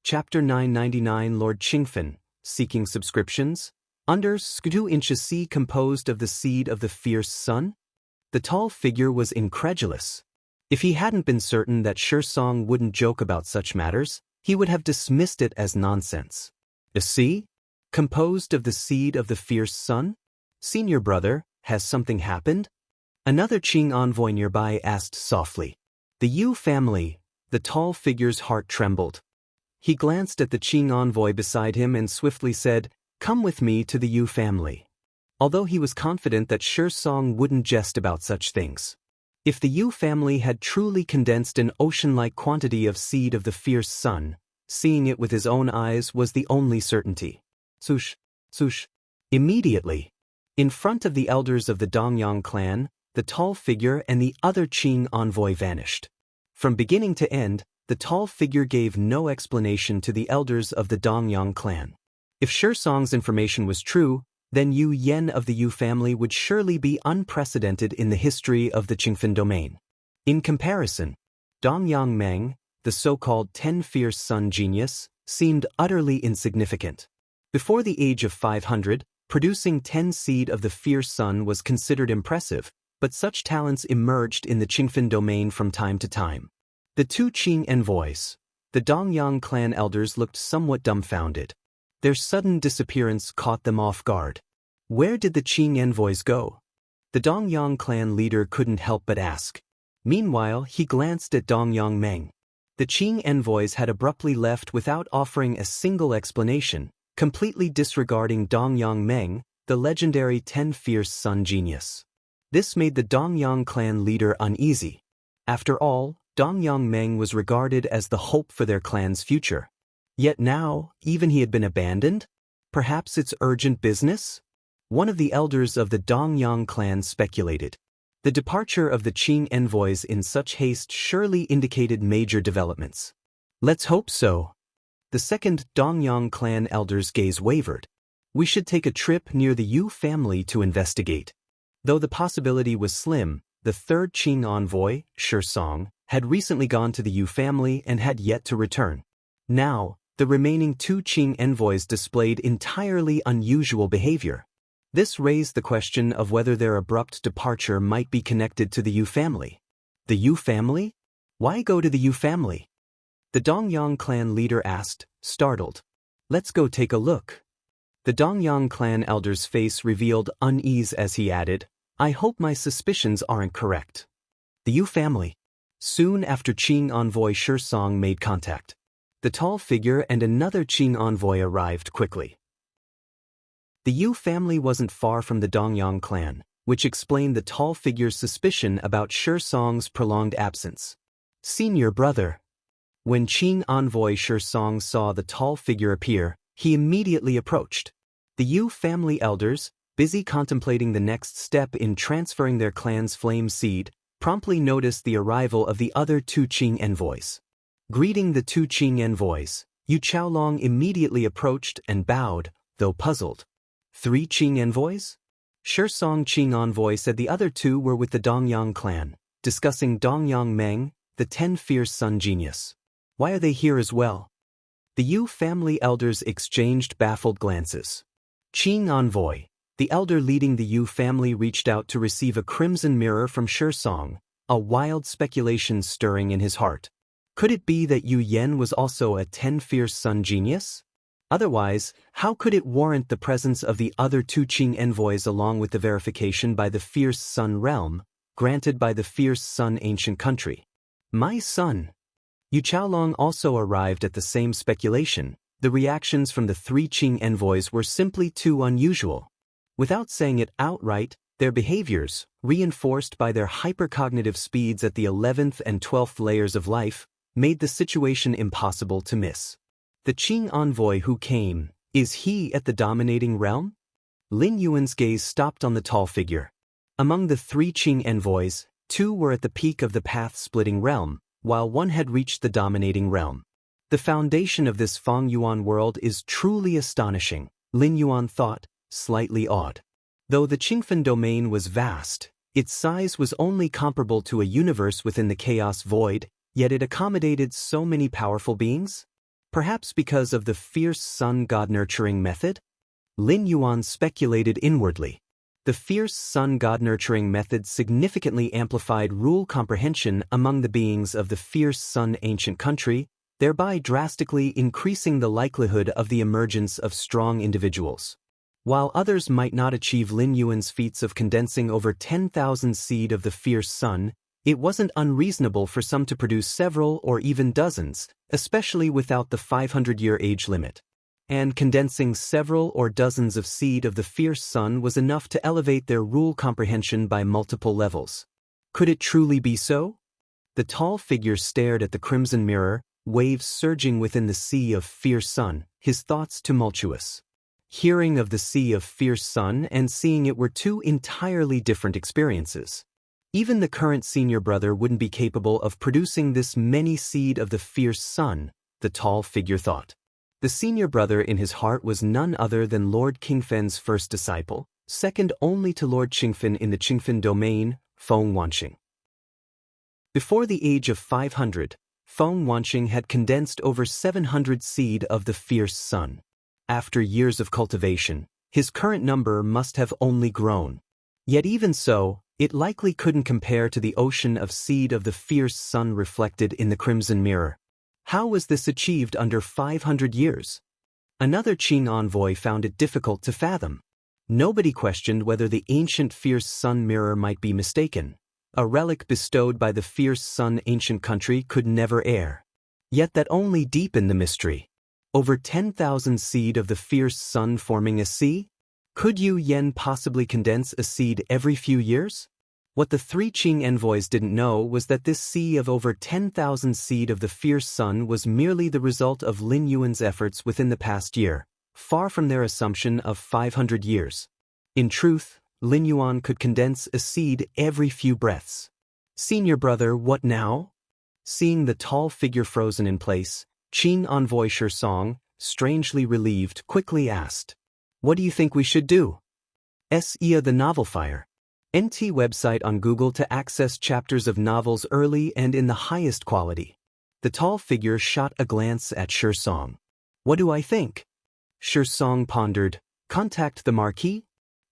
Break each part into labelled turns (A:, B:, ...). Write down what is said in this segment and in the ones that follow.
A: Chapter 999 Lord Qingfen, Seeking Subscriptions? Under 2 inches C composed of the seed of the fierce sun? The tall figure was incredulous. If he hadn't been certain that Song wouldn't joke about such matters, he would have dismissed it as nonsense. A sea? Composed of the seed of the fierce sun? Senior brother, has something happened? Another Qing envoy nearby asked softly. The Yu family. The tall figure's heart trembled. He glanced at the Qing envoy beside him and swiftly said, "Come with me to the Yu family." Although he was confident that Song wouldn't jest about such things. If the Yu family had truly condensed an ocean-like quantity of seed of the fierce sun, seeing it with his own eyes was the only certainty. Swoosh, swoosh. Immediately, in front of the elders of the Dongyang clan, the tall figure and the other Qing envoy vanished. From beginning to end, the tall figure gave no explanation to the elders of the Dongyang clan. If Song's information was true, then Yu Yen of the Yu family would surely be unprecedented in the history of the Qingfen domain. In comparison, Dongyang Meng, the so-called 10 fierce sun genius, seemed utterly insignificant. Before the age of 500, producing 10 seed of the fierce sun was considered impressive, but such talents emerged in the Qingfen domain from time to time. The 2 Qing envoys, the Dongyang clan elders, looked somewhat dumbfounded. Their sudden disappearance caught them off guard. Where did the Qing envoys go? The Dongyang clan leader couldn't help but ask. Meanwhile, he glanced at Dongyang Meng. The Qing envoys had abruptly left without offering a single explanation, completely disregarding Dongyang Meng, the legendary 10 fierce sun genius. This made the Dongyang clan leader uneasy. After all, Dongyang Meng was regarded as the hope for their clan's future. Yet now, even he had been abandoned? Perhaps it's urgent business? One of the elders of the Dongyang clan speculated. The departure of the Qing envoys in such haste surely indicated major developments. Let's hope so. The second Dongyang clan elder's gaze wavered. We should take a trip near the Yu family to investigate. Though the possibility was slim, the third Qing envoy, Song, had recently gone to the Yu family and had yet to return. Now, the remaining 2 Qing envoys displayed entirely unusual behavior. This raised the question of whether their abrupt departure might be connected to the Yu family. The Yu family? Why go to the Yu family? The Dongyang clan leader asked, startled. Let's go take a look. The Dongyang clan elder's face revealed unease as he added, I hope my suspicions aren't correct. The Yu family. Soon after Qing envoy Song made contact, the tall figure and another Qing envoy arrived quickly. The Yu family wasn't far from the Dongyang clan, which explained the tall figure's suspicion about Song's prolonged absence. Senior brother. When Qing envoy Song saw the tall figure appear, he immediately approached. The Yu family elders, busy contemplating the next step in transferring their clan's flame seed, promptly noticed the arrival of the other 2 Qing envoys. Greeting the 2 Qing envoys, Yu Chaolong immediately approached and bowed, though puzzled. 3 Qing envoys? Song Qing envoy said the other 2 were with the Dongyang clan, discussing Dongyang Meng, the 10 fierce sun genius. Why are they here as well? The Yu family elders exchanged baffled glances. Qing envoy, the elder leading the Yu family, reached out to receive a crimson mirror from Song, a wild speculation stirring in his heart. Could it be that Yu Yen was also a 10 fierce sun genius? Otherwise, how could it warrant the presence of the other 2 Qing envoys along with the verification by the fierce sun realm, granted by the fierce sun ancient country? My son. Yu Chaolong also arrived at the same speculation. The reactions from the 3 Qing envoys were simply too unusual. Without saying it outright, their behaviors, reinforced by their hypercognitive speeds at the 11th and 12th layers of life, made the situation impossible to miss. The Qing envoy who came, is he at the dominating realm? Lin Yuan's gaze stopped on the tall figure. Among the 3 Qing envoys, 2 were at the peak of the path-splitting realm, while 1 had reached the dominating realm. The foundation of this Feng Yuan world is truly astonishing, Lin Yuan thought, slightly awed. Though the Qingfen domain was vast, its size was only comparable to a universe within the chaos void, yet it accommodated so many powerful beings. Perhaps because of the fierce sun god nurturing method? Lin Yuan speculated inwardly. The fierce sun god nurturing method significantly amplified rule comprehension among the beings of the fierce sun ancient country, thereby drastically increasing the likelihood of the emergence of strong individuals. While others might not achieve Lin Yuan's feats of condensing over 10,000 seed of the fierce sun, it wasn't unreasonable for some to produce several or even dozens, especially without the 500-year age limit. And condensing several or dozens of seed of the fierce sun was enough to elevate their rule comprehension by multiple levels. Could it truly be so? The tall figure stared at the crimson mirror, waves surging within the sea of fierce sun, his thoughts tumultuous. Hearing of the sea of fierce sun and seeing it were two entirely different experiences. Even the current senior brother wouldn't be capable of producing this many seed of the fierce sun, the tall figure thought. The senior brother in his heart was none other than Lord Qingfen's first disciple, second only to Lord Qingfen in the Qingfen domain, Feng Wanqing. Before the age of 500, Feng Wanqing had condensed over 700 seed of the fierce sun. After years of cultivation, his current number must have only grown. Yet even so, it likely couldn't compare to the ocean of seed of the fierce sun reflected in the crimson mirror. How was this achieved under 500 years? Another Qing envoy found it difficult to fathom. Nobody questioned whether the ancient fierce sun mirror might be mistaken. A relic bestowed by the fierce sun ancient country could never err. Yet that only deepened the mystery. Over 10,000 seed of the fierce sun forming a sea? Could Yu Yen possibly condense a seed every few years? What the three Qing envoys didn't know was that this sea of over 10,000 seed of the fierce sun was merely the result of Lin Yuan's efforts within the past year, far from their assumption of 500 years. In truth, Lin Yuan could condense a seed every few breaths. Senior brother, what now? Seeing the tall figure frozen in place, Qing envoy Song, strangely relieved, quickly asked, "What do you think we should do?" S.E.A. the Novel Fire. NT website on Google to access chapters of novels early and in the highest quality. The tall figure shot a glance at Song. "What do I think?" Song pondered, "Contact the Marquis?"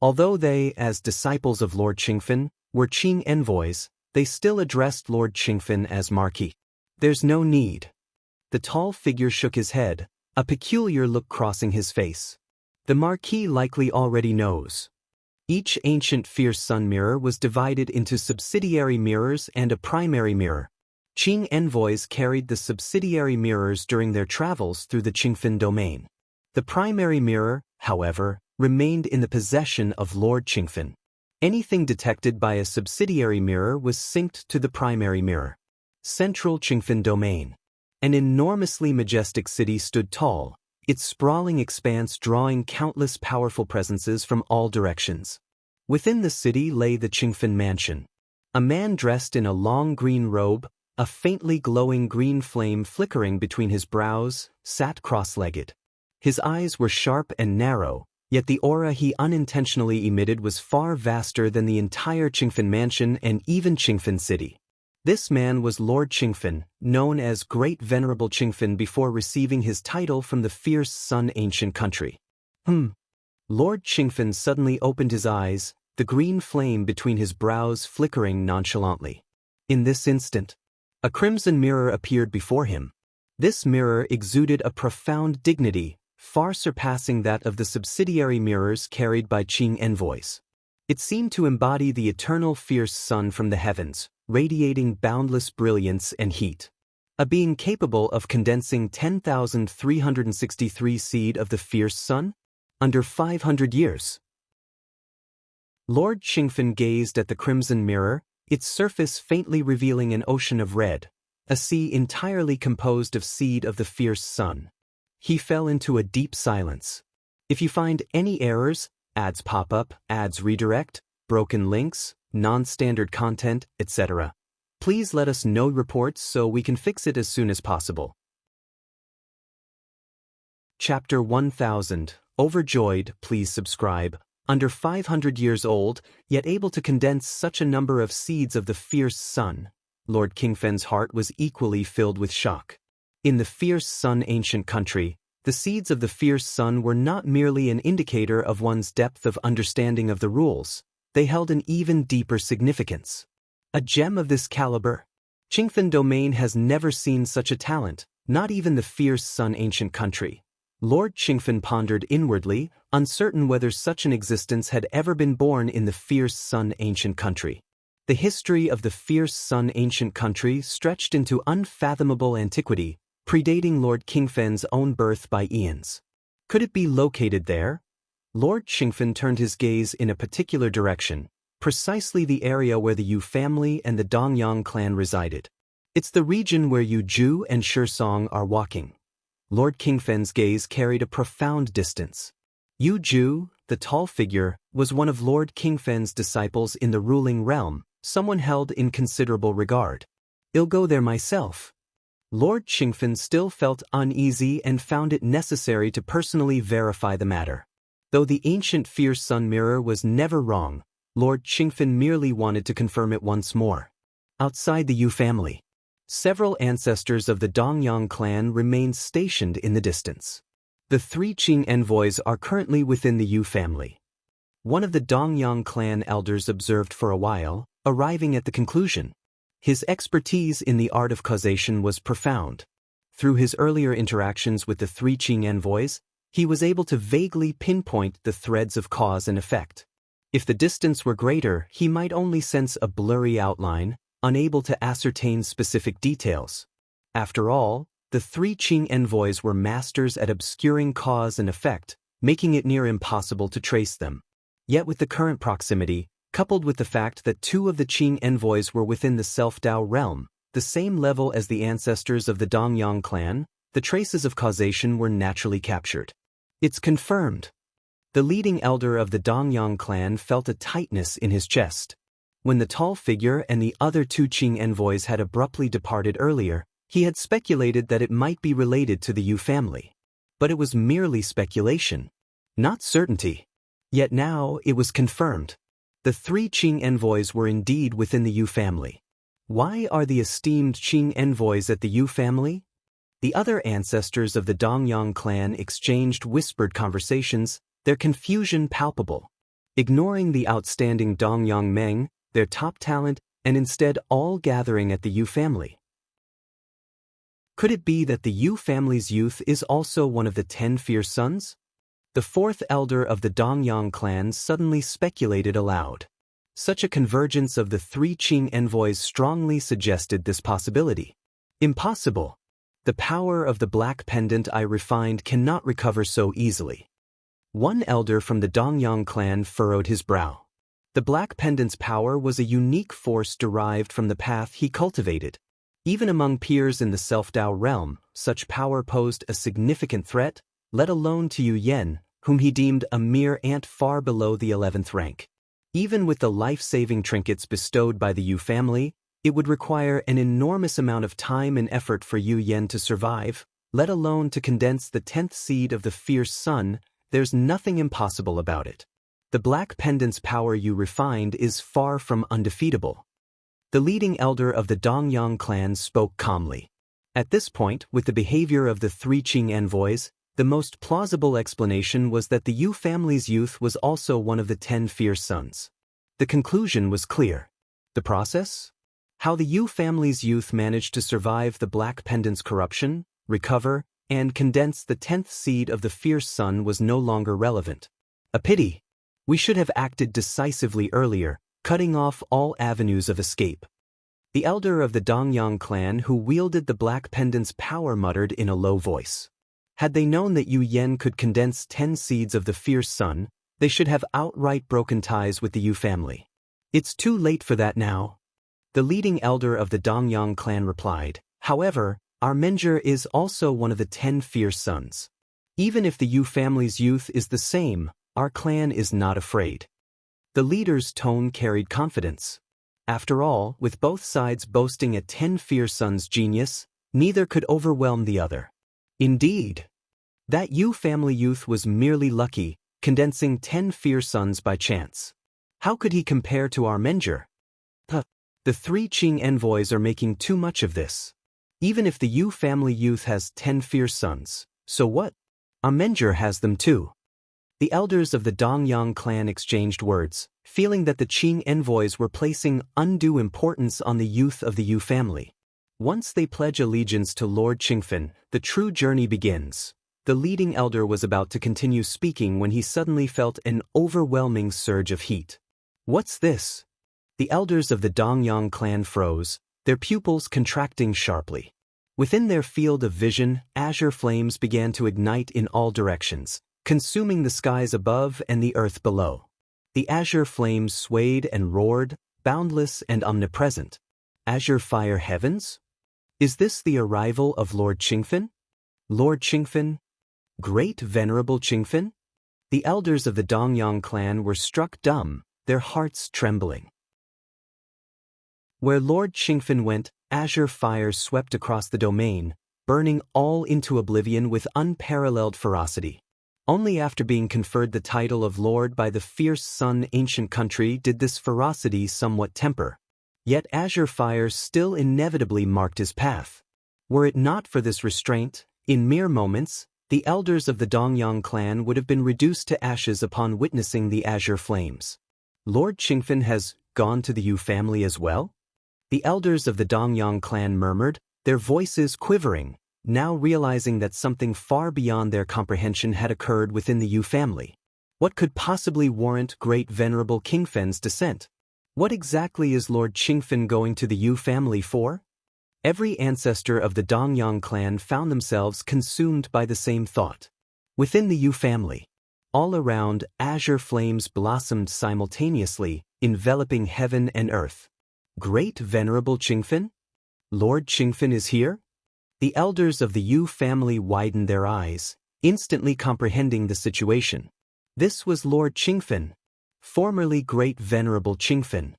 A: Although they, as disciples of Lord Qingfen, were Qing envoys, they still addressed Lord Qingfen as Marquis. "There's no need." The tall figure shook his head, a peculiar look crossing his face. "The Marquis likely already knows." Each ancient fierce sun mirror was divided into subsidiary mirrors and a primary mirror. Qing envoys carried the subsidiary mirrors during their travels through the Qingfen domain. The primary mirror, however, remained in the possession of Lord Qingfen. Anything detected by a subsidiary mirror was synced to the primary mirror. Central Qingfen domain. An enormously majestic city stood tall, its sprawling expanse drawing countless powerful presences from all directions. Within the city lay the Qingfen mansion. A man dressed in a long green robe, a faintly glowing green flame flickering between his brows, sat cross-legged. His eyes were sharp and narrow, yet the aura he unintentionally emitted was far vaster than the entire Qingfen mansion and even Qingfen city. This man was Lord Qingfen, known as Great Venerable Qingfen before receiving his title from the fierce sun ancient country. Lord Qingfen suddenly opened his eyes, the green flame between his brows flickering nonchalantly. In this instant, a crimson mirror appeared before him. This mirror exuded a profound dignity, far surpassing that of the subsidiary mirrors carried by Qing envoys. It seemed to embody the eternal fierce sun from the heavens, radiating boundless brilliance and heat. A being capable of condensing 10,363 seed of the fierce sun? Under 500 years. Lord Qingfen gazed at the crimson mirror, its surface faintly revealing an ocean of red, a sea entirely composed of seed of the fierce sun. He fell into a deep silence. If you find any errors, ads pop up, ads redirect, broken links, non-standard content, etc., please let us know reports so we can fix it as soon as possible. Chapter 1000. Overjoyed, please subscribe. Under 500 years old, yet able to condense such a number of seeds of the fierce sun. Lord Qingfen's heart was equally filled with shock. In the fierce sun ancient country, the seeds of the fierce sun were not merely an indicator of one's depth of understanding of the rules, they held an even deeper significance. A gem of this caliber? Qingfen domain has never seen such a talent, not even the fierce sun ancient country. Lord Qingfen pondered inwardly, uncertain whether such an existence had ever been born in the fierce sun ancient country. The history of the fierce sun ancient country stretched into unfathomable antiquity, predating Lord Qingfen's own birth by eons. Could it be located there? Lord Qingfen turned his gaze in a particular direction, precisely the area where the Yu family and the Dongyang clan resided. It's the region where Yu Ju and Shisong are walking. Lord Qingfen's gaze carried a profound distance. Yu Ju, the tall figure, was one of Lord Qingfen's disciples in the ruling realm, someone held in considerable regard. I'll go there myself. Lord Qingfen still felt uneasy and found it necessary to personally verify the matter. Though the ancient fierce sun mirror was never wrong, Lord Qingfen merely wanted to confirm it once more. Outside the Yu family, several ancestors of the Dongyang clan remained stationed in the distance. The 3 Qing envoys are currently within the Yu family. One of the Dongyang clan elders observed for a while, arriving at the conclusion. His expertise in the art of causation was profound. Through his earlier interactions with the 3 Qing envoys, he was able to vaguely pinpoint the threads of cause and effect. If the distance were greater, he might only sense a blurry outline, unable to ascertain specific details. After all, the 3 Qing envoys were masters at obscuring cause and effect, making it near impossible to trace them. Yet with the current proximity, coupled with the fact that 2 of the Qing envoys were within the Self-Dao realm, the same level as the ancestors of the Dongyang clan, the traces of causation were naturally captured. It's confirmed. The leading elder of the Dongyang clan felt a tightness in his chest. When the tall figure and the other 2 Qing envoys had abruptly departed earlier, he had speculated that it might be related to the Yu family. But it was merely speculation, not certainty. Yet now it was confirmed. The 3 Qing envoys were indeed within the Yu family. Why are the esteemed Qing envoys at the Yu family? The other ancestors of the Dongyang clan exchanged whispered conversations, their confusion palpable. Ignoring the outstanding Dongyang Meng, their top talent, and instead all gathering at the Yu family. Could it be that the Yu family's youth is also one of the 10 fierce sons? The 4th elder of the Dongyang clan suddenly speculated aloud. Such a convergence of the 3 Qing envoys strongly suggested this possibility. Impossible. The power of the black pendant I refined cannot recover so easily. One elder from the Dongyang clan furrowed his brow. The black pendant's power was a unique force derived from the path he cultivated. Even among peers in the Self-Dao realm, such power posed a significant threat, let alone to Yu Yen, whom he deemed a mere ant far below the 11th rank. Even with the life-saving trinkets bestowed by the Yu family, it would require an enormous amount of time and effort for Yu Yen to survive, let alone to condense the 10th seed of the fierce sun. There's nothing impossible about it. The black pendant's power you refined is far from undefeatable. The leading elder of the Dongyang clan spoke calmly. At this point, with the behavior of the 3 Qing envoys, the most plausible explanation was that the Yu family's youth was also one of the 10 fierce sons. The conclusion was clear. The process? How the Yu family's youth managed to survive the black pendant's corruption, recover, and condense the 10th seed of the fierce sun was no longer relevant. A pity. We should have acted decisively earlier, cutting off all avenues of escape. The elder of the Dongyang clan who wielded the black pendant's power muttered in a low voice. Had they known that Yu Yen could condense 10 seeds of the fierce sun, they should have outright broken ties with the Yu family. It's too late for that now. The leading elder of the Dongyang clan replied, however, our Menger is also one of the 10 fierce sons. Even if the Yu family's youth is the same, our clan is not afraid. The leader's tone carried confidence. After all, with both sides boasting a 10 fierce sons' genius, neither could overwhelm the other. Indeed, that Yu family youth was merely lucky, condensing 10 fierce sons by chance. How could he compare to our Menger? The 3 Qing envoys are making too much of this. Even if the Yu family youth has 10 fierce sons, so what? Amenger has them too. The elders of the Dongyang clan exchanged words, feeling that the Qing envoys were placing undue importance on the youth of the Yu family. Once they pledge allegiance to Lord Qingfen, the true journey begins. The leading elder was about to continue speaking when he suddenly felt an overwhelming surge of heat. What's this? The elders of the Dongyang clan froze, their pupils contracting sharply. Within their field of vision, azure flames began to ignite in all directions, consuming the skies above and the earth below. The azure flames swayed and roared, boundless and omnipresent. Azure fire heavens? Is this the arrival of Lord Qingfen? Lord Qingfen? Great Venerable Qingfen? The elders of the Dongyang clan were struck dumb, their hearts trembling. Where Lord Qingfen went, azure fire swept across the domain, burning all into oblivion with unparalleled ferocity. Only after being conferred the title of Lord by the fierce Sun ancient country did this ferocity somewhat temper. Yet azure fire still inevitably marked his path. Were it not for this restraint, in mere moments, the elders of the Dongyang clan would have been reduced to ashes upon witnessing the azure flames. Lord Qingfen has gone to the Yu family as well? The elders of the Dongyang clan murmured, their voices quivering, now realizing that something far beyond their comprehension had occurred within the Yu family. What could possibly warrant Great Venerable Qingfen's descent? What exactly is Lord Qingfen going to the Yu family for? Every ancestor of the Dongyang clan found themselves consumed by the same thought. Within the Yu family, all around, azure flames blossomed simultaneously, enveloping heaven and earth. Great Venerable Qingfen? Lord Qingfen is here? The elders of the Yu family widened their eyes, instantly comprehending the situation. This was Lord Qingfen, formerly Great Venerable Qingfen.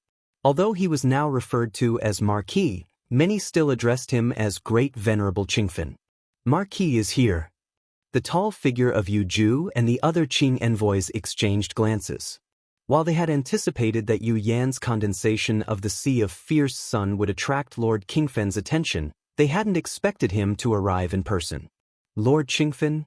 A: Although he was now referred to as Marquis, many still addressed him as Great Venerable Qingfen. Marquis is here. The tall figure of Yu Ju and the other Qing envoys exchanged glances. While they had anticipated that Yu Yan's condensation of the Sea of Fierce Sun would attract Lord Qingfen's attention, they hadn't expected him to arrive in person. Lord Qingfen?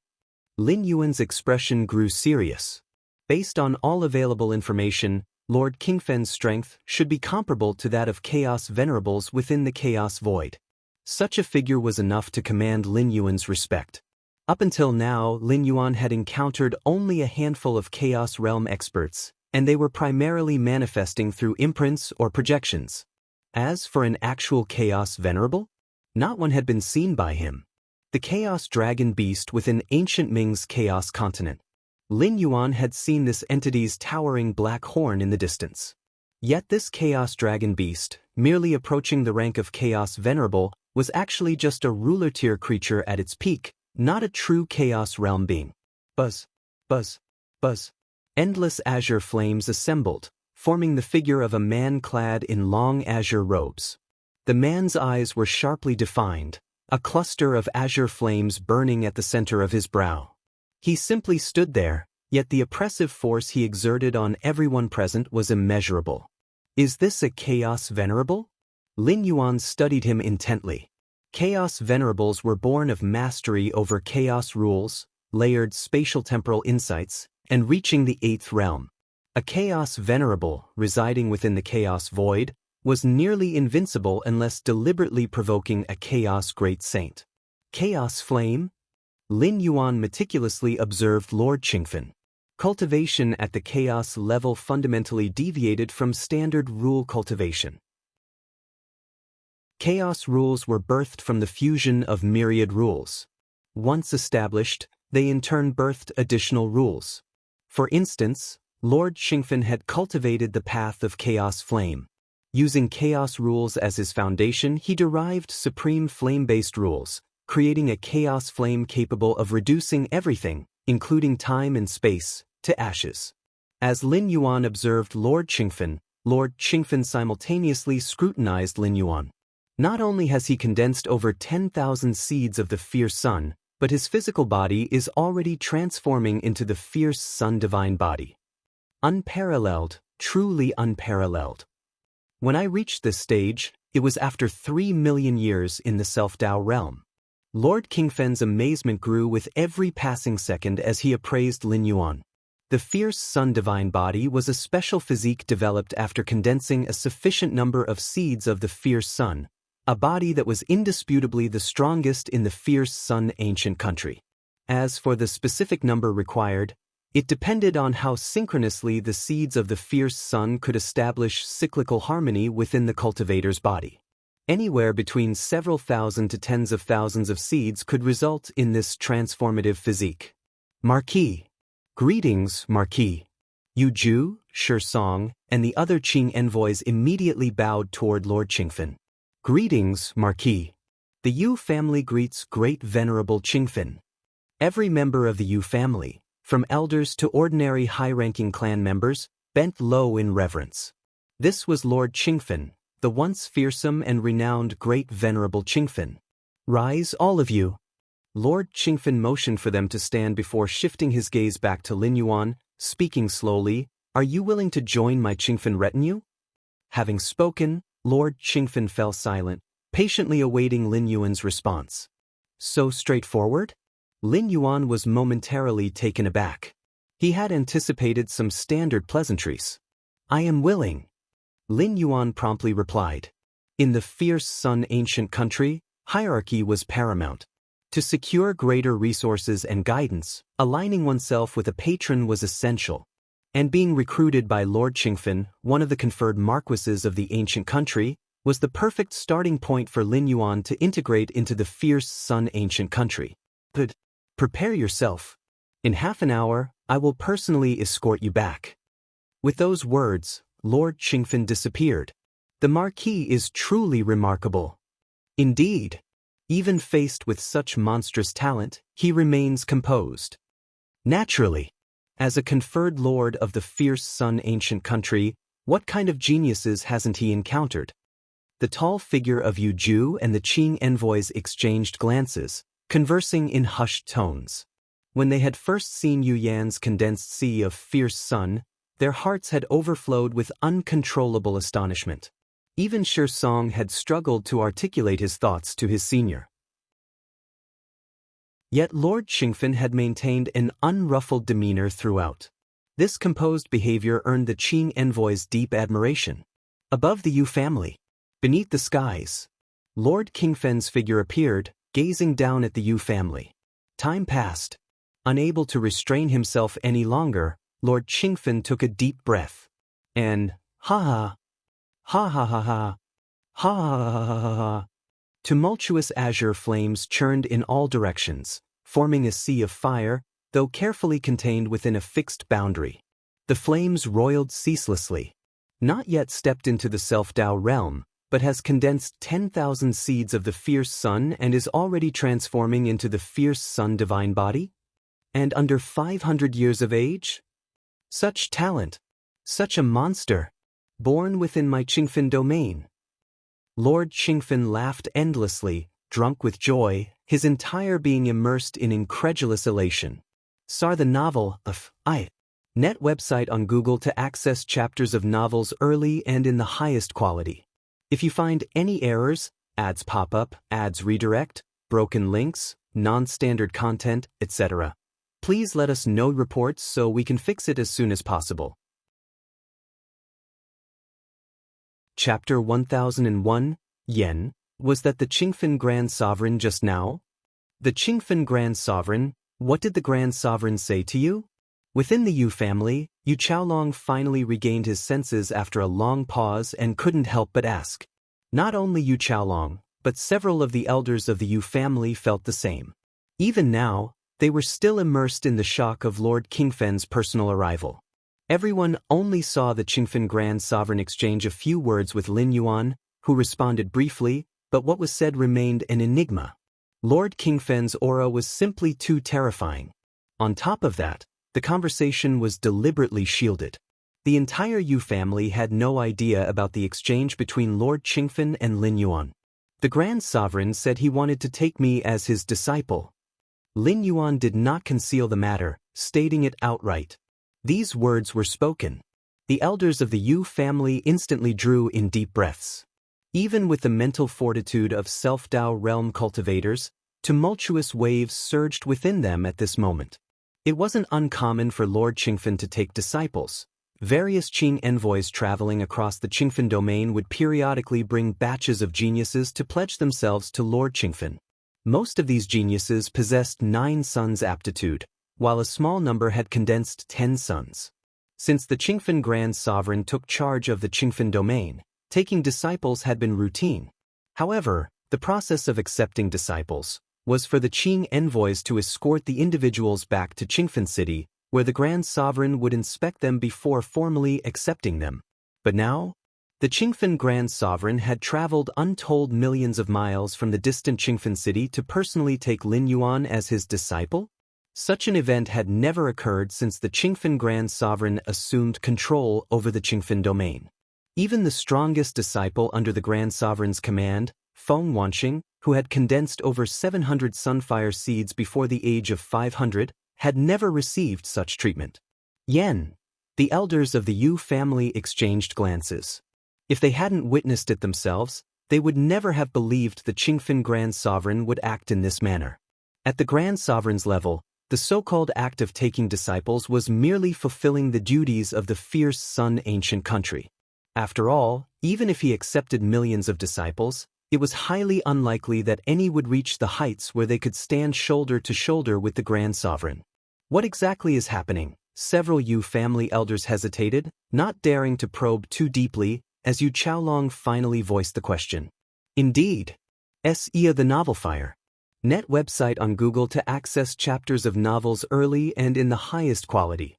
A: Lin Yuan's expression grew serious. Based on all available information, Lord Qingfen's strength should be comparable to that of Chaos Venerables within the Chaos Void. Such a figure was enough to command Lin Yuan's respect. Up until now, Lin Yuan had encountered only a handful of Chaos Realm experts, and they were primarily manifesting through imprints or projections. As for an actual Chaos Venerable, not one had been seen by him. The Chaos Dragon Beast within ancient Ming's Chaos Continent. Lin Yuan had seen this entity's towering black horn in the distance. Yet this Chaos Dragon Beast, merely approaching the rank of Chaos Venerable, was actually just a ruler-tier creature at its peak, not a true Chaos Realm being. Buzz, buzz, buzz. Endless azure flames assembled, forming the figure of a man clad in long azure robes. The man's eyes were sharply defined, a cluster of azure flames burning at the center of his brow. He simply stood there, yet the oppressive force he exerted on everyone present was immeasurable. Is this a Chaos Venerable? Lin Yuan studied him intently. Chaos Venerables were born of mastery over chaos rules, layered spatial temporal insights, and reaching the 8th realm. A Chaos Venerable, residing within the Chaos Void, was nearly invincible unless deliberately provoking a Chaos Great Saint. Chaos Flame? Lin Yuan meticulously observed Lord Qingfen. Cultivation at the Chaos level fundamentally deviated from standard rule cultivation. Chaos rules were birthed from the fusion of myriad rules. Once established, they in turn birthed additional rules. For instance, Lord Qingfen had cultivated the path of Chaos Flame. Using Chaos rules as his foundation, he derived supreme flame-based rules, creating a Chaos Flame capable of reducing everything, including time and space, to ashes. As Lin Yuan observed Lord Qingfen simultaneously scrutinized Lin Yuan. Not only has he condensed over 10,000 seeds of the fierce sun, but his physical body is already transforming into the fierce sun divine body. Unparalleled, truly unparalleled. When I reached this stage, It was after 3 million years in the Self-Dao realm. Lord Qingfen's amazement grew with every passing second as he appraised Lin Yuan. The fierce sun divine body was a special physique developed after condensing a sufficient number of seeds of the fierce sun, a body that was indisputably the strongest in the fierce sun ancient country. As for the specific number required, it depended on how synchronously the seeds of the fierce sun could establish cyclical harmony within the cultivator's body. Anywhere between several thousand to tens of thousands of seeds could result in this transformative physique. Marquis. Greetings, Marquis. Yu Ju, Song, and the other Qing envoys immediately bowed toward Lord Qingfen. Greetings, Marquis. The Yu family greets Great Venerable Qingfen. Every member of the Yu family, from elders to ordinary high-ranking clan members, bent low in reverence. This was Lord Qingfen, the once fearsome and renowned Great Venerable Qingfen. Rise, all of you. Lord Qingfen motioned for them to stand before shifting his gaze back to Lin Yuan, speaking slowly, "Are you willing to join my Qingfen retinue?" Having spoken, Lord Qingfen fell silent, patiently awaiting Lin Yuan's response. So straightforward? Lin Yuan was momentarily taken aback. He had anticipated some standard pleasantries. "I am willing," Lin Yuan promptly replied. In the fierce sun ancient country, hierarchy was paramount. To secure greater resources and guidance, aligning oneself with a patron was essential. And being recruited by Lord Qingfen, one of the conferred marquises of the ancient country, was the perfect starting point for Lin Yuan to integrate into the fierce sun ancient country. But prepare yourself. In half an hour, I will personally escort you back. With those words, Lord Qingfen disappeared. The Marquis is truly remarkable. Indeed. Even faced with such monstrous talent, he remains composed. Naturally. As a conferred lord of the fierce sun ancient country, what kind of geniuses hasn't he encountered? The tall figure of Yu Ju and the Qing envoys exchanged glances, conversing in hushed tones. When they had first seen Yu Yan's condensed sea of fierce sun, their hearts had overflowed with uncontrollable astonishment. Even Song had struggled to articulate his thoughts to his senior. Yet Lord Qingfen had maintained an unruffled demeanor throughout. This composed behavior earned the Qing envoys deep admiration. Above the Yu family, beneath the skies, Lord Qingfen's figure appeared, gazing down at the Yu family. Time passed. Unable to restrain himself any longer, Lord Qingfen took a deep breath. And, ha ha ha ha ha ha. Tumultuous azure flames churned in all directions, forming a sea of fire, though carefully contained within a fixed boundary. The flames roiled ceaselessly. Not yet stepped into the Self-Dao realm, but has condensed 10,000 seeds of the fierce sun and is already transforming into the fierce sun divine body? And under 500 years of age? Such talent! Such a monster! Born within my Qingfen domain. Lord Qingfen laughed endlessly, drunk with joy, his entire being immersed in incredulous elation. Saw the novel of Net website on Google to access chapters of novels early and in the highest quality. If you find any errors, ads pop up, ads redirect, broken links, non-standard content, etc., please let us know reports so we can fix it as soon as possible. Chapter 1001, Yen, was that the Qingfen Grand Sovereign just now? The Qingfen Grand Sovereign, what did the Grand Sovereign say to you? Within the Yu family, Yu Qiaolong finally regained his senses after a long pause and couldn't help but ask. Not only Yu Qiaolong, but several of the elders of the Yu family felt the same. Even now, they were still immersed in the shock of Lord Qingfen's personal arrival. Everyone only saw the Qingfen Grand Sovereign exchange a few words with Lin Yuan, who responded briefly, but what was said remained an enigma. Lord Qingfen's aura was simply too terrifying. On top of that, the conversation was deliberately shielded. The entire Yu family had no idea about the exchange between Lord Qingfen and Lin Yuan. The Grand Sovereign said he wanted to take me as his disciple. Lin Yuan did not conceal the matter, stating it outright. These words were spoken. The elders of the Yu family instantly drew in deep breaths. Even with the mental fortitude of self-Dao realm cultivators, tumultuous waves surged within them at this moment. It wasn't uncommon for Lord Qingfen to take disciples. Various Qing envoys traveling across the Qingfen domain would periodically bring batches of geniuses to pledge themselves to Lord Qingfen. Most of these geniuses possessed 9 sons aptitude, while a small number had condensed 10 sons. Since the Qingfen Grand Sovereign took charge of the Qingfen domain, taking disciples had been routine. However, the process of accepting disciples was for the Qing envoys to escort the individuals back to Qingfen City, where the Grand Sovereign would inspect them before formally accepting them. But now, the Qingfen Grand Sovereign had traveled untold millions of miles from the distant Qingfen City to personally take Lin Yuan as his disciple? Such an event had never occurred since the Qingfen Grand Sovereign assumed control over the Qingfen domain. Even the strongest disciple under the Grand Sovereign's command, Feng Wanxing, who had condensed over 700 sunfire seeds before the age of 500, had never received such treatment. Yen, the elders of the Yu family exchanged glances. If they hadn't witnessed it themselves, they would never have believed the Qingfen Grand Sovereign would act in this manner. At the Grand Sovereign's level, the so-called act of taking disciples was merely fulfilling the duties of the fierce Sun ancient country. After all, even if he accepted millions of disciples, it was highly unlikely that any would reach the heights where they could stand shoulder to shoulder with the Grand Sovereign. What exactly is happening? Several Yu family elders hesitated, not daring to probe too deeply, as Yu Chaolong finally voiced the question. Indeed. S.E.A. the Novel Fire. Net website on Google to access chapters of novels early and in the highest quality.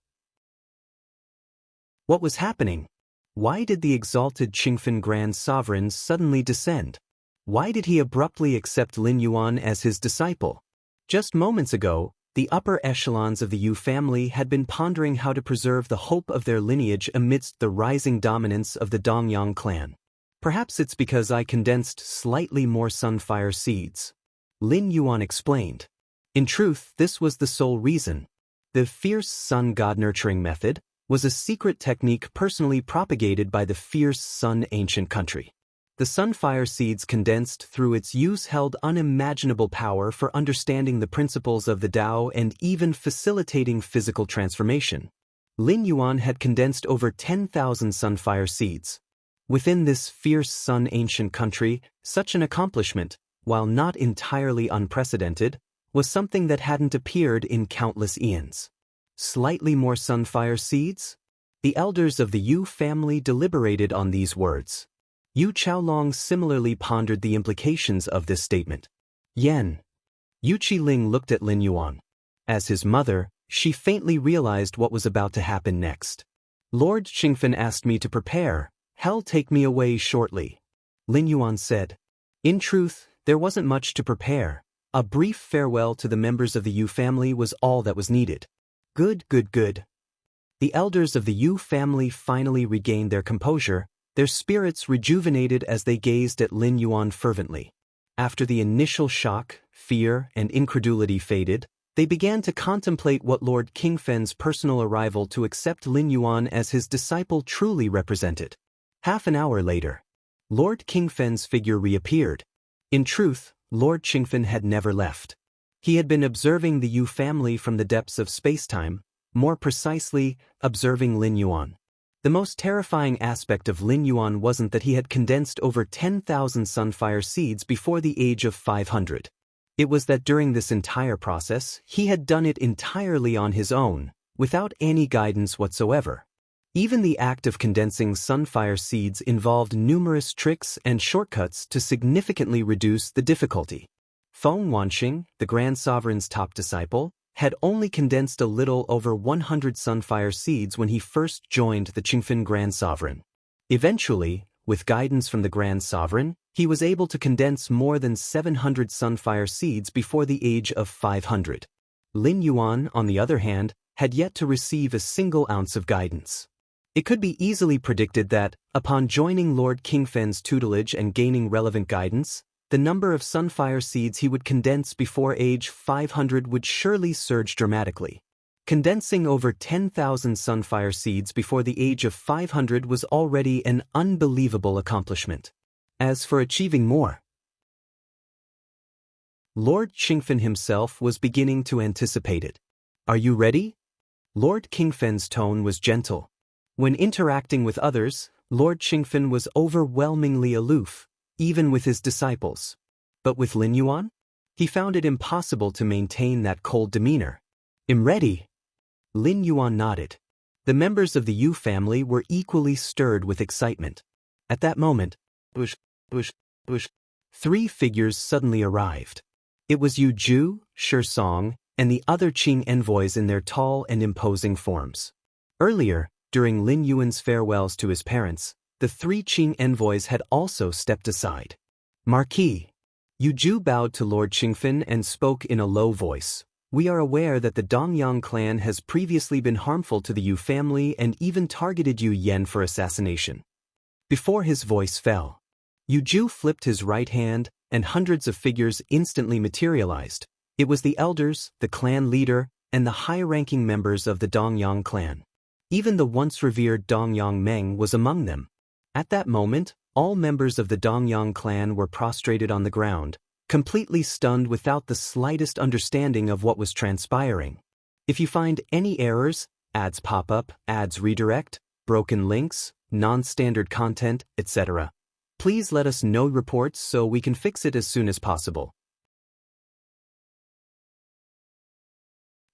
A: What was happening? Why did the exalted Qingfen Grand Sovereign suddenly descend? Why did he abruptly accept Lin Yuan as his disciple? Just moments ago, the upper echelons of the Yu family had been pondering how to preserve the hope of their lineage amidst the rising dominance of the Dongyang clan. Perhaps it's because I condensed slightly more sunfire seeds. Lin Yuan explained. In truth, this was the sole reason. The fierce sun god nurturing method was a secret technique personally propagated by the fierce Sun ancient country. The sunfire seeds condensed through its use held unimaginable power for understanding the principles of the Tao and even facilitating physical transformation. Lin Yuan had condensed over 10,000 sunfire seeds. Within this fierce Sun ancient country, such an accomplishment, while not entirely unprecedented, was something that hadn't appeared in countless eons. Slightly more sunfire seeds? The elders of the Yu family deliberated on these words. Yu Chaolong similarly pondered the implications of this statement. Yen. Yu Qiling looked at Lin Yuan. As his mother, she faintly realized what was about to happen next. Lord Qingfen asked me to prepare. He'll take me away shortly. Lin Yuan said. In truth, there wasn't much to prepare. A brief farewell to the members of the Yu family was all that was needed. Good. The elders of the Yu family finally regained their composure, their spirits rejuvenated as they gazed at Lin Yuan fervently. After the initial shock, fear, and incredulity faded, they began to contemplate what Lord Qingfen's personal arrival to accept Lin Yuan as his disciple truly represented. Half an hour later, Lord Qingfen's figure reappeared. In truth, Lord Qingfen had never left. He had been observing the Yu family from the depths of space-time, more precisely, observing Lin Yuan. The most terrifying aspect of Lin Yuan wasn't that he had condensed over 10,000 sunfire seeds before the age of 500. It was that during this entire process, he had done it entirely on his own, without any guidance whatsoever. Even the act of condensing sunfire seeds involved numerous tricks and shortcuts to significantly reduce the difficulty. Feng Wanxing, the Grand Sovereign's top disciple, had only condensed a little over 100 sunfire seeds when he first joined the Qingfen Grand Sovereign. Eventually, with guidance from the Grand Sovereign, he was able to condense more than 700 sunfire seeds before the age of 500. Lin Yuan, on the other hand, had yet to receive a single ounce of guidance. It could be easily predicted that, upon joining Lord Qingfen's tutelage and gaining relevant guidance, the number of sunfire seeds he would condense before age 500 would surely surge dramatically. Condensing over 10,000 sunfire seeds before the age of 500 was already an unbelievable accomplishment. As for achieving more, Lord Qingfen himself was beginning to anticipate it. Are you ready? Lord Qingfen's tone was gentle. When interacting with others, Lord Qingfen was overwhelmingly aloof, even with his disciples. But with Lin Yuan? He found it impossible to maintain that cold demeanor. I'm ready. Lin Yuan nodded. The members of the Yu family were equally stirred with excitement. At that moment, three figures suddenly arrived. It was Yu Ju, Song, and the other Qing envoys in their tall and imposing forms. Earlier, during Lin Yuan's farewells to his parents, the three Qing envoys had also stepped aside. Marquis. Yu Ju bowed to Lord Qingfen and spoke in a low voice. We are aware that the Dongyang clan has previously been harmful to the Yu family and even targeted Yu Yen for assassination. Before his voice fell, Yu Ju flipped his right hand, and hundreds of figures instantly materialized. It was the elders, the clan leader, and the high-ranking members of the Dongyang clan. Even the once revered Dongyang Meng was among them. At that moment, all members of the Dongyang clan were prostrated on the ground, completely stunned without the slightest understanding of what was transpiring. If you find any errors, ads pop up, ads redirect, broken links, non-standard content, etc., please let us know reports so we can fix it as soon as possible.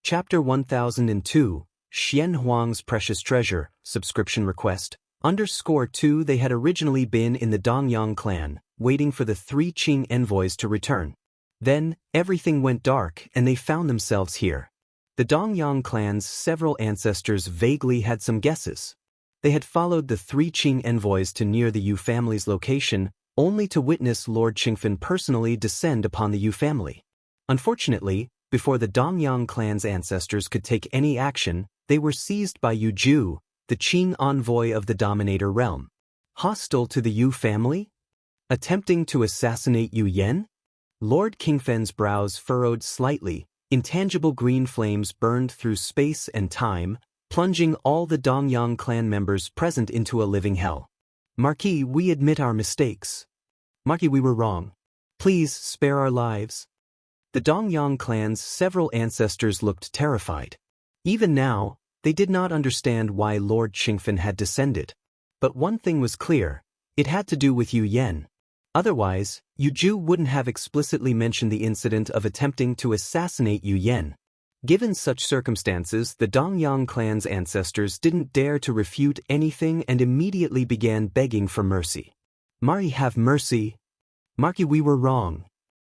A: Chapter 1002, Xian Huang's Precious Treasure, Subscription Request. _2 They had originally been in the Dongyang clan, waiting for the three Qing envoys to return. Then, everything went dark and they found themselves here. The Dongyang clan's several ancestors vaguely had some guesses. They had followed the three Qing envoys to near the Yu family's location, only to witness Lord Qingfen personally descend upon the Yu family. Unfortunately, before the Dongyang clan's ancestors could take any action, they were seized by Yu Ju, the Qing envoy of the Dominator realm. Hostile to the Yu family? Attempting to assassinate Yu Yen? Lord Qingfen's brows furrowed slightly, intangible green flames burned through space and time, plunging all the Dongyang clan members present into a living hell. Marquis, we admit our mistakes. Marquis, we were wrong. Please spare our lives. The Dongyang clan's several ancestors looked terrified. Even now, they did not understand why Lord Qingfen had descended. But one thing was clear, it had to do with Yu Yen. Otherwise, Yu Ju wouldn't have explicitly mentioned the incident of attempting to assassinate Yu Yen. Given such circumstances, the Dongyang clan's ancestors didn't dare to refute anything and immediately began begging for mercy. Marquis, have mercy. Marquis, we were wrong.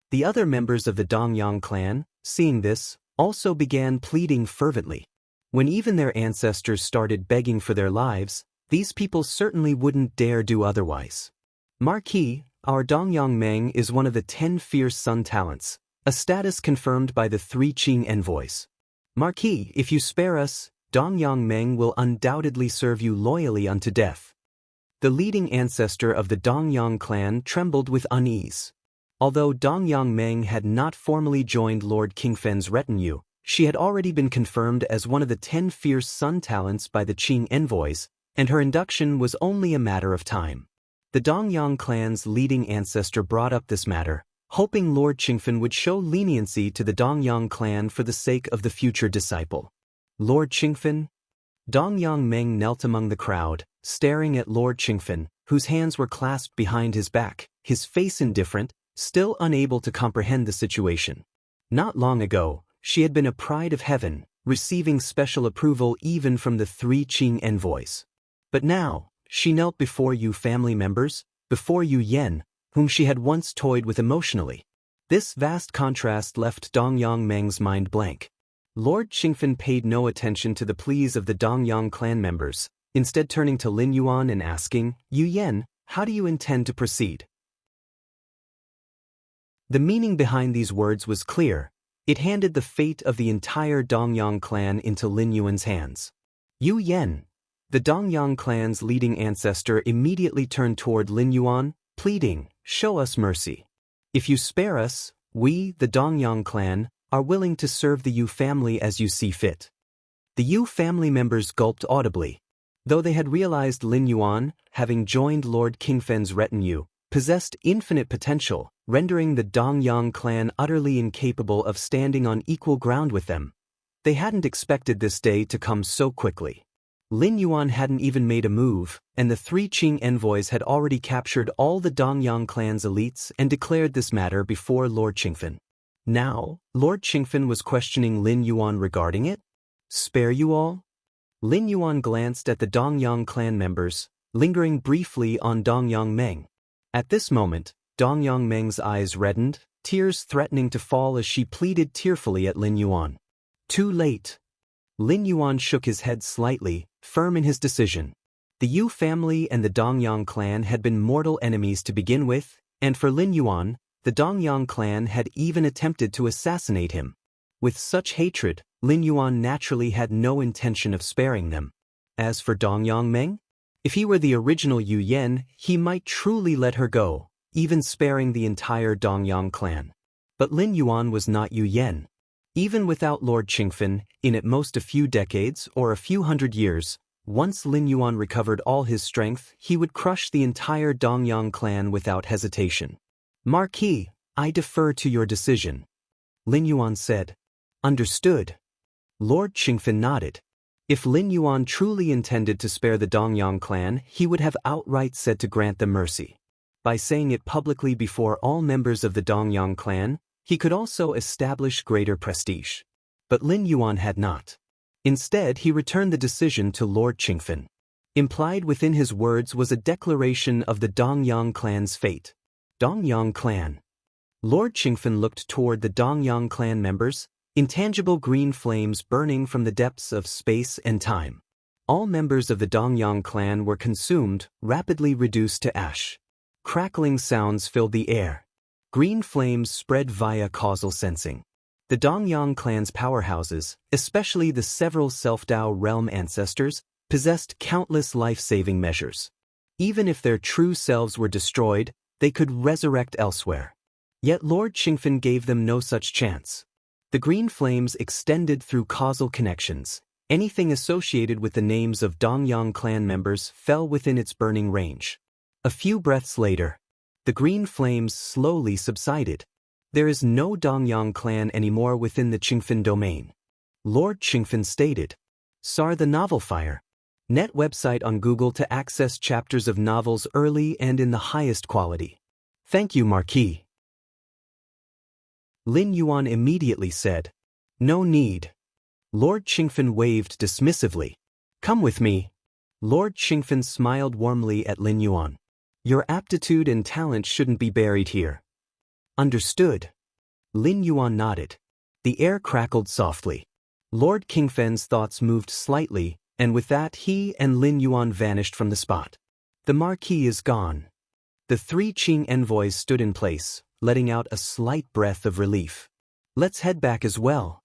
A: The other members of the Dongyang clan, seeing this, also began pleading fervently. When even their ancestors started begging for their lives, these people certainly wouldn't dare do otherwise. Marquis, our Dongyang Meng is one of the 10 fierce sun talents, a status confirmed by the three Qing envoys. Marquis, if you spare us, Dongyang Meng will undoubtedly serve you loyally unto death. The leading ancestor of the Dongyang clan trembled with unease. Although Dongyang Meng had not formally joined Lord Qingfen's retinue, she had already been confirmed as one of the 10 fierce sun talents by the Qing envoys, and her induction was only a matter of time. The Dongyang clan's leading ancestor brought up this matter, hoping Lord Qingfen would show leniency to the Dongyang clan for the sake of the future disciple. Lord Qingfen? Dongyang Meng knelt among the crowd, staring at Lord Qingfen, whose hands were clasped behind his back, his face indifferent, still unable to comprehend the situation. Not long ago, she had been a pride of heaven, receiving special approval even from the three Qing envoys. But now, she knelt before Yu family members, before Yu Yen, whom she had once toyed with emotionally. This vast contrast left Dongyang Meng's mind blank. Lord Qingfen paid no attention to the pleas of the Dongyang clan members, instead turning to Lin Yuan and asking, Yu Yen, how do you intend to proceed? The meaning behind these words was clear. It handed the fate of the entire Dongyang clan into Lin Yuan's hands. Yu Yen, the Dongyang clan's leading ancestor, immediately turned toward Lin Yuan, pleading, show us mercy. If you spare us, we, the Dongyang clan, are willing to serve the Yu family as you see fit. The Yu family members gulped audibly. Though they had realized Lin Yuan, having joined Lord Qingfen's retinue, possessed infinite potential, rendering the Dongyang clan utterly incapable of standing on equal ground with them. They hadn't expected this day to come so quickly. Lin Yuan hadn't even made a move, and the three Qing envoys had already captured all the Dongyang clan's elites and declared this matter before Lord Qingfen. Now, Lord Qingfen was questioning Lin Yuan regarding it. Spare you all? Lin Yuan glanced at the Dongyang clan members, lingering briefly on Dongyang Meng. At this moment, Dongyang Meng's eyes reddened, tears threatening to fall as she pleaded tearfully at Lin Yuan. Too late. Lin Yuan shook his head slightly, firm in his decision. The Yu family and the Dongyang clan had been mortal enemies to begin with, and for Lin Yuan, the Dongyang clan had even attempted to assassinate him. With such hatred, Lin Yuan naturally had no intention of sparing them. As for Dongyang Meng, if he were the original Yu Yan, he might truly let her go, even sparing the entire Dongyang clan. But Lin Yuan was not Yu Yan. Even without Lord Qingfen, in at most a few decades or a few hundred years, once Lin Yuan recovered all his strength, he would crush the entire Dongyang clan without hesitation. Marquis, I defer to your decision. Lin Yuan said. Understood. Lord Qingfen nodded. If Lin Yuan truly intended to spare the Dongyang clan, he would have outright said to grant them mercy. By saying it publicly before all members of the Dongyang clan, he could also establish greater prestige. But Lin Yuan had not. Instead, he returned the decision to Lord Qingfen. Implied within his words was a declaration of the Dongyang clan's fate. Dongyang clan. Lord Qingfen looked toward the Dongyang clan members, intangible green flames burning from the depths of space and time. All members of the Dongyang clan were consumed, rapidly reduced to ash. Crackling sounds filled the air. Green flames spread via causal sensing. The Dongyang clan's powerhouses, especially the several Self-Dao realm ancestors, possessed countless life-saving measures. Even if their true selves were destroyed, they could resurrect elsewhere. Yet Lord Qingfen gave them no such chance. The green flames extended through causal connections. Anything associated with the names of Dongyang clan members fell within its burning range. A few breaths later, the green flames slowly subsided. There is no Dongyang clan anymore within the Qingfen domain. Lord Qingfen stated. SAR the Novel Fire. Net website on Google to access chapters of novels early and in the highest quality. Thank you, Marquis. Lin Yuan immediately said. No need. Lord Qingfen waved dismissively. Come with me. Lord Qingfen smiled warmly at Lin Yuan. Your aptitude and talent shouldn't be buried here. Understood. Lin Yuan nodded. The air crackled softly. Lord Qingfen's thoughts moved slightly, and with that he and Lin Yuan vanished from the spot. The Marquis is gone. The three Qing envoys stood in place, letting out a slight breath of relief. Let's head back as well.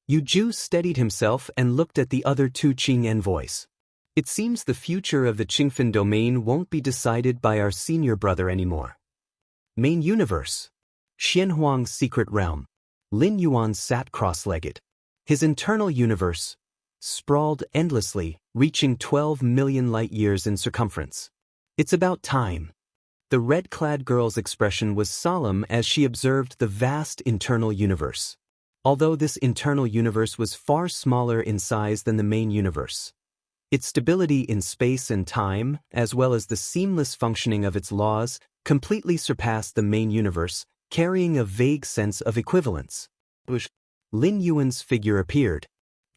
A: Yu Ju steadied himself and looked at the other two Qing envoys. It seems the future of the Qingfen domain won't be decided by our senior brother anymore. Main universe. Xianhuang's secret realm. Lin Yuan sat cross-legged. His internal universe sprawled endlessly, reaching 12 million light-years in circumference. It's about time. The red-clad girl's expression was solemn as she observed the vast internal universe. Although this internal universe was far smaller in size than the main universe, its stability in space and time, as well as the seamless functioning of its laws, completely surpassed the main universe, carrying a vague sense of equivalence. Lin Yuan's figure appeared.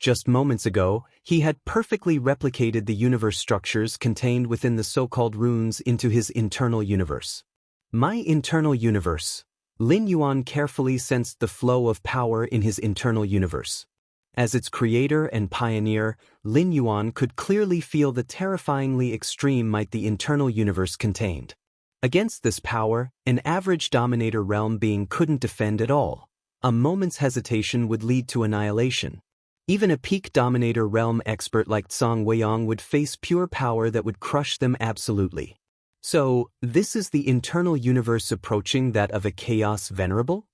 A: Just moments ago, he had perfectly replicated the universe structures contained within the so-called runes into his internal universe. My internal universe. Lin Yuan carefully sensed the flow of power in his internal universe. As its creator and pioneer, Lin Yuan could clearly feel the terrifyingly extreme might the internal universe contained. Against this power, an average dominator realm being couldn't defend at all. A moment's hesitation would lead to annihilation. Even a peak dominator realm expert like Zhang Weiyang would face pure power that would crush them absolutely. So, this is the internal universe approaching that of a chaos venerable?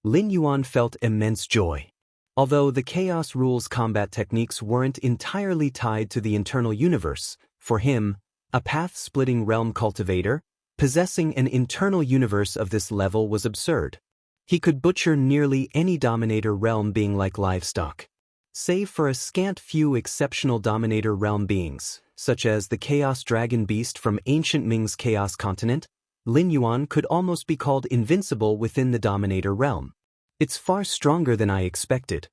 A: Lin Yuan felt immense joy. Although the Chaos Rules combat techniques weren't entirely tied to the internal universe, for him, a path-splitting realm cultivator, Possessing an internal universe of this level was absurd. He could butcher nearly any Dominator realm being like livestock. Save for a scant few exceptional Dominator realm beings, such as the Chaos Dragon Beast from ancient Ming's Chaos Continent, Lin Yuan could almost be called invincible within the Dominator realm. It's far stronger than I expected,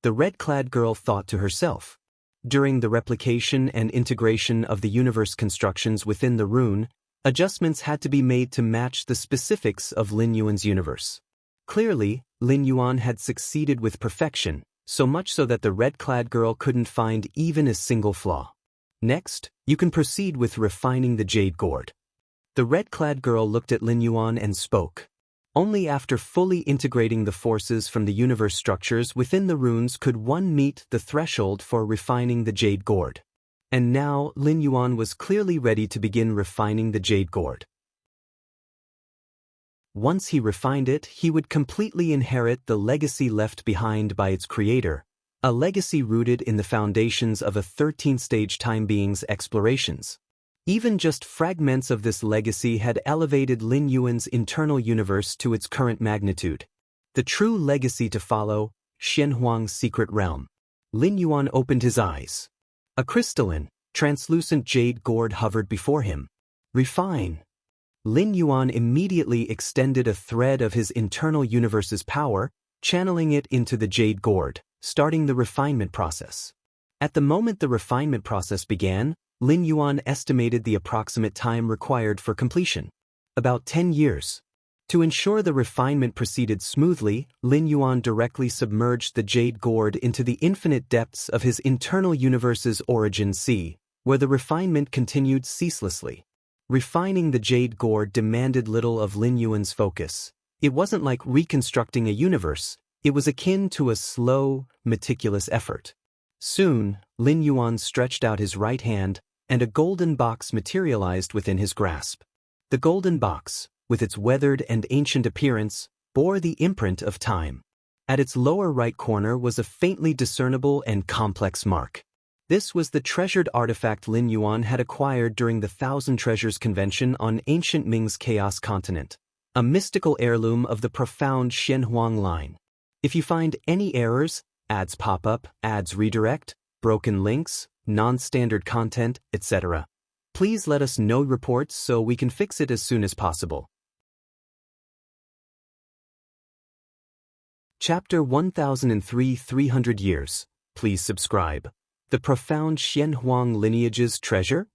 A: the red-clad girl thought to herself. During the replication and integration of the universe constructions within the rune, adjustments had to be made to match the specifics of Lin Yuan's universe. Clearly, Lin Yuan had succeeded with perfection, so much so that the red-clad girl couldn't find even a single flaw. Next, you can proceed with refining the jade gourd. The red-clad girl looked at Lin Yuan and spoke. Only after fully integrating the forces from the universe structures within the runes could one meet the threshold for refining the jade gourd. And now Lin Yuan was clearly ready to begin refining the jade gourd. Once he refined it, he would completely inherit the legacy left behind by its creator, a legacy rooted in the foundations of a 13th-stage time being's explorations. Even just fragments of this legacy had elevated Lin Yuan's internal universe to its current magnitude. The true legacy to follow, Xianhuang's secret realm. Lin Yuan opened his eyes. A crystalline, translucent jade gourd hovered before him. Refine. Lin Yuan immediately extended a thread of his internal universe's power, channeling it into the jade gourd, starting the refinement process. At the moment the refinement process began, Lin Yuan estimated the approximate time required for completion. About 10 years. To ensure the refinement proceeded smoothly, Lin Yuan directly submerged the jade gourd into the infinite depths of his internal universe's origin sea, where the refinement continued ceaselessly. Refining the jade gourd demanded little of Lin Yuan's focus. It wasn't like reconstructing a universe, it was akin to a slow, meticulous effort. Soon, Lin Yuan stretched out his right hand, and a golden box materialized within his grasp. The golden box, with its weathered and ancient appearance, bore the imprint of time. At its lower right corner was a faintly discernible and complex mark. This was the treasured artifact Lin Yuan had acquired during the Thousand Treasures Convention on ancient Ming's Chaos Continent, a mystical heirloom of the profound Xianhuang line. If you find any errors, ads pop up, ads redirect, broken links, non-standard content, etc., please let us know reports so we can fix it as soon as possible. Chapter 1003 300 Years. Please subscribe. The profound Xianhuang lineage's treasure?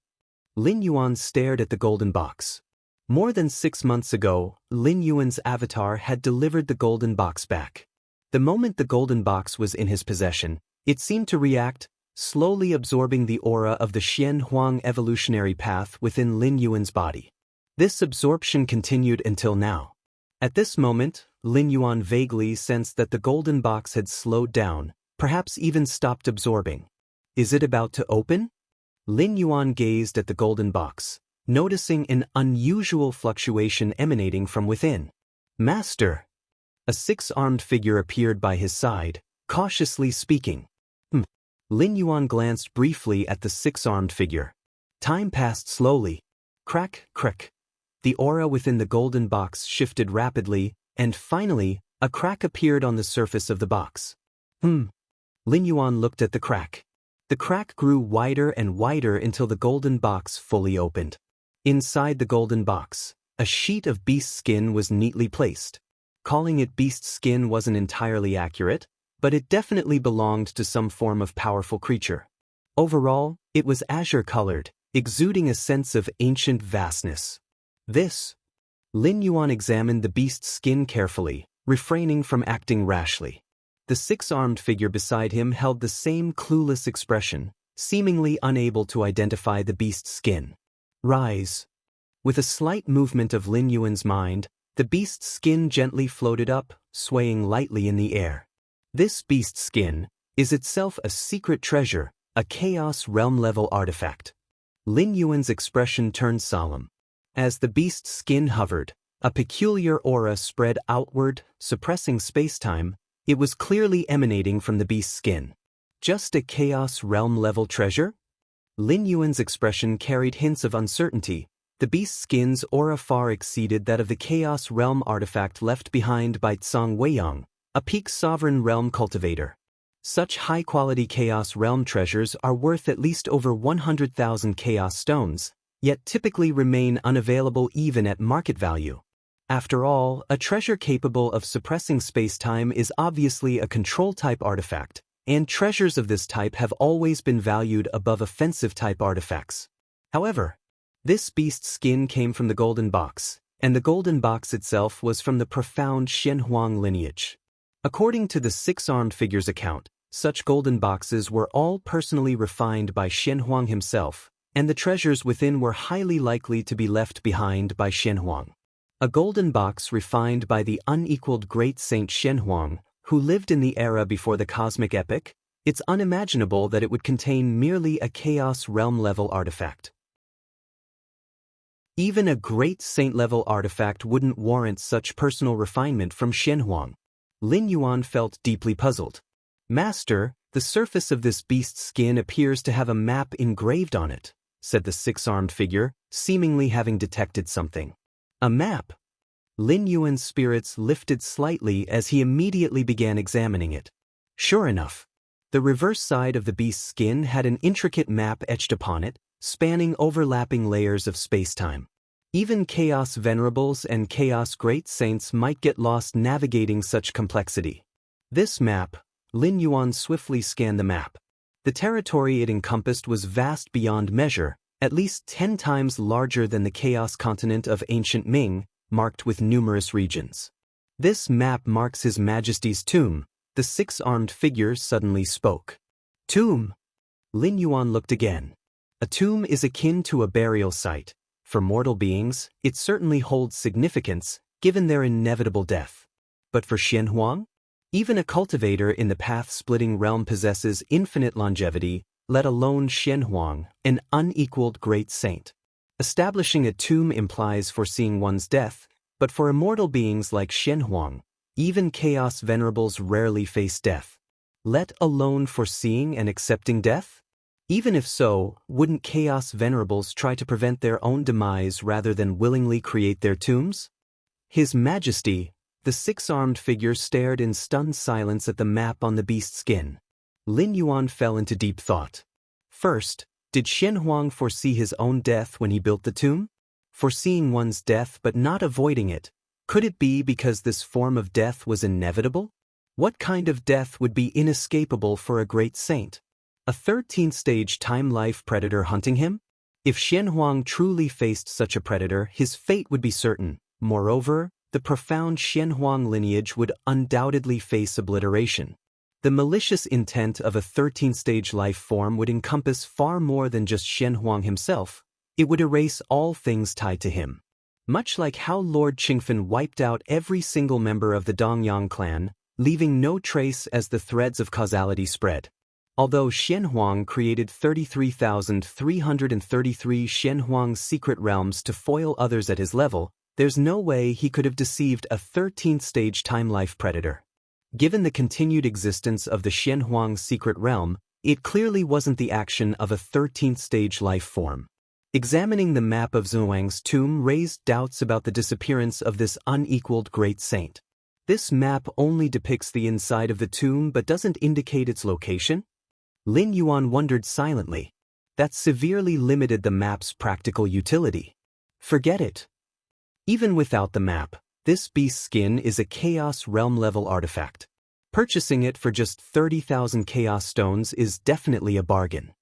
A: Lin Yuan stared at the golden box. More than 6 months ago, Lin Yuan's avatar had delivered the golden box back. The moment the golden box was in his possession, it seemed to react, slowly absorbing the aura of the Xianhuang evolutionary path within Lin Yuan's body. This absorption continued until now. At this moment, Lin Yuan vaguely sensed that the golden box had slowed down, perhaps even stopped absorbing. Is it about to open? Lin Yuan gazed at the golden box, noticing an unusual fluctuation emanating from within. Master! A 6-armed figure appeared by his side, cautiously speaking. Lin Yuan glanced briefly at the 6-armed figure. Time passed slowly. Crack, crack. The aura within the golden box shifted rapidly, and finally, a crack appeared on the surface of the box. Lin Yuan looked at the crack. The crack grew wider and wider until the golden box fully opened. Inside the golden box, a sheet of beast skin was neatly placed. Calling it beast skin wasn't entirely accurate, but it definitely belonged to some form of powerful creature. Overall, it was azure-colored, exuding a sense of ancient vastness. This. Lin Yuan examined the beast's skin carefully, refraining from acting rashly. The 6-armed figure beside him held the same clueless expression, seemingly unable to identify the beast's skin. Rise. With a slight movement of Lin Yuan's mind, the beast's skin gently floated up, swaying lightly in the air. This beast skin is itself a secret treasure, a Chaos Realm-level artifact. Lin Yuan's expression turned solemn. As the beast's skin hovered, a peculiar aura spread outward, suppressing space-time. It was clearly emanating from the beast's skin. Just a Chaos Realm-level treasure? Lin Yuan's expression carried hints of uncertainty. The beast's skin's aura far exceeded that of the Chaos Realm artifact left behind by Tsang Weiyang, a peak sovereign realm cultivator. Such high-quality Chaos Realm treasures are worth at least over 100,000 Chaos Stones, yet typically remain unavailable even at market value. After all, a treasure capable of suppressing space-time is obviously a control-type artifact, and treasures of this type have always been valued above offensive-type artifacts. However, this beast's skin came from the Golden Box, and the Golden Box itself was from the profound Xianxia lineage. According to the Six-Armed Figure's account, such golden boxes were all personally refined by Xianxia himself, and the treasures within were highly likely to be left behind by Xianxia. A golden box refined by the unequaled great Saint Xianxia, who lived in the era before the cosmic epoch, it's unimaginable that it would contain merely a Chaos Realm-level artifact. Even a great saint-level artifact wouldn't warrant such personal refinement from Xianxia. Lin Yuan felt deeply puzzled. "Master, the surface of this beast's skin appears to have a map engraved on it," said the Six-Armed Figure, seemingly having detected something. "A map?" Lin Yuan's spirits lifted slightly as he immediately began examining it. Sure enough, the reverse side of the beast's skin had an intricate map etched upon it, spanning overlapping layers of space-time. Even Chaos Venerables and Chaos Great Saints might get lost navigating such complexity. This map, Lin Yuan swiftly scanned the map. The territory it encompassed was vast beyond measure, at least 10 times larger than the Chaos continent of ancient Ming, marked with numerous regions. "This map marks His Majesty's tomb," the Six-Armed Figure suddenly spoke. "Tomb?" Lin Yuan looked again. A tomb is akin to a burial site. For mortal beings, it certainly holds significance, given their inevitable death. But for Xianxia? Even a cultivator in the path-splitting realm possesses infinite longevity, let alone Xianxia, an unequaled great saint. Establishing a tomb implies foreseeing one's death, but for immortal beings like Xianxia, even Chaos Venerables rarely face death. Let alone foreseeing and accepting death? Even if so, wouldn't Chaos Venerables try to prevent their own demise rather than willingly create their tombs? His Majesty, the Six-Armed Figure stared in stunned silence at the map on the beast's skin. Lin Yuan fell into deep thought. First, did Xianxia foresee his own death when he built the tomb? Foreseeing one's death but not avoiding it, could it be because this form of death was inevitable? What kind of death would be inescapable for a great saint? A 13th-stage time-life predator hunting him? If Xianxia truly faced such a predator, his fate would be certain. Moreover, the profound Xianxia lineage would undoubtedly face obliteration. The malicious intent of a 13th-stage life form would encompass far more than just Xianxia himself. It would erase all things tied to him. Much like how Lord Qingfen wiped out every single member of the Dongyang clan, leaving no trace as the threads of causality spread. Although Xianxia created 33,333 Xianxia secret realms to foil others at his level, there's no way he could have deceived a 13th-stage time-life predator. Given the continued existence of the Xianxia secret realm, it clearly wasn't the action of a 13th-stage life form. Examining the map of Xuanwang's tomb raised doubts about the disappearance of this unequaled great saint. This map only depicts the inside of the tomb but doesn't indicate its location? Lin Yuan wondered silently. That severely limited the map's practical utility. Forget it. Even without the map, this beast's skin is a Chaos Realm-level artifact. Purchasing it for just 30,000 Chaos Stones is definitely a bargain.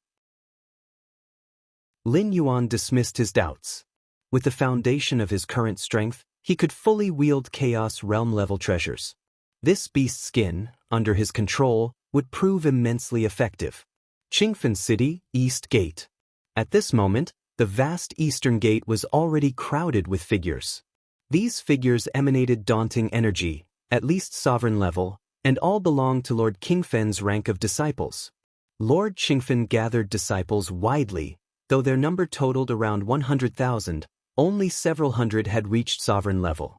A: Lin Yuan dismissed his doubts. With the foundation of his current strength, he could fully wield Chaos Realm-level treasures. This beast's skin, under his control, would prove immensely effective. Qingfen City, East Gate. At this moment, the vast Eastern Gate was already crowded with figures. These figures emanated daunting energy, at least sovereign level, and all belonged to Lord Qingfen's rank of disciples. Lord Qingfen gathered disciples widely, though their number totaled around 100,000, only several hundred had reached sovereign level.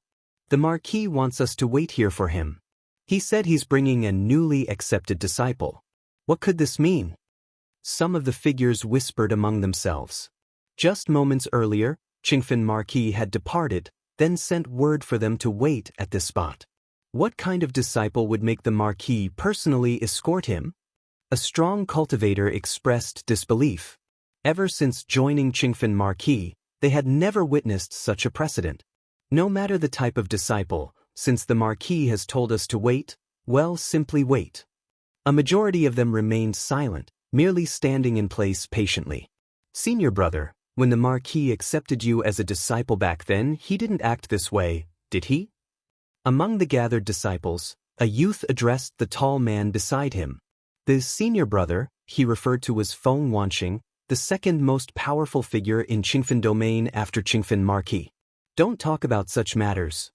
A: "The Marquis wants us to wait here for him. He said he's bringing a newly accepted disciple." What could this mean? Some of the figures whispered among themselves. Just moments earlier, Qingfen Marquis had departed, then sent word for them to wait at this spot. What kind of disciple would make the Marquis personally escort him? A strong cultivator expressed disbelief. Ever since joining Qingfen Marquis, they had never witnessed such a precedent. No matter the type of disciple, since the Marquis has told us to wait, well, simply wait. A majority of them remained silent, merely standing in place patiently. Senior brother, when the Marquis accepted you as a disciple back then, he didn't act this way, did he? Among the gathered disciples, a youth addressed the tall man beside him. The senior brother, he referred to as Feng Wanxing, the second most powerful figure in Qingfen domain after Qingfen Marquis. Don't talk about such matters.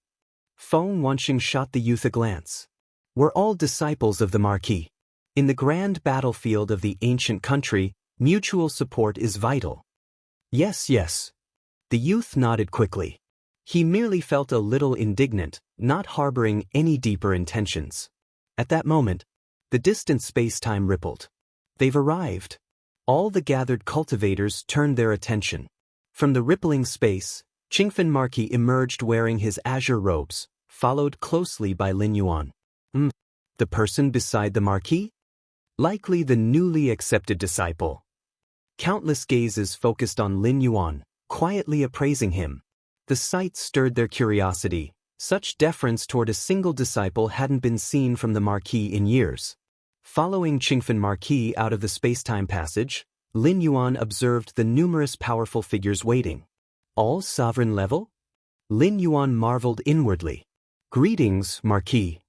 A: Feng Wanxing shot the youth a glance. We're all disciples of the Marquis. In the grand battlefield of the ancient country, mutual support is vital. Yes, yes. The youth nodded quickly. He merely felt a little indignant, not harboring any deeper intentions. At that moment, the distant space-time rippled. They've arrived. All the gathered cultivators turned their attention. From the rippling space, Qingfen Marquis emerged wearing his azure robes, followed closely by Lin Yuan. The person beside the Marquis? Likely the newly accepted disciple. Countless gazes focused on Lin Yuan, quietly appraising him. The sight stirred their curiosity. Such deference toward a single disciple hadn't been seen from the Marquis in years. Following Qingfen Marquis out of the space-time passage, Lin Yuan observed the numerous powerful figures waiting. All sovereign level? Lin Yuan marveled inwardly. Greetings, Marquis.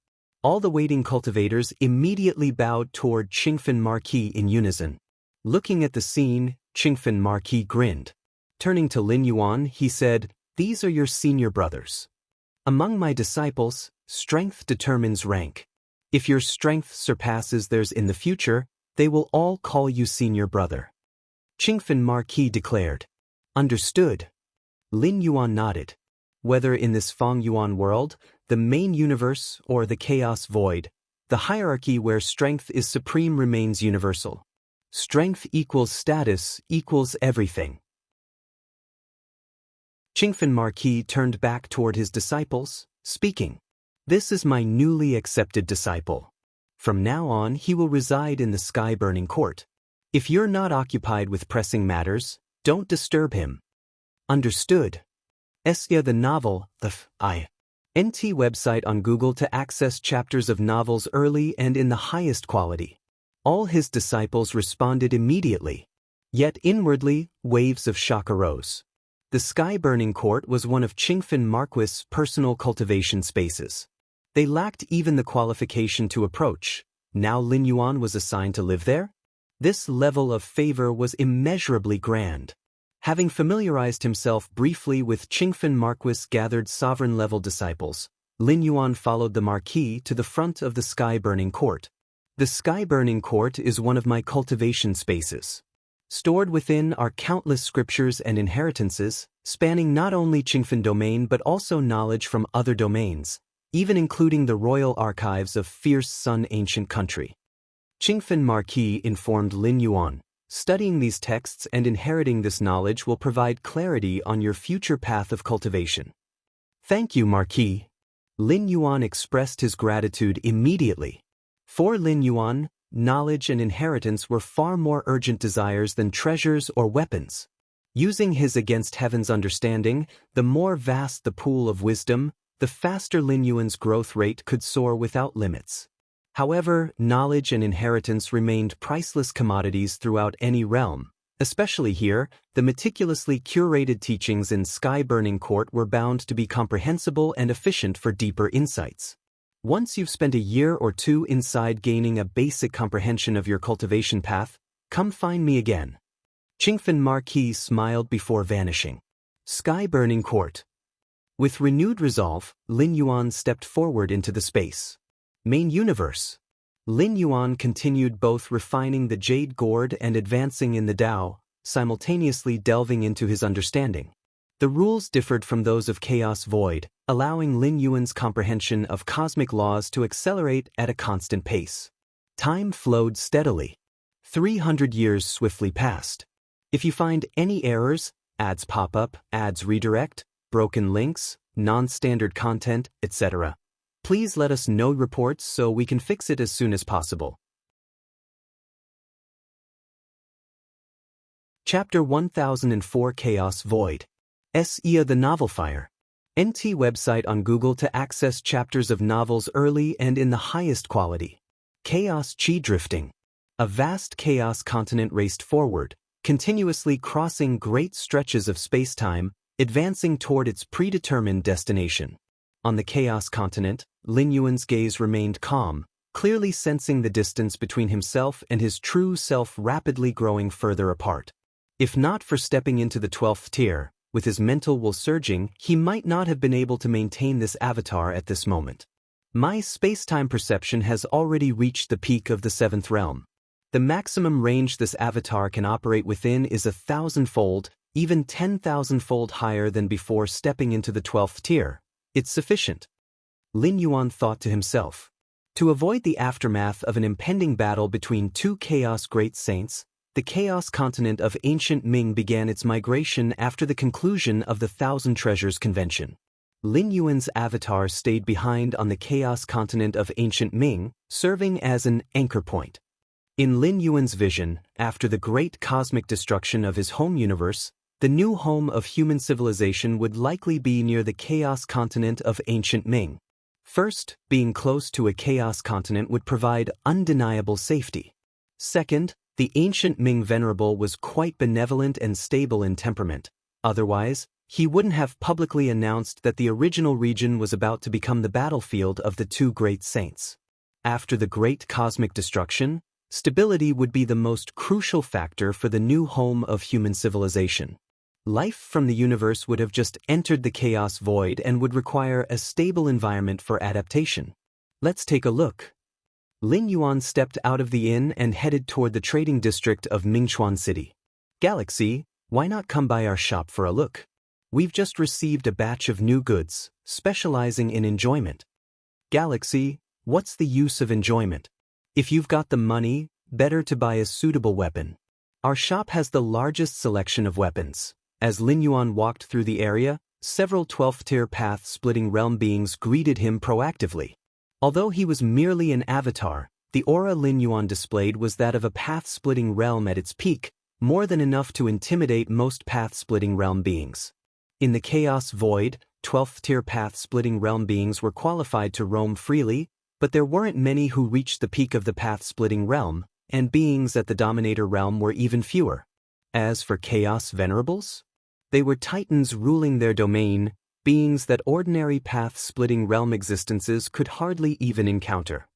A: All the waiting cultivators immediately bowed toward Qingfen Marquis in unison. Looking at the scene, Qingfen Marquis grinned. Turning to Lin Yuan, he said, "These are your senior brothers. Among my disciples, strength determines rank. If your strength surpasses theirs in the future, they will all call you senior brother." Qingfen Marquis declared. Understood. Lin Yuan nodded. Whether in this Feng Yuan world, the main universe, or the chaos void, the hierarchy where strength is supreme remains universal. Strength equals status equals everything. Qingfen Marquis turned back toward his disciples, speaking. This is my newly accepted disciple. From now on he will reside in the sky-burning court. If you're not occupied with pressing matters, don't disturb him. Understood. Xianxia the novel, the NT website on Google to access chapters of novels early and in the highest quality. All his disciples responded immediately. Yet inwardly, waves of shock arose. The sky-burning court was one of Qingfen Marquis' personal cultivation spaces. They lacked even the qualification to approach. Now Lin Yuan was assigned to live there? This level of favor was immeasurably grand. Having familiarized himself briefly with Qingfen Marquis' gathered sovereign-level disciples, Lin Yuan followed the Marquis to the front of the sky-burning court. The sky-burning court is one of my cultivation spaces. Stored within are countless scriptures and inheritances, spanning not only Qingfen domain but also knowledge from other domains, even including the royal archives of fierce Sun ancient country. Qingfen Marquis informed Lin Yuan. Studying these texts and inheriting this knowledge will provide clarity on your future path of cultivation. Thank you, Marquis. Lin Yuan expressed his gratitude immediately. For Lin Yuan, knowledge and inheritance were far more urgent desires than treasures or weapons. Using his against heaven's understanding, the more vast the pool of wisdom, the faster Lin Yuan's growth rate could soar without limits. However, knowledge and inheritance remained priceless commodities throughout any realm. Especially here, the meticulously curated teachings in Sky-Burning Court were bound to be comprehensible and efficient for deeper insights. Once you've spent a year or two inside gaining a basic comprehension of your cultivation path, come find me again. Qingfen Marquis smiled before vanishing. Sky-Burning Court. With renewed resolve, Lin Yuan stepped forward into the space. Main universe. Lin Yuan continued both refining the Jade Gourd and advancing in the Tao, simultaneously delving into his understanding. The rules differed from those of Chaos Void, allowing Lin Yuan's comprehension of cosmic laws to accelerate at a constant pace. Time flowed steadily. 300 years swiftly passed. If you find any errors, Ads pop up, ads redirect, broken links, non-standard content, etc. Please let us know reports so we can fix it as soon as possible. Chapter 1004 Chaos Void. SEA the Novel Fire. NT website on Google to access chapters of novels early and in the highest quality. Chaos Chi Drifting. A vast chaos continent raced forward, continuously crossing great stretches of space-time, advancing toward its predetermined destination. On the chaos continent, Lin Yuan's gaze remained calm, clearly sensing the distance between himself and his true self rapidly growing further apart. If not for stepping into the 12th tier, with his mental will surging, he might not have been able to maintain this avatar at this moment. My space-time perception has already reached the peak of the 7th realm. The maximum range this avatar can operate within is 1,000-fold, even 10,000-fold higher than before stepping into the 12th tier. It's sufficient. Lin Yuan thought to himself. To avoid the aftermath of an impending battle between two chaos great saints, the chaos continent of ancient Ming began its migration after the conclusion of the Thousand Treasures Convention. Lin Yuan's avatar stayed behind on the chaos continent of ancient Ming, serving as an anchor point. In Lin Yuan's vision, after the great cosmic destruction of his home universe, the new home of human civilization would likely be near the chaos continent of ancient Ming. First, being close to a chaos continent would provide undeniable safety. Second, the ancient Ming venerable was quite benevolent and stable in temperament. Otherwise, he wouldn't have publicly announced that the original region was about to become the battlefield of the two great saints. After the great cosmic destruction, stability would be the most crucial factor for the new home of human civilization. Life from the universe would have just entered the chaos void and would require a stable environment for adaptation. Let's take a look. Lin Yuan stepped out of the inn and headed toward the trading district of Mingchuan City. Galaxy, why not come by our shop for a look? We've just received a batch of new goods, specializing in enjoyment. Galaxy, what's the use of enjoyment? If you've got the money, better to buy a suitable weapon. Our shop has the largest selection of weapons. As Lin Yuan walked through the area, several 12th-tier path-splitting realm beings greeted him proactively. Although he was merely an avatar, the aura Lin Yuan displayed was that of a path-splitting realm at its peak, more than enough to intimidate most path-splitting realm beings. In the Chaos Void, 12th-tier path-splitting realm beings were qualified to roam freely, but there weren't many who reached the peak of the path-splitting realm, and beings at the Dominator realm were even fewer. As for Chaos Venerables, they were titans ruling their domain, beings that ordinary path-splitting realm existences could hardly even encounter.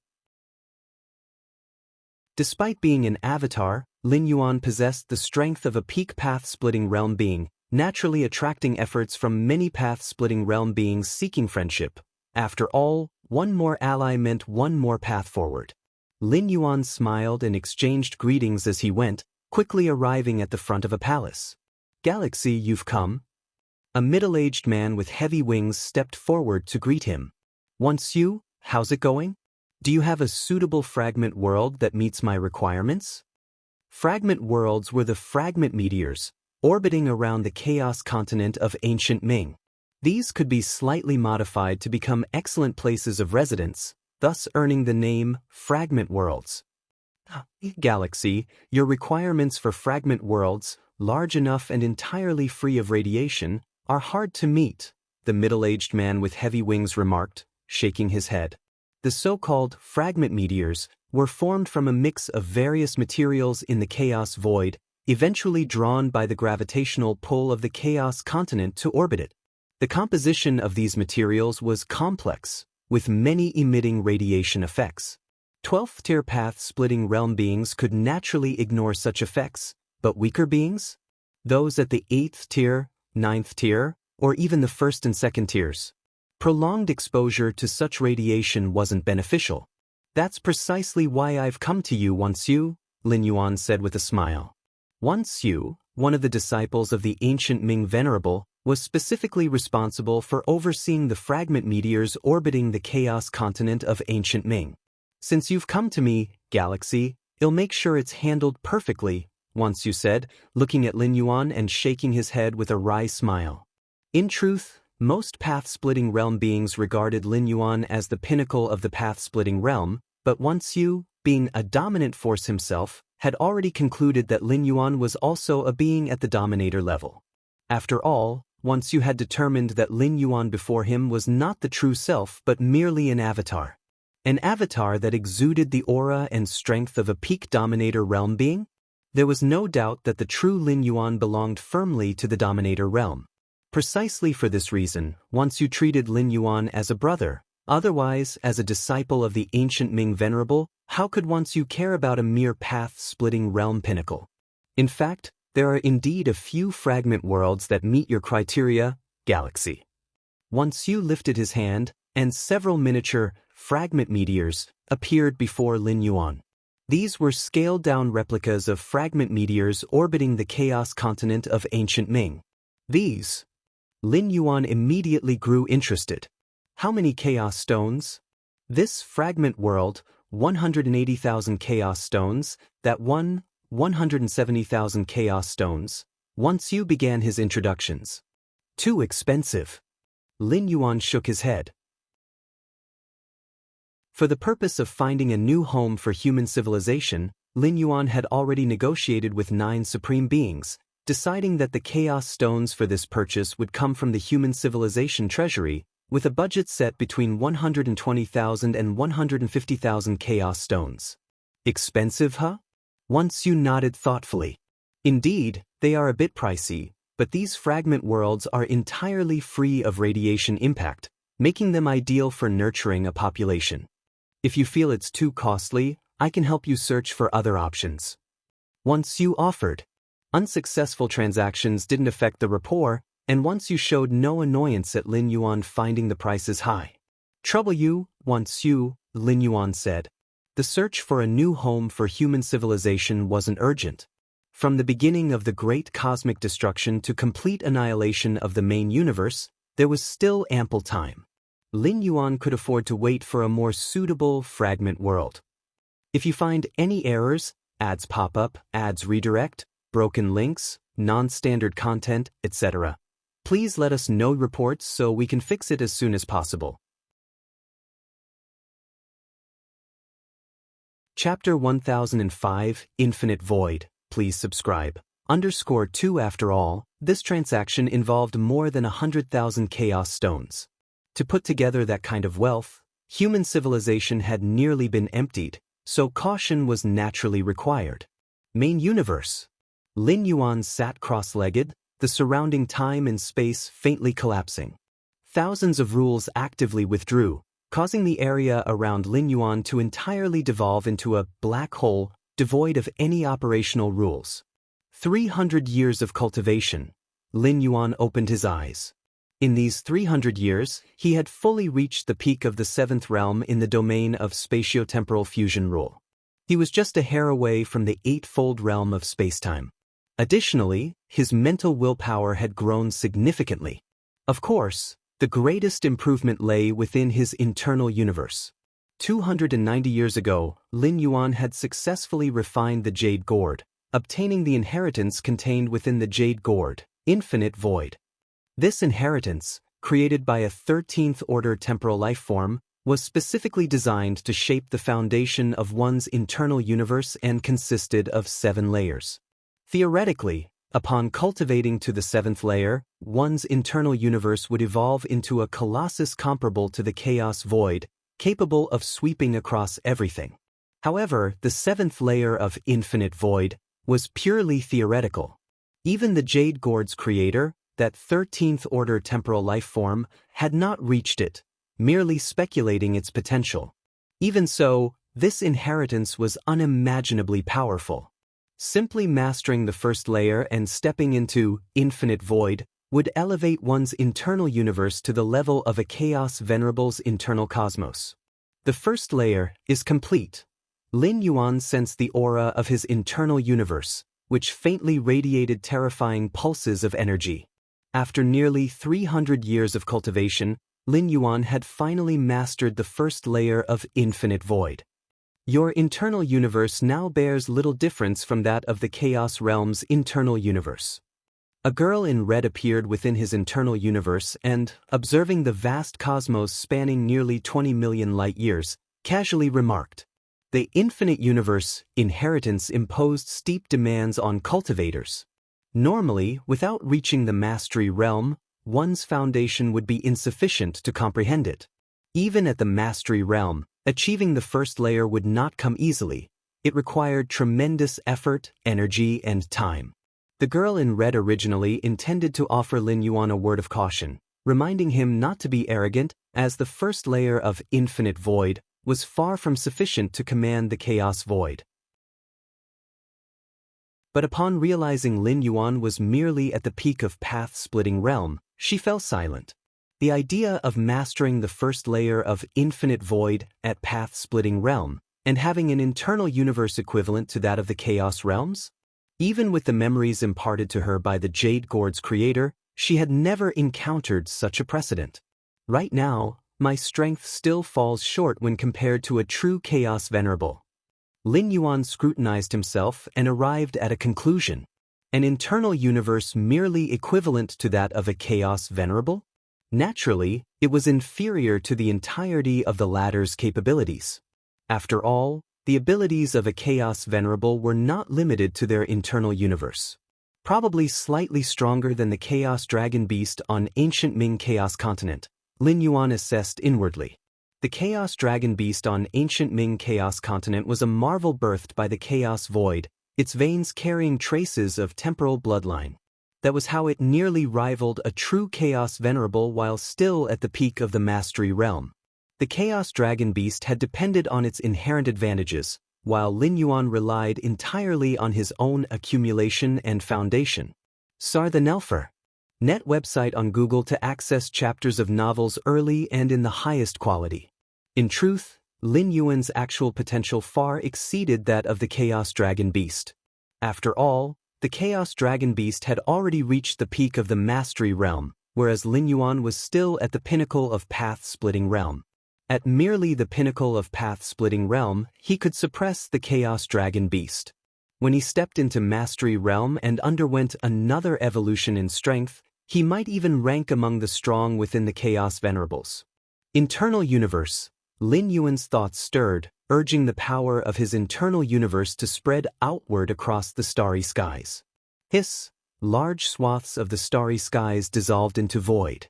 A: Despite being an avatar, Lin Yuan possessed the strength of a peak path-splitting realm being, naturally attracting efforts from many path-splitting realm beings seeking friendship. After all, one more ally meant one more path forward. Lin Yuan smiled and exchanged greetings as he went, quickly arriving at the front of a palace. Galaxy, you've come? A middle-aged man with heavy wings stepped forward to greet him. Once you, how's it going? Do you have a suitable fragment world that meets my requirements? Fragment worlds were the fragment meteors, orbiting around the chaos continent of ancient Ming. These could be slightly modified to become excellent places of residence, thus earning the name fragment worlds. Galaxy, your requirements for fragment worlds, large enough and entirely free of radiation, are hard to meet, the middle-aged man with heavy wings remarked, shaking his head. The so-called fragment meteors were formed from a mix of various materials in the chaos void, eventually drawn by the gravitational pull of the chaos continent to orbit it. The composition of these materials was complex, with many emitting radiation effects. 12th-tier path-splitting realm beings could naturally ignore such effects, but weaker beings? Those at the 8th tier, 9th tier, or even the 1st and 2nd tiers. Prolonged exposure to such radiation wasn't beneficial. That's precisely why I've come to you once you, Lin Yuan said with a smile. Once you, one of the disciples of the ancient Ming Venerable, was specifically responsible for overseeing the fragment meteors orbiting the chaos continent of ancient Ming. Since you've come to me, Galaxy, I'll make sure it's handled perfectly, Once you said, looking at Lin Yuan and shaking his head with a wry smile. In truth, most path-splitting realm beings regarded Lin Yuan as the pinnacle of the path-splitting realm, but once you, being a dominant force himself, had already concluded that Lin Yuan was also a being at the dominator level. After all, once you had determined that Lin Yuan before him was not the true self but merely an avatar. An avatar that exuded the aura and strength of a peak dominator realm being? There was no doubt that the true Lin Yuan belonged firmly to the dominator realm. Precisely for this reason, once you treated Lin Yuan as a brother, otherwise as a disciple of the ancient Ming Venerable, how could once you care about a mere path-splitting realm pinnacle? In fact, there are indeed a few fragment worlds that meet your criteria, galaxy. Once you lifted his hand, and several miniature, fragment meteors appeared before Lin Yuan. These were scaled-down replicas of fragment meteors orbiting the chaos continent of ancient Ming. Lin Yuan immediately grew interested. How many chaos stones? This fragment world, 180,000 chaos stones, that one, 170,000 chaos stones. Once you began his introductions. Too expensive. Lin Yuan shook his head. For the purpose of finding a new home for human civilization, Lin Yuan had already negotiated with 9 supreme beings, deciding that the chaos stones for this purchase would come from the human civilization treasury, with a budget set between 120,000 and 150,000 chaos stones. Expensive, huh? Once you nodded thoughtfully. Indeed, they are a bit pricey, but these fragment worlds are entirely free of radiation impact, making them ideal for nurturing a population. If you feel it's too costly, I can help you search for other options. Once you offered. Unsuccessful transactions didn't affect the rapport, and once you showed no annoyance at Lin Yuan finding the prices high. Trouble you, once you, Lin Yuan said. The search for a new home for human civilization wasn't urgent. From the beginning of the great cosmic destruction to complete annihilation of the main universe, there was still ample time. Lin Yuan could afford to wait for a more suitable fragment world. If you find any errors, ads pop up, ads redirect, broken links, non-standard content, etc., please let us know reports so we can fix it as soon as possible. Chapter 1005, Infinite Void. Please subscribe. _2 After all, this transaction involved more than 100,000 chaos stones. To put together that kind of wealth, human civilization had nearly been emptied, so caution was naturally required. Main universe. Lin Yuan sat cross-legged, the surrounding time and space faintly collapsing. Thousands of rules actively withdrew, causing the area around Lin Yuan to entirely devolve into a black hole devoid of any operational rules. 300 years of cultivation. Lin Yuan opened his eyes. In these 300 years, he had fully reached the peak of the 7th realm in the domain of spatiotemporal fusion rule. He was just a hair away from the 8-fold realm of spacetime. Additionally, his mental willpower had grown significantly. Of course, the greatest improvement lay within his internal universe. 290 years ago, Lin Yuan had successfully refined the Jade Gourd, obtaining the inheritance contained within the Jade Gourd, Infinite Void. This inheritance, created by a 13th-order temporal life form, was specifically designed to shape the foundation of one's internal universe and consisted of 7 layers. Theoretically, upon cultivating to the 7th layer, one's internal universe would evolve into a colossus comparable to the Chaos Void, capable of sweeping across everything. However, the 7th layer of Infinite Void was purely theoretical. Even the Jade Gourd's creator, that 13th-order temporal life form, had not reached it, merely speculating its potential. Even so, this inheritance was unimaginably powerful. Simply mastering the first layer and stepping into Infinite Void would elevate one's internal universe to the level of a Chaos Venerable's internal cosmos. The first layer is complete. Lin Yuan sensed the aura of his internal universe, which faintly radiated terrifying pulses of energy. After nearly 300 years of cultivation, Lin Yuan had finally mastered the first layer of Infinite Void. Your internal universe now bears little difference from that of the Chaos Realm's internal universe. A girl in red appeared within his internal universe and, observing the vast cosmos spanning nearly 20 million light-years, casually remarked, "The infinite universe, inheritance imposed steep demands on cultivators. Normally, without reaching the mastery realm, one's foundation would be insufficient to comprehend it. Even at the mastery realm, achieving the first layer would not come easily. It required tremendous effort, energy, and time." The girl in red originally intended to offer Lin Yuan a word of caution, reminding him not to be arrogant, as the first layer of infinite void was far from sufficient to command the chaos void. But upon realizing Lin Yuan was merely at the peak of path-splitting realm, she fell silent. The idea of mastering the first layer of infinite void at path-splitting realm, and having an internal universe equivalent to that of the chaos realms? Even with the memories imparted to her by the Jade Gourd's creator, she had never encountered such a precedent. Right now, my strength still falls short when compared to a true chaos venerable. Lin Yuan scrutinized himself and arrived at a conclusion. An internal universe merely equivalent to that of a chaos venerable? Naturally, it was inferior to the entirety of the latter's capabilities. After all, the abilities of a chaos venerable were not limited to their internal universe. Probably slightly stronger than the chaos dragon beast on ancient Ming chaos continent, Lin Yuan assessed inwardly. The chaos dragon beast on ancient Ming chaos continent was a marvel birthed by the chaos void, its veins carrying traces of temporal bloodline. That was how it nearly rivaled a true chaos venerable while still at the peak of the mastery realm. The Chaos Dragon Beast had depended on its inherent advantages, while Lin Yuan relied entirely on his own accumulation and foundation. Sar the Nelfer. Net website on Google to access chapters of novels early and in the highest quality. In truth, Lin Yuan's actual potential far exceeded that of the Chaos Dragon Beast. After all, the Chaos Dragon Beast had already reached the peak of the Mastery Realm, whereas Lin Yuan was still at the pinnacle of Path-Splitting Realm. At merely the pinnacle of Path-Splitting Realm, he could suppress the Chaos Dragon Beast. When he stepped into Mastery Realm and underwent another evolution in strength, he might even rank among the strong within the Chaos Venerables. Internal Universe. Lin Yuan's thoughts stirred, urging the power of his internal universe to spread outward across the starry skies. Hiss! Large swaths of the starry skies dissolved into void.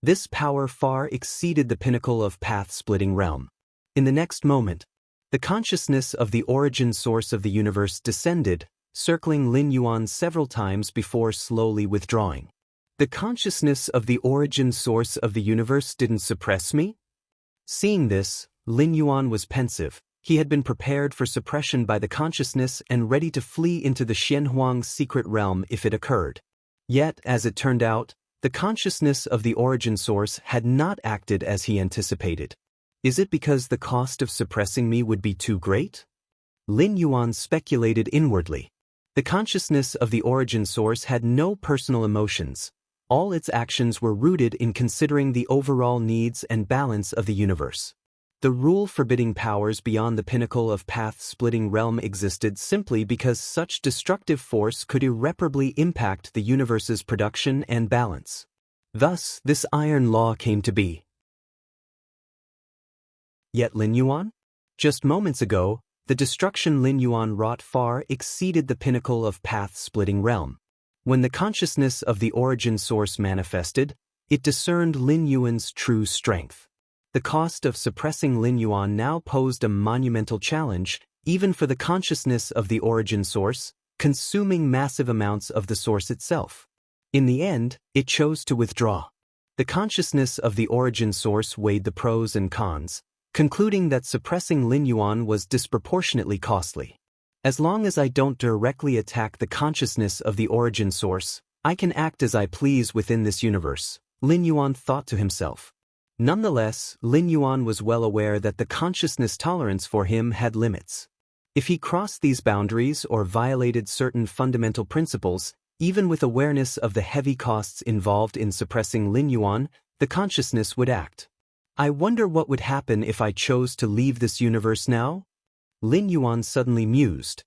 A: This power far exceeded the pinnacle of Path-Splitting Realm. In the next moment, the consciousness of the origin source of the universe descended, circling Lin Yuan several times before slowly withdrawing. The consciousness of the origin source of the universe didn't suppress me? Seeing this, Lin Yuan was pensive. He had been prepared for suppression by the consciousness and ready to flee into the Xianhuang's secret realm if it occurred. Yet, as it turned out, the consciousness of the origin source had not acted as he anticipated. Is it because the cost of suppressing me would be too great? Lin Yuan speculated inwardly. The consciousness of the origin source had no personal emotions. All its actions were rooted in considering the overall needs and balance of the universe. The rule forbidding powers beyond the pinnacle of Path-Splitting Realm existed simply because such destructive force could irreparably impact the universe's production and balance. Thus, this iron law came to be. Yet Lin Yuan? Just moments ago, the destruction Lin Yuan wrought far exceeded the pinnacle of Path-Splitting Realm. When the consciousness of the origin source manifested, it discerned Lin Yuan's true strength. The cost of suppressing Lin Yuan now posed a monumental challenge, even for the consciousness of the origin source, consuming massive amounts of the source itself. In the end, it chose to withdraw. The consciousness of the origin source weighed the pros and cons, concluding that suppressing Lin Yuan was disproportionately costly. As long as I don't directly attack the consciousness of the origin source, I can act as I please within this universe, Lin Yuan thought to himself. Nonetheless, Lin Yuan was well aware that the consciousness tolerance for him had limits. If he crossed these boundaries or violated certain fundamental principles, even with awareness of the heavy costs involved in suppressing Lin Yuan, the consciousness would act. I wonder what would happen if I chose to leave this universe now? Lin Yuan suddenly mused.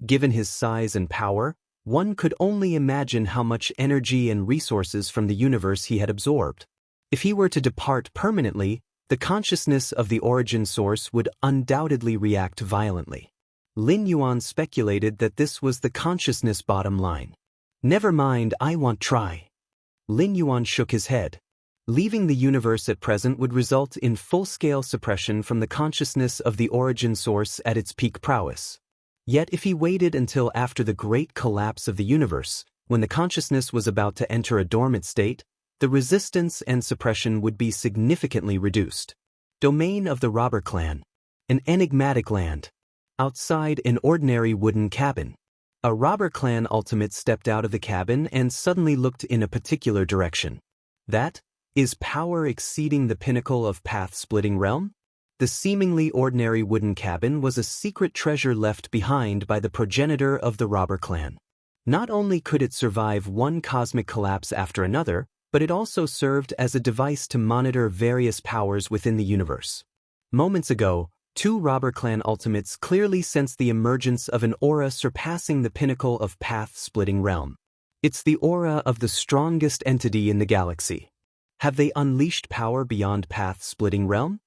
A: Given his size and power, one could only imagine how much energy and resources from the universe he had absorbed. If he were to depart permanently, the consciousness of the origin source would undoubtedly react violently. Lin Yuan speculated that this was the consciousness bottom line. Never mind, I won't try. Lin Yuan shook his head. Leaving the universe at present would result in full-scale suppression from the consciousness of the origin source at its peak prowess. Yet if he waited until after the great collapse of the universe, when the consciousness was about to enter a dormant state, the resistance and suppression would be significantly reduced. Domain of the robber clan. An enigmatic land. Outside an ordinary wooden cabin. A robber clan ultimate stepped out of the cabin and suddenly looked in a particular direction. That is power exceeding the pinnacle of path-splitting realm? The seemingly ordinary wooden cabin was a secret treasure left behind by the progenitor of the robber clan. Not only could it survive one cosmic collapse after another, but it also served as a device to monitor various powers within the universe. Moments ago, two robber clan ultimates clearly sensed the emergence of an aura surpassing the pinnacle of path-splitting realm. It's the aura of the strongest entity in the galaxy. Have they unleashed power beyond path-splitting realm?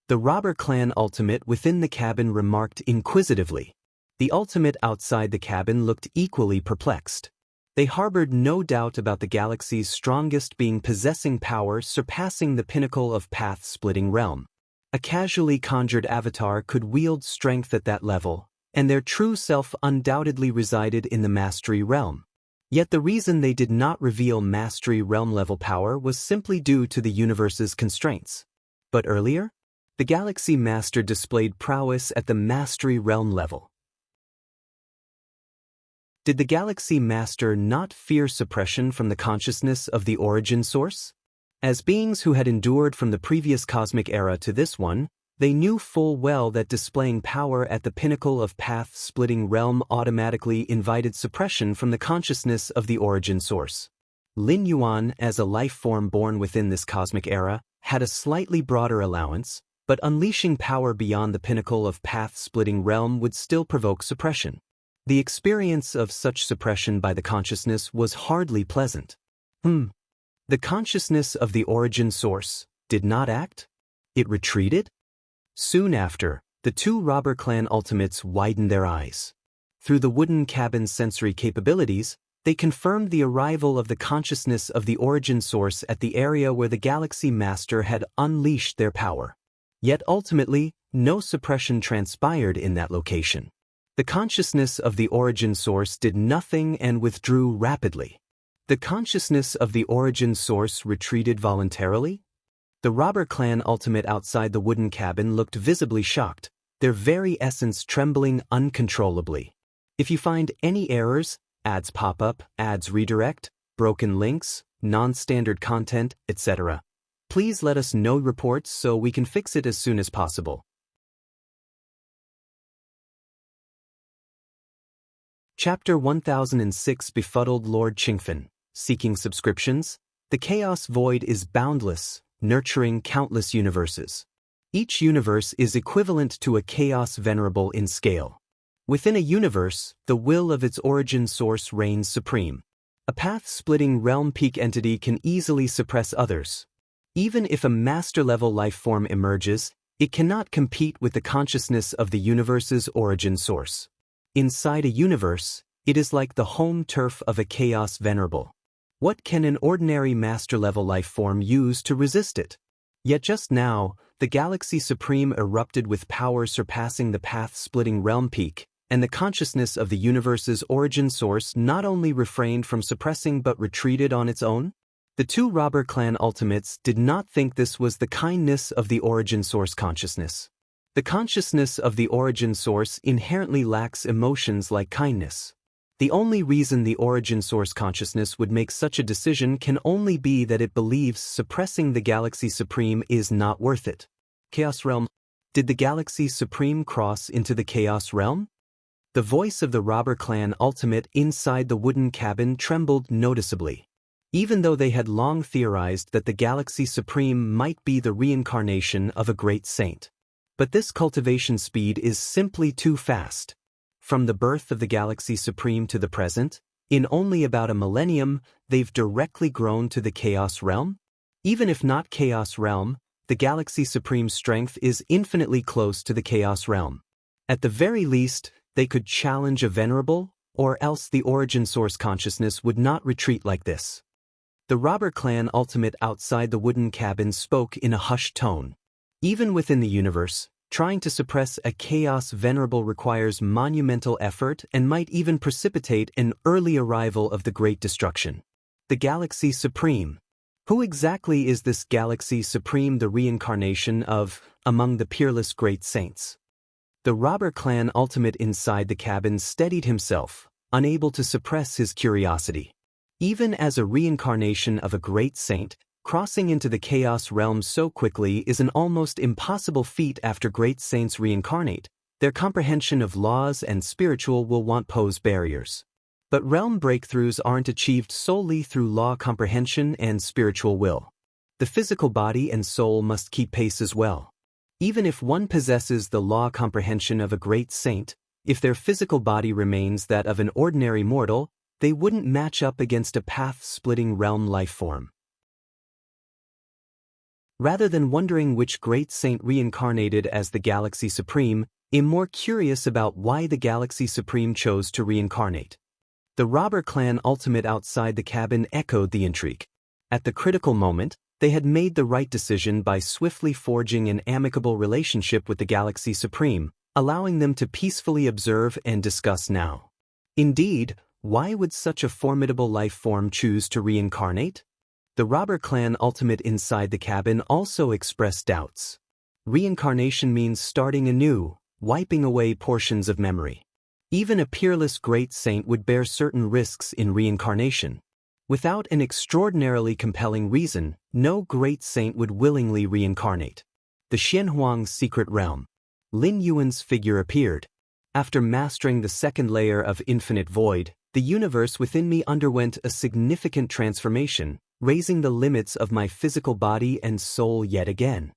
A: The robber clan ultimate within the cabin remarked inquisitively. The ultimate outside the cabin looked equally perplexed. They harbored no doubt about the galaxy's strongest being possessing power surpassing the pinnacle of path-splitting realm. A casually conjured avatar could wield strength at that level, and their true self undoubtedly resided in the mastery realm. Yet the reason they did not reveal mastery realm-level power was simply due to the universe's constraints. But earlier, the Galaxy Master displayed prowess at the mastery realm level. Did the Galaxy Master not fear suppression from the consciousness of the origin source? As beings who had endured from the previous cosmic era to this one, they knew full well that displaying power at the pinnacle of path-splitting realm automatically invited suppression from the consciousness of the origin source. Lin Yuan, as a life form born within this cosmic era, had a slightly broader allowance, but unleashing power beyond the pinnacle of path-splitting realm would still provoke suppression. The experience of such suppression by the consciousness was hardly pleasant. The consciousness of the origin source did not act? It retreated? Soon after, the two robber clan ultimates widened their eyes. Through the wooden cabin's sensory capabilities, they confirmed the arrival of the consciousness of the origin source at the area where the Galaxy Master had unleashed their power. Yet ultimately, no suppression transpired in that location. The consciousness of the origin source did nothing and withdrew rapidly. The consciousness of the origin source retreated voluntarily? The robber clan ultimate outside the wooden cabin looked visibly shocked, their very essence trembling uncontrollably. If you find any errors, ads pop up, ads redirect, broken links, non-standard content, etc., please let us know reports so we can fix it as soon as possible. Chapter 1006 Befuddled Lord Qingfen. Seeking subscriptions? The chaos void is boundless, nurturing countless universes. Each universe is equivalent to a chaos venerable in scale. Within a universe, the will of its origin source reigns supreme. A path-splitting realm peak entity can easily suppress others. Even if a master-level life form emerges, it cannot compete with the consciousness of the universe's origin source. Inside a universe, it is like the home turf of a chaos venerable. What can an ordinary master-level life form use to resist it? Yet just now, the Galaxy Supreme erupted with power surpassing the path-splitting realm peak, and the consciousness of the universe's origin source not only refrained from suppressing but retreated on its own? The two robber clan ultimates did not think this was the kindness of the origin source consciousness. The consciousness of the origin source inherently lacks emotions like kindness. The only reason the origin source consciousness would make such a decision can only be that it believes suppressing the Galaxy Supreme is not worth it. Chaos Realm. Did the Galaxy Supreme cross into the Chaos Realm? The voice of the robber clan ultimate inside the wooden cabin trembled noticeably. Even though they had long theorized that the Galaxy Supreme might be the reincarnation of a great saint. But this cultivation speed is simply too fast. From the birth of the Galaxy Supreme to the present, in only about a millennium, they've directly grown to the Chaos Realm? Even if not Chaos Realm, the Galaxy Supreme's strength is infinitely close to the Chaos Realm. At the very least, they could challenge a venerable, or else the origin source consciousness would not retreat like this. The robber clan ultimate outside the wooden cabin spoke in a hushed tone. Even within the universe, trying to suppress a chaos venerable requires monumental effort and might even precipitate an early arrival of the Great Destruction. The Galaxy Supreme. Who exactly is this Galaxy Supreme, the reincarnation of, among the peerless great saints? The robber clan ultimate inside the cabin steadied himself, unable to suppress his curiosity. Even as a reincarnation of a great saint, crossing into the chaos realm so quickly is an almost impossible feat. After great saints reincarnate, their comprehension of laws and spiritual will want pose barriers. But realm breakthroughs aren't achieved solely through law comprehension and spiritual will. The physical body and soul must keep pace as well. Even if one possesses the law comprehension of a great saint, if their physical body remains that of an ordinary mortal, they wouldn't match up against a path-splitting realm life form. Rather than wondering which great saint reincarnated as the Galaxy Supreme, I'm more curious about why the Galaxy Supreme chose to reincarnate. The robber clan ultimate outside the cabin echoed the intrigue. At the critical moment, they had made the right decision by swiftly forging an amicable relationship with the Galaxy Supreme, allowing them to peacefully observe and discuss now. Indeed, why would such a formidable life form choose to reincarnate? The robber clan ultimate inside the cabin also expressed doubts. Reincarnation means starting anew, wiping away portions of memory. Even a peerless great saint would bear certain risks in reincarnation. Without an extraordinarily compelling reason, no great saint would willingly reincarnate. The Xianhuang's secret realm. Lin Yuan's figure appeared. After mastering the second layer of infinite void, the universe within me underwent a significant transformation, raising the limits of my physical body and soul yet again.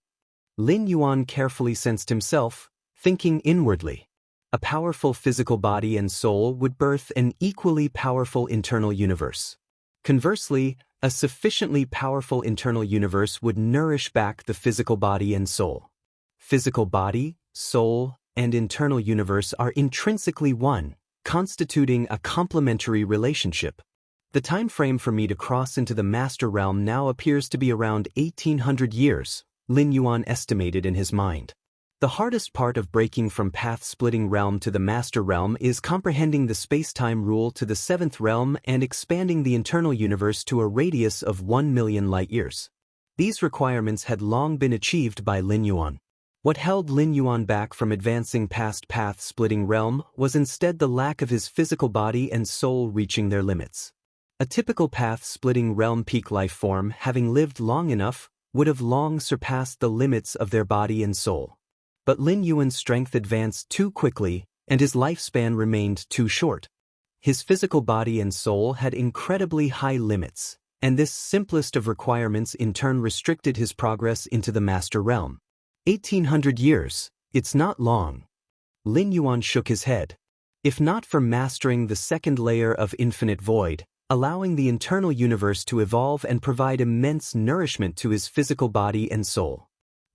A: Lin Yuan carefully sensed himself, thinking inwardly. A powerful physical body and soul would birth an equally powerful internal universe. Conversely, a sufficiently powerful internal universe would nourish back the physical body and soul. Physical body, soul, and internal universe are intrinsically one, constituting a complementary relationship. The time frame for me to cross into the Master Realm now appears to be around 1800 years, Lin Yuan estimated in his mind. The hardest part of breaking from path-splitting realm to the Master Realm is comprehending the space-time rule to the seventh realm and expanding the internal universe to a radius of 1 million light-years. These requirements had long been achieved by Lin Yuan. What held Lin Yuan back from advancing past path-splitting realm was instead the lack of his physical body and soul reaching their limits. A typical path-splitting realm peak life form, having lived long enough, would have long surpassed the limits of their body and soul. But Lin Yuan's strength advanced too quickly, and his lifespan remained too short. His physical body and soul had incredibly high limits, and this simplest of requirements in turn restricted his progress into the Master Realm. 1800 years, it's not long. Lin Yuan shook his head. If not for mastering the second layer of infinite void, allowing the internal universe to evolve and provide immense nourishment to his physical body and soul.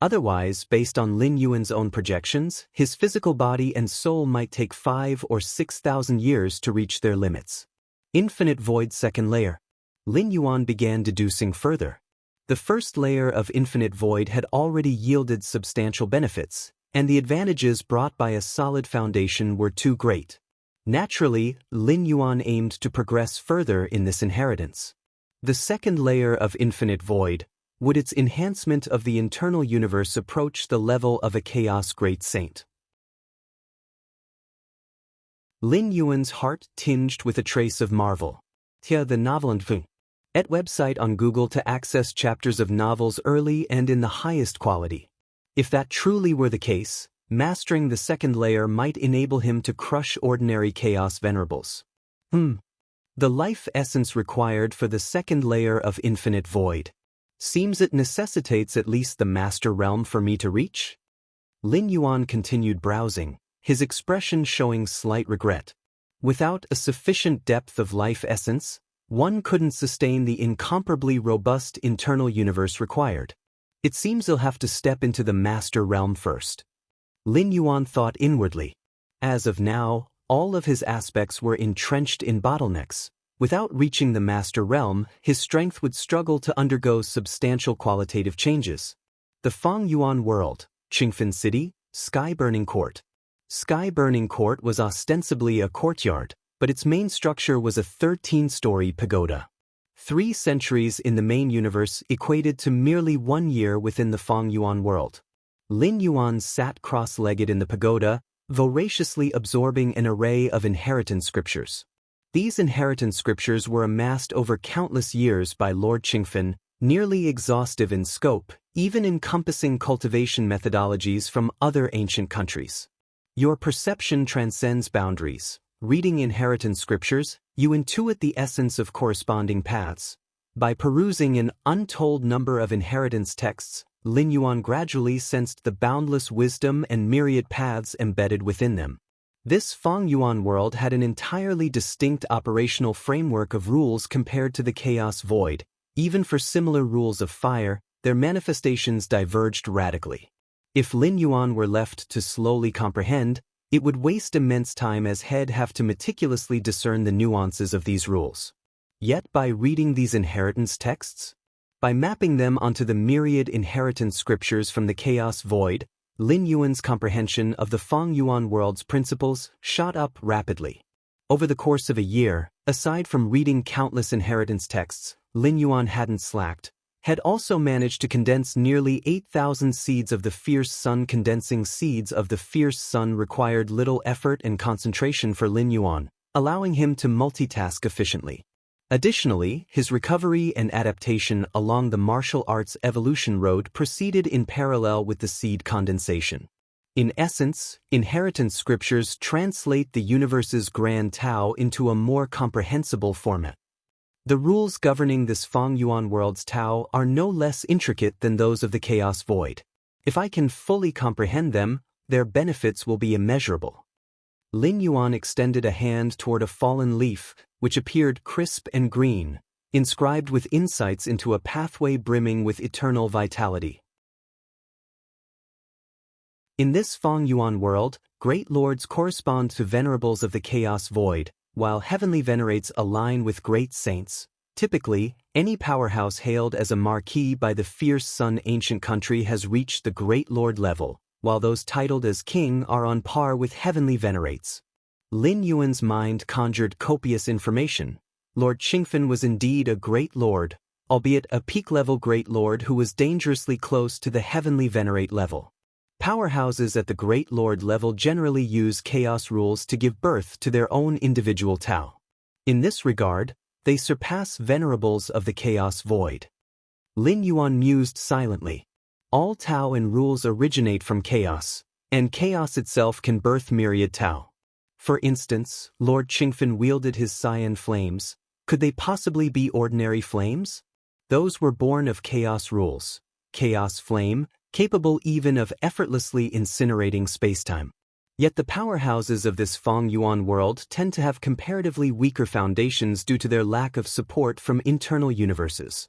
A: Otherwise, based on Lin Yuan's own projections, his physical body and soul might take 5,000 or 6,000 years to reach their limits. Infinite Void second layer. Lin Yuan began deducing further. The first layer of Infinite Void had already yielded substantial benefits, and the advantages brought by a solid foundation were too great. Naturally, Lin Yuan aimed to progress further in this inheritance. The second layer of Infinite Void, would its enhancement of the internal universe approach the level of a chaos great saint? Lin Yuan's heart tinged with a trace of marvel. Tia the novel and Fung. Et website on Google to access chapters of novels early and in the highest quality. If that truly were the case, mastering the second layer might enable him to crush ordinary chaos venerables. The life essence required for the second layer of Infinite Void. Seems it necessitates at least the Master Realm for me to reach? Lin Yuan continued browsing, his expression showing slight regret. Without a sufficient depth of life essence, one couldn't sustain the incomparably robust internal universe required. It seems he'll have to step into the master realm first. Lin Yuan thought inwardly. As of now, all of his aspects were entrenched in bottlenecks. Without reaching the master realm, his strength would struggle to undergo substantial qualitative changes. The Fang Yuan world, Qingfen City, Sky Burning Court. Sky Burning Court was ostensibly a courtyard, but its main structure was a 13-story pagoda. 3 centuries in the main universe equated to merely 1 year within the Fang Yuan world. Lin Yuan sat cross-legged in the pagoda, voraciously absorbing an array of inheritance scriptures. These inheritance scriptures were amassed over countless years by Lord Qingfen, nearly exhaustive in scope, even encompassing cultivation methodologies from other ancient countries. Your perception transcends boundaries. Reading inheritance scriptures, you intuit the essence of corresponding paths. By perusing an untold number of inheritance texts, Lin Yuan gradually sensed the boundless wisdom and myriad paths embedded within them. This Fang Yuan world had an entirely distinct operational framework of rules compared to the Chaos Void. Even for similar rules of fire, their manifestations diverged radically. If Lin Yuan were left to slowly comprehend, it would waste immense time as he'd have to meticulously discern the nuances of these rules. Yet by reading these inheritance texts, by mapping them onto the myriad inheritance scriptures from the Chaos Void, Lin Yuan's comprehension of the Fang Yuan world's principles shot up rapidly. Over the course of a year, aside from reading countless inheritance texts, Lin Yuan hadn't slacked, had also managed to condense nearly 8,000 seeds of the fierce sun. Condensing seeds of the fierce sun required little effort and concentration for Lin Yuan, allowing him to multitask efficiently. Additionally, his recovery and adaptation along the martial arts evolution road proceeded in parallel with the seed condensation. In essence, inheritance scriptures translate the universe's grand Tao into a more comprehensible format. The rules governing this Fang Yuan world's Tao are no less intricate than those of the Chaos Void. If I can fully comprehend them, their benefits will be immeasurable. Lin Yuan extended a hand toward a fallen leaf, which appeared crisp and green, inscribed with insights into a pathway brimming with eternal vitality. In this Fang Yuan world, great lords correspond to venerables of the Chaos Void, while heavenly venerates align with great saints. Typically, any powerhouse hailed as a marquis by the fierce sun ancient country has reached the great lord level, while those titled as king are on par with heavenly venerates. Lin Yuan's mind conjured copious information. Lord Qingfen was indeed a great lord, albeit a peak-level great lord who was dangerously close to the heavenly venerate level. Powerhouses at the great lord level generally use chaos rules to give birth to their own individual Tao. In this regard, they surpass venerables of the Chaos Void. Lin Yuan mused silently. All Tao and rules originate from chaos, and chaos itself can birth myriad Tao. For instance, Lord Qingfen wielded his cyan flames. Could they possibly be ordinary flames? Those were born of chaos rules. Chaos flame, capable even of effortlessly incinerating spacetime. Yet the powerhouses of this Fang Yuan world tend to have comparatively weaker foundations due to their lack of support from internal universes.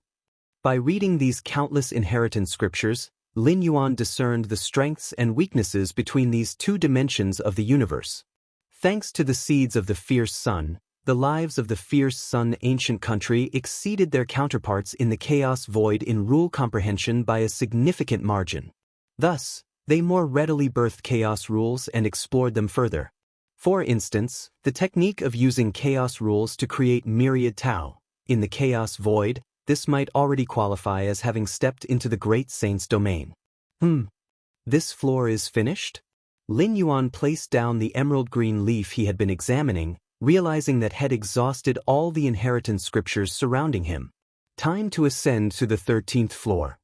A: By reading these countless inheritance scriptures, Lin Yuan discerned the strengths and weaknesses between these two dimensions of the universe. Thanks to the seeds of the fierce sun, the lives of the fierce sun ancient country exceeded their counterparts in the Chaos Void in rule comprehension by a significant margin. Thus, they more readily birthed chaos rules and explored them further. For instance, the technique of using chaos rules to create myriad Tao. In the Chaos Void, this might already qualify as having stepped into the great saint's domain. This floor is finished? Lin Yuan placed down the emerald green leaf he had been examining, realizing that had exhausted all the inheritance scriptures surrounding him. Time to ascend to the 13th floor.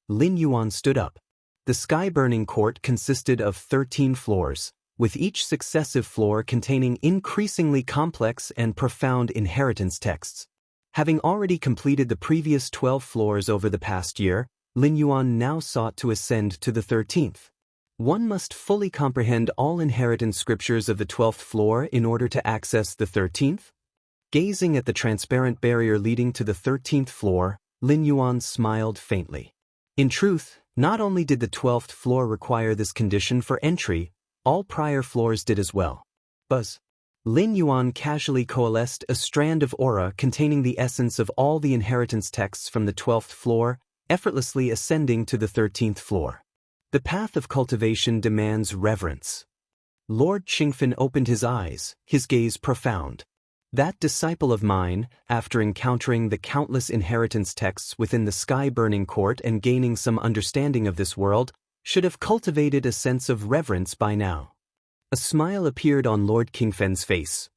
A: Lin Yuan stood up. The sky-burning court consisted of 13 floors, with each successive floor containing increasingly complex and profound inheritance texts. Having already completed the previous 12 floors over the past year, Lin Yuan now sought to ascend to the 13th. One must fully comprehend all inheritance scriptures of the 12th floor in order to access the 13th? Gazing at the transparent barrier leading to the 13th floor, Lin Yuan smiled faintly. In truth, not only did the 12th floor require this condition for entry, all prior floors did as well. Buzz. Lin Yuan casually coalesced a strand of aura containing the essence of all the inheritance texts from the 12th floor, effortlessly ascending to the 13th floor. The path of cultivation demands reverence. Lord Qingfen opened his eyes, his gaze profound. That disciple of mine, after encountering the countless inheritance texts within the sky-burning court and gaining some understanding of this world, should have cultivated a sense of reverence by now. A smile appeared on Lord Qingfen's face.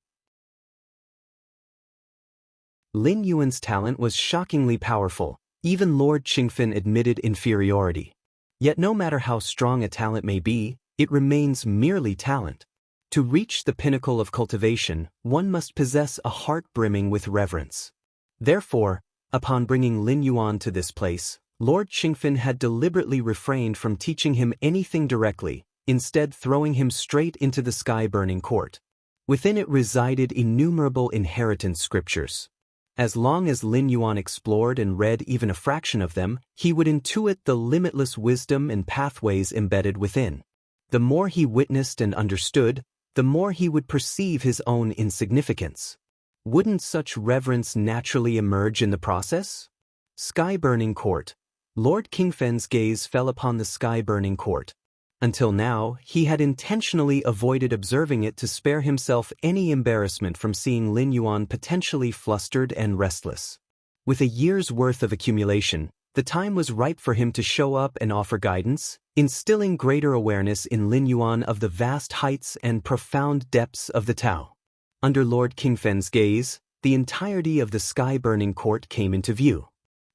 A: Lin Yuan's talent was shockingly powerful. Even Lord Qingfen admitted inferiority. Yet no matter how strong a talent may be, it remains merely talent. To reach the pinnacle of cultivation, one must possess a heart brimming with reverence. Therefore, upon bringing Lin Yuan to this place, Lord Qingfen had deliberately refrained from teaching him anything directly, instead throwing him straight into the sky-burning court. Within it resided innumerable inheritance scriptures. As long as Lin Yuan explored and read even a fraction of them, he would intuit the limitless wisdom and pathways embedded within. The more he witnessed and understood, the more he would perceive his own insignificance. Wouldn't such reverence naturally emerge in the process? Sky-burning court. Lord Qingfen's gaze fell upon the sky-burning court. Until now, he had intentionally avoided observing it to spare himself any embarrassment from seeing Lin Yuan potentially flustered and restless. With a year's worth of accumulation, the time was ripe for him to show up and offer guidance, instilling greater awareness in Lin Yuan of the vast heights and profound depths of the Tao. Under Lord Qingfen's gaze, the entirety of the sky-burning court came into view.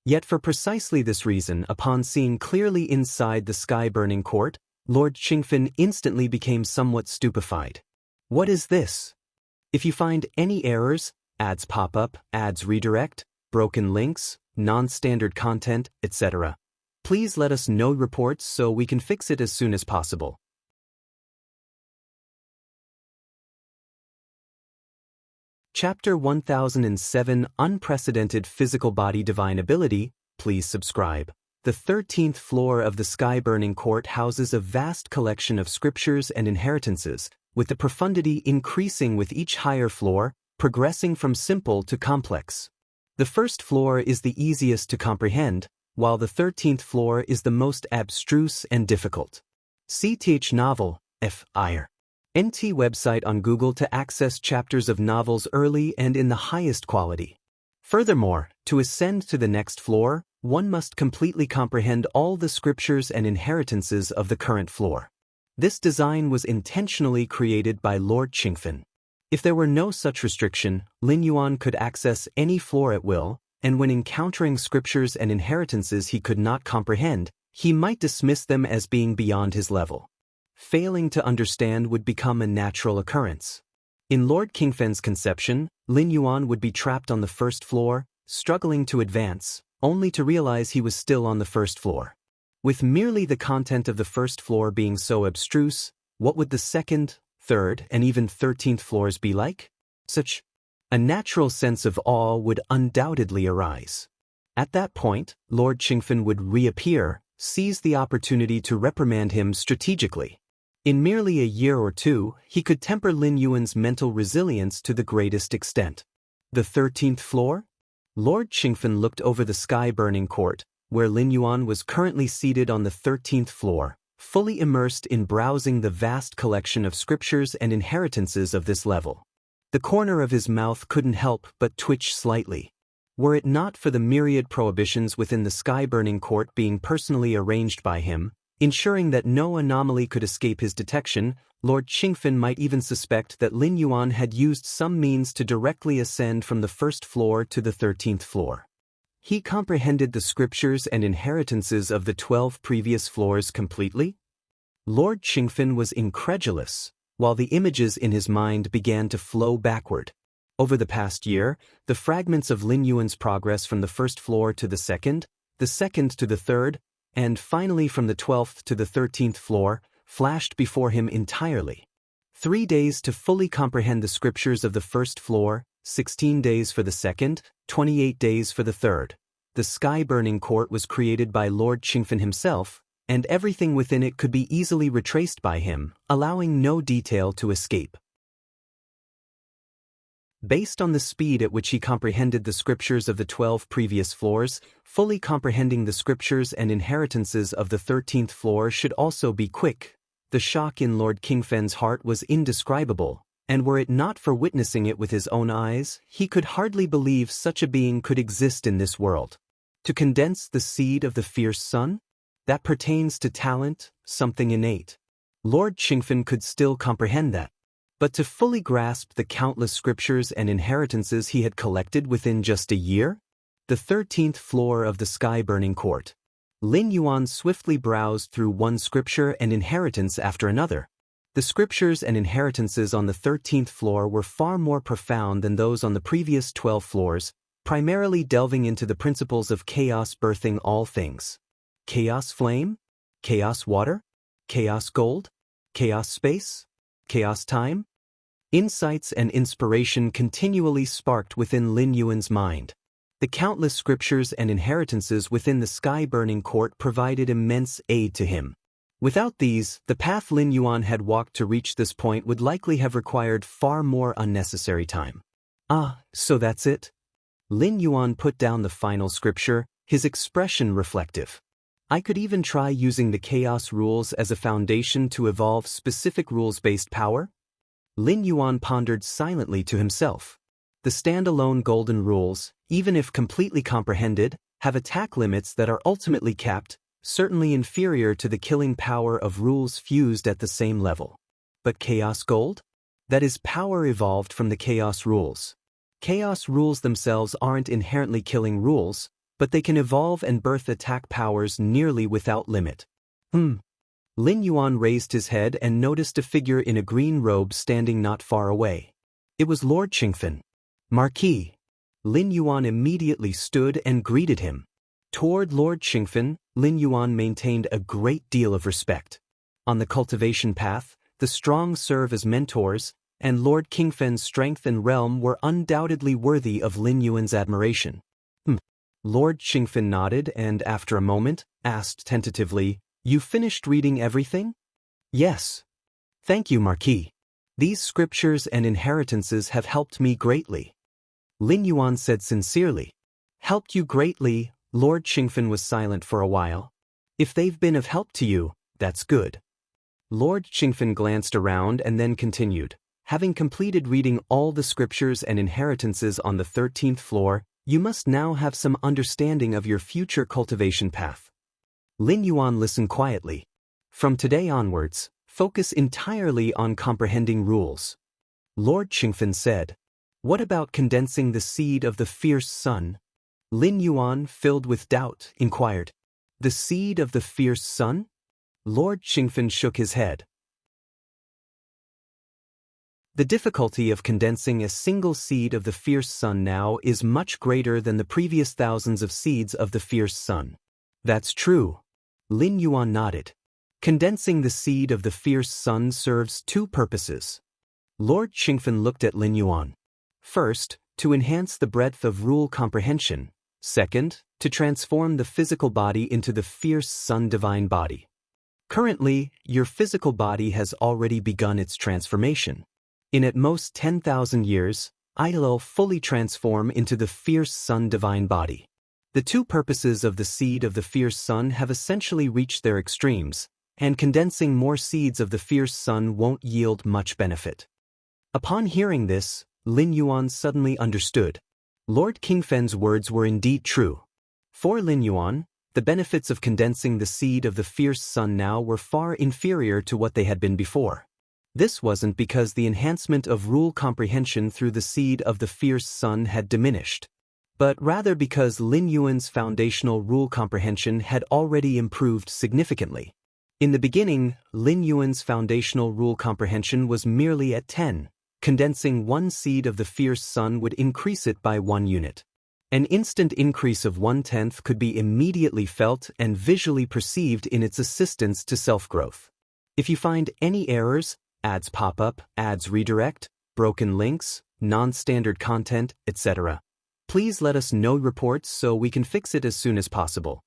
A: Yet for precisely this reason, upon seeing clearly inside the sky-burning court, Lord Qingfen instantly became somewhat stupefied. What is this? If you find any errors, ads pop up, ads redirect, broken links, non-standard content, etc., please let us know reports so we can fix it as soon as possible. Chapter 1007 Unprecedented Physical Body Divine Ability. Please subscribe. The 13th floor of the sky-burning court houses a vast collection of scriptures and inheritances, with the profundity increasing with each higher floor, progressing from simple to complex. The first floor is the easiest to comprehend, while the 13th floor is the most abstruse and difficult. CTH Novel, F.I.R. NT website on Google to access chapters of novels early and in the highest quality. Furthermore, to ascend to the next floor, one must completely comprehend all the scriptures and inheritances of the current floor. This design was intentionally created by Lord Qingfen. If there were no such restriction, Lin Yuan could access any floor at will, and when encountering scriptures and inheritances he could not comprehend, he might dismiss them as being beyond his level. Failing to understand would become a natural occurrence. In Lord Qingfen's conception, Lin Yuan would be trapped on the first floor, struggling to advance, only to realize he was still on the first floor. With merely the content of the first floor being so abstruse, what would the second, third, and even 13th floors be like? Such a natural sense of awe would undoubtedly arise. At that point, Lord Qingfen would reappear, seize the opportunity to reprimand him strategically. In merely a year or two, he could temper Lin Yuan's mental resilience to the greatest extent. The 13th floor? Lord Qingfen looked over the sky-burning court, where Lin Yuan was currently seated on the 13th floor, fully immersed in browsing the vast collection of scriptures and inheritances of this level. The corner of his mouth couldn't help but twitch slightly. Were it not for the myriad prohibitions within the sky-burning court being personally arranged by him, ensuring that no anomaly could escape his detection, Lord Qingfen might even suspect that Lin Yuan had used some means to directly ascend from the first floor to the 13th floor. He comprehended the scriptures and inheritances of the 12 previous floors completely? Lord Qingfen was incredulous, while the images in his mind began to flow backward. Over the past year, the fragments of Lin Yuan's progress from the first floor to the second to the third, and finally from the 12th to the 13th floor, flashed before him entirely. 3 days to fully comprehend the scriptures of the first floor, 16 days for the second, 28 days for the third. The sky-burning court was created by Lord Qingfen himself, and everything within it could be easily retraced by him, allowing no detail to escape. Based on the speed at which he comprehended the scriptures of the 12 previous floors, fully comprehending the scriptures and inheritances of the 13th floor should also be quick. The shock in Lord Qingfen's heart was indescribable, and were it not for witnessing it with his own eyes, he could hardly believe such a being could exist in this world. To condense the seed of the fierce sun? That pertains to talent, something innate. Lord Qingfen could still comprehend that. But to fully grasp the countless scriptures and inheritances he had collected within just a year? The 13th floor of the sky-burning court. Lin Yuan swiftly browsed through one scripture and inheritance after another. The scriptures and inheritances on the 13th floor were far more profound than those on the previous 12 floors, primarily delving into the principles of chaos birthing all things. Chaos flame? Chaos water? Chaos gold? Chaos space? Chaos time? Insights and inspiration continually sparked within Lin Yuan's mind. The countless scriptures and inheritances within the sky-burning court provided immense aid to him. Without these, the path Lin Yuan had walked to reach this point would likely have required far more unnecessary time. Ah, so that's it? Lin Yuan put down the final scripture, his expression reflective. I could even try using the chaos rules as a foundation to evolve specific rules-based power? Lin Yuan pondered silently to himself. The standalone golden rules, even if completely comprehended, have attack limits that are ultimately capped, certainly inferior to the killing power of rules fused at the same level. But chaos gold? That is power evolved from the chaos rules. Chaos rules themselves aren't inherently killing rules, but they can evolve and birth attack powers nearly without limit. Lin Yuan raised his head and noticed a figure in a green robe standing not far away. It was Lord Qingfen. Marquis. Lin Yuan immediately stood and greeted him. Toward Lord Qingfen, Lin Yuan maintained a great deal of respect. On the cultivation path, the strong serve as mentors, and Lord Qingfen's strength and realm were undoubtedly worthy of Lin Yuan's admiration. Lord Qingfen nodded and, after a moment, asked tentatively, "You finished reading everything?" "Yes. Thank you, Marquis. These scriptures and inheritances have helped me greatly." Lin Yuan said sincerely. "Helped you greatly?" Lord Qingfen was silent for a while. "If they've been of help to you, that's good." Lord Qingfen glanced around and then continued. "Having completed reading all the scriptures and inheritances on the 13th floor, you must now have some understanding of your future cultivation path." Lin Yuan listened quietly. "From today onwards, focus entirely on comprehending rules." Lord Qingfen said. "What about condensing the seed of the fierce sun?" Lin Yuan, filled with doubt, inquired. "The seed of the fierce sun?" Lord Qingfen shook his head. "The difficulty of condensing a single seed of the fierce sun now is much greater than the previous thousands of seeds of the fierce sun." "That's true." Lin Yuan nodded. "Condensing the seed of the fierce sun serves two purposes." Lord Qingfen looked at Lin Yuan. "First, to enhance the breadth of rule comprehension. Second, to transform the physical body into the fierce sun divine body. Currently, your physical body has already begun its transformation. In at most 10,000 years, it'll fully transform into the fierce sun divine body. The two purposes of the seed of the fierce sun have essentially reached their extremes, and condensing more seeds of the fierce sun won't yield much benefit." Upon hearing this, Lin Yuan suddenly understood. Lord Qingfen's words were indeed true. For Lin Yuan, the benefits of condensing the seed of the fierce sun now were far inferior to what they had been before. This wasn't because the enhancement of rule comprehension through the seed of the fierce sun had diminished, but rather because Lin Yuan's foundational rule comprehension had already improved significantly. In the beginning, Lin Yuan's foundational rule comprehension was merely at 10. Condensing one seed of the fierce sun would increase it by 1 unit. An instant increase of 1/10 could be immediately felt and visually perceived in its assistance to self-growth. If you find any errors, ads pop up, ads redirect, broken links, non-standard content, etc., please let us know reports so we can fix it as soon as possible.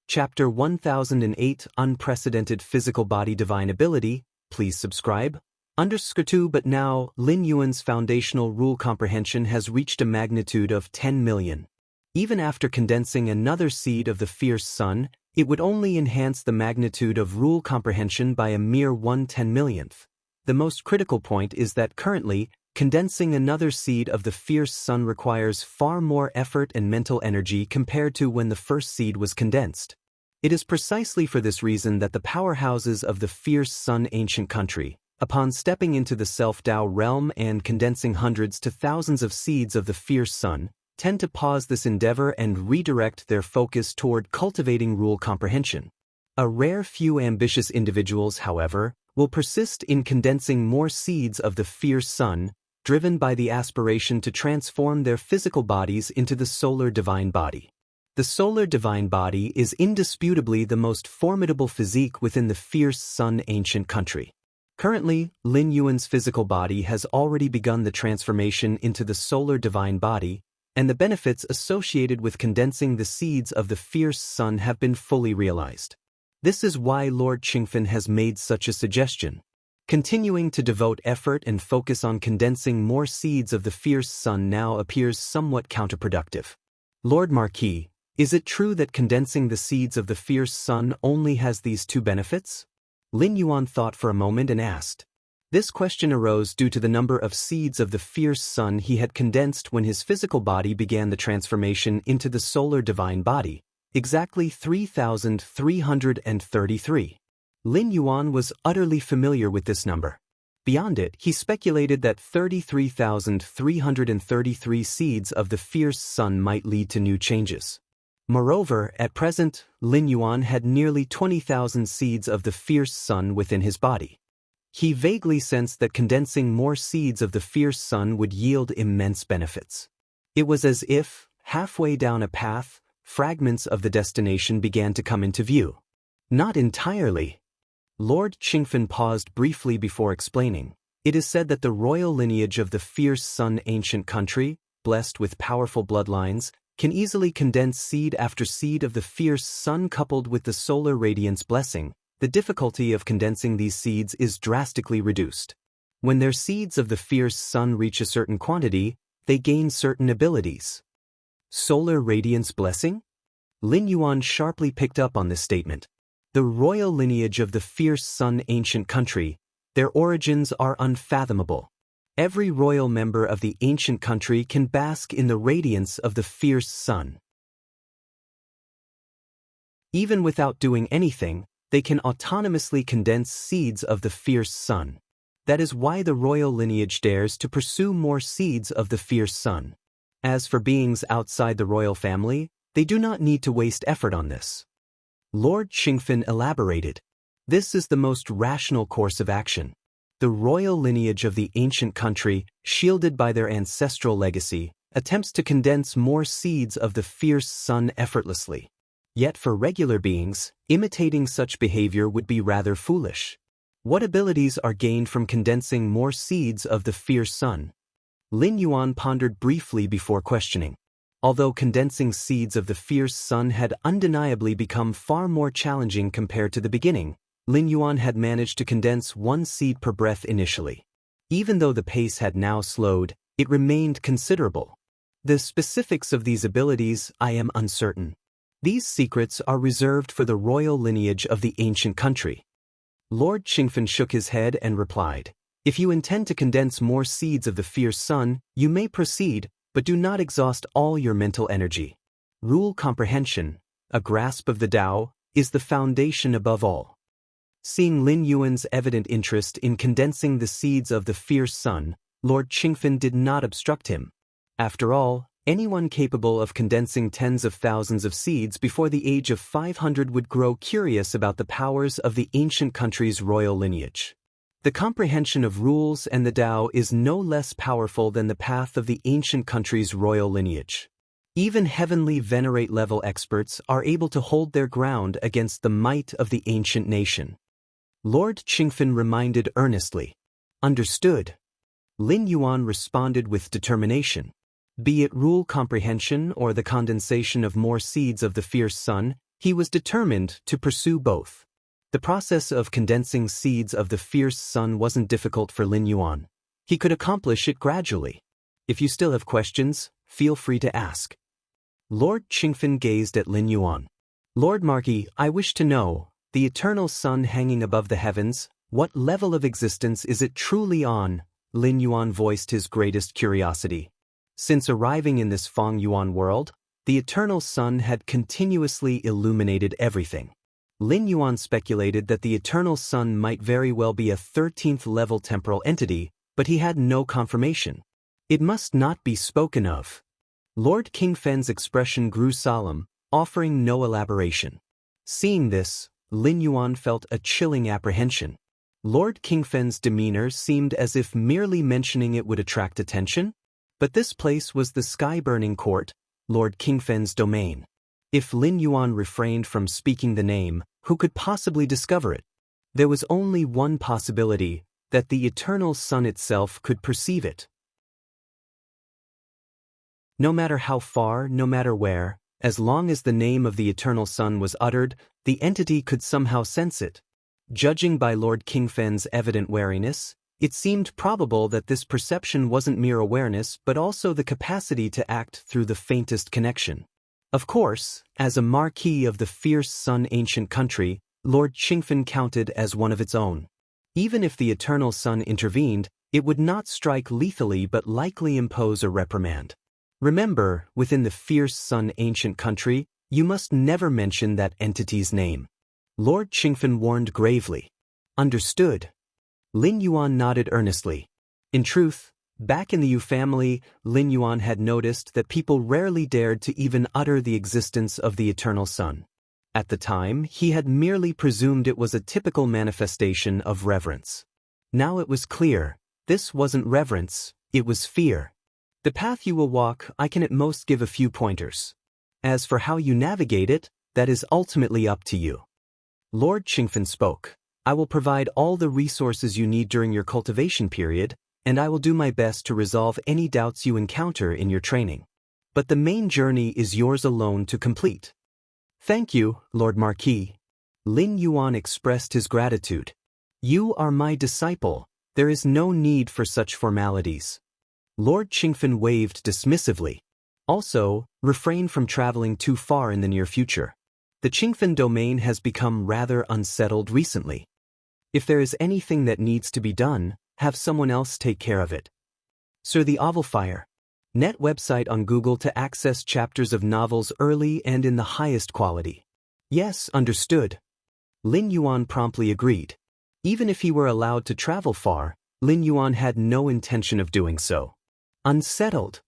A: Chapter 1008 Unprecedented Physical Body Divine Ability. Please subscribe. _2 But now, Lin Yuan's foundational rule comprehension has reached a magnitude of 10 million. Even after condensing another seed of the fierce sun, it would only enhance the magnitude of rule comprehension by a mere 1/10,000,000th. The most critical point is that currently, condensing another seed of the fierce sun requires far more effort and mental energy compared to when the first seed was condensed. It is precisely for this reason that the powerhouses of the fierce sun ancient country, upon stepping into the self-Tao realm and condensing hundreds to thousands of seeds of the fierce sun, tend to pause this endeavor and redirect their focus toward cultivating rule comprehension. A rare few ambitious individuals, however, will persist in condensing more seeds of the fierce sun, driven by the aspiration to transform their physical bodies into the solar divine body. The solar divine body is indisputably the most formidable physique within the fierce sun ancient country. Currently, Lin Yuan's physical body has already begun the transformation into the solar divine body, and the benefits associated with condensing the seeds of the fierce sun have been fully realized. This is why Lord Qingfen has made such a suggestion. Continuing to devote effort and focus on condensing more seeds of the fierce sun now appears somewhat counterproductive. Lord Marquis, is it true that condensing the seeds of the fierce sun only has these two benefits? Lin Yuan thought for a moment and asked. This question arose due to the number of seeds of the fierce sun he had condensed when his physical body began the transformation into the solar divine body, exactly 3,333. Lin Yuan was utterly familiar with this number. Beyond it, he speculated that 33,333 seeds of the fierce sun might lead to new changes. Moreover, at present, Lin Yuan had nearly 20,000 seeds of the fierce sun within his body. He vaguely sensed that condensing more seeds of the fierce sun would yield immense benefits. It was as if, halfway down a path, fragments of the destination began to come into view. Not entirely. Lord Qingfen paused briefly before explaining. It is said that the royal lineage of the fierce sun ancient country, blessed with powerful bloodlines, can easily condense seed after seed of the fierce sun coupled with the solar radiance blessing. The difficulty of condensing these seeds is drastically reduced. When their seeds of the fierce sun reach a certain quantity, they gain certain abilities. Solar radiance blessing? Lin Yuan sharply picked up on this statement. The royal lineage of the fierce sun ancient country, their origins are unfathomable. Every royal member of the ancient country can bask in the radiance of the fierce sun. Even without doing anything, they can autonomously condense seeds of the fierce sun. That is why the royal lineage dares to pursue more seeds of the fierce sun. As for beings outside the royal family, they do not need to waste effort on this. Lord Qingfen elaborated. This is the most rational course of action. The royal lineage of the ancient country, shielded by their ancestral legacy, attempts to condense more seeds of the fierce sun effortlessly. Yet for regular beings, imitating such behavior would be rather foolish. What abilities are gained from condensing more seeds of the fierce sun? Lin Yuan pondered briefly before questioning. Although condensing seeds of the fierce sun had undeniably become far more challenging compared to the beginning, Lin Yuan had managed to condense one seed per breath initially. Even though the pace had now slowed, it remained considerable. The specifics of these abilities I am uncertain. These secrets are reserved for the royal lineage of the ancient country. Lord Qingfen shook his head and replied, If you intend to condense more seeds of the fierce sun, you may proceed, but do not exhaust all your mental energy. Rule comprehension, a grasp of the Tao, is the foundation above all. Seeing Lin Yuan's evident interest in condensing the seeds of the fierce sun, Lord Qingfen did not obstruct him. After all, anyone capable of condensing tens of thousands of seeds before the age of 500 would grow curious about the powers of the ancient country's royal lineage. The comprehension of rules and the Tao is no less powerful than the path of the ancient country's royal lineage. Even heavenly venerate-level experts are able to hold their ground against the might of the ancient nation. Lord Qingfen reminded earnestly. Understood. Lin Yuan responded with determination. Be it rule comprehension or the condensation of more seeds of the fierce sun, he was determined to pursue both. The process of condensing seeds of the fierce sun wasn't difficult for Lin Yuan. He could accomplish it gradually. If you still have questions, feel free to ask. Lord Qingfen gazed at Lin Yuan. Lord Marquis, I wish to know, the eternal sun hanging above the heavens, what level of existence is it truly on? Lin Yuan voiced his greatest curiosity. Since arriving in this Feng Yuan world, the eternal sun had continuously illuminated everything. Lin Yuan speculated that the eternal sun might very well be a 13th level temporal entity, but he had no confirmation. It must not be spoken of. Lord Qingfen's expression grew solemn, offering no elaboration. Seeing this, Lin Yuan felt a chilling apprehension. Lord Qingfen's demeanor seemed as if merely mentioning it would attract attention, but this place was the sky-burning court, Lord Qingfen's domain. If Lin Yuan refrained from speaking the name, who could possibly discover it? There was only one possibility, that the eternal sun itself could perceive it. No matter how far, no matter where, as long as the name of the eternal sun was uttered, the entity could somehow sense it. Judging by Lord Qingfen's evident wariness, it seemed probable that this perception wasn't mere awareness but also the capacity to act through the faintest connection. Of course, as a marquis of the fierce sun ancient country, Lord Qingfen counted as one of its own. Even if the eternal sun intervened, it would not strike lethally but likely impose a reprimand. Remember, within the fierce sun ancient country, you must never mention that entity's name. Lord Qingfen warned gravely. Understood. Lin Yuan nodded earnestly. In truth, back in the Yu family, Lin Yuan had noticed that people rarely dared to even utter the existence of the eternal sun. At the time, he had merely presumed it was a typical manifestation of reverence. Now it was clear, this wasn't reverence, it was fear. The path you will walk, I can at most give a few pointers. As for how you navigate it, that is ultimately up to you. Lord Qingfen spoke. I will provide all the resources you need during your cultivation period, and I will do my best to resolve any doubts you encounter in your training. But the main journey is yours alone to complete. Thank you, Lord Marquis. Lin Yuan expressed his gratitude. You are my disciple. There is no need for such formalities. Lord Qingfen waved dismissively. Also, refrain from traveling too far in the near future. The Qingfen domain has become rather unsettled recently. If there is anything that needs to be done, have someone else take care of it. Sir the Ovalfire. Net website on Google to access chapters of novels early and in the highest quality. Yes, understood. Lin Yuan promptly agreed. Even if he were allowed to travel far, Lin Yuan had no intention of doing so. Unsettled.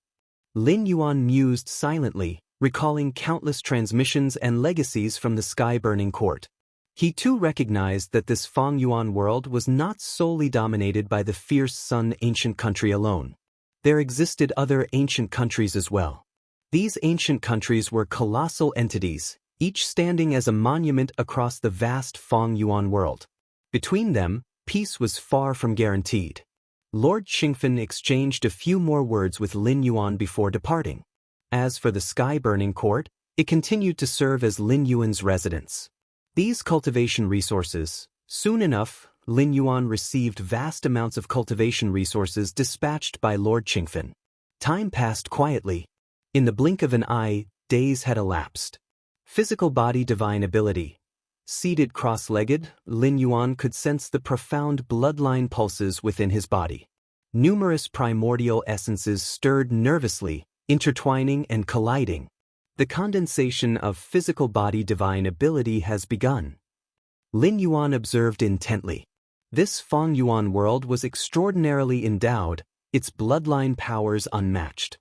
A: Lin Yuan mused silently, recalling countless transmissions and legacies from the sky-burning court. He too recognized that this Feng Yuan world was not solely dominated by the fierce sun ancient country alone. There existed other ancient countries as well. These ancient countries were colossal entities, each standing as a monument across the vast Feng Yuan world. Between them, peace was far from guaranteed. Lord Qingfen exchanged a few more words with Lin Yuan before departing. As for the sky-burning court, it continued to serve as Lin Yuan's residence. These cultivation resources, soon enough, Lin Yuan received vast amounts of cultivation resources dispatched by Lord Qingfen. Time passed quietly. In the blink of an eye, days had elapsed. Physical body divine ability. Seated cross-legged, Lin Yuan could sense the profound bloodline pulses within his body. Numerous primordial essences stirred nervously, intertwining and colliding. The condensation of physical body divine ability has begun. Lin Yuan observed intently. This Feng Yuan world was extraordinarily endowed, its bloodline powers unmatched.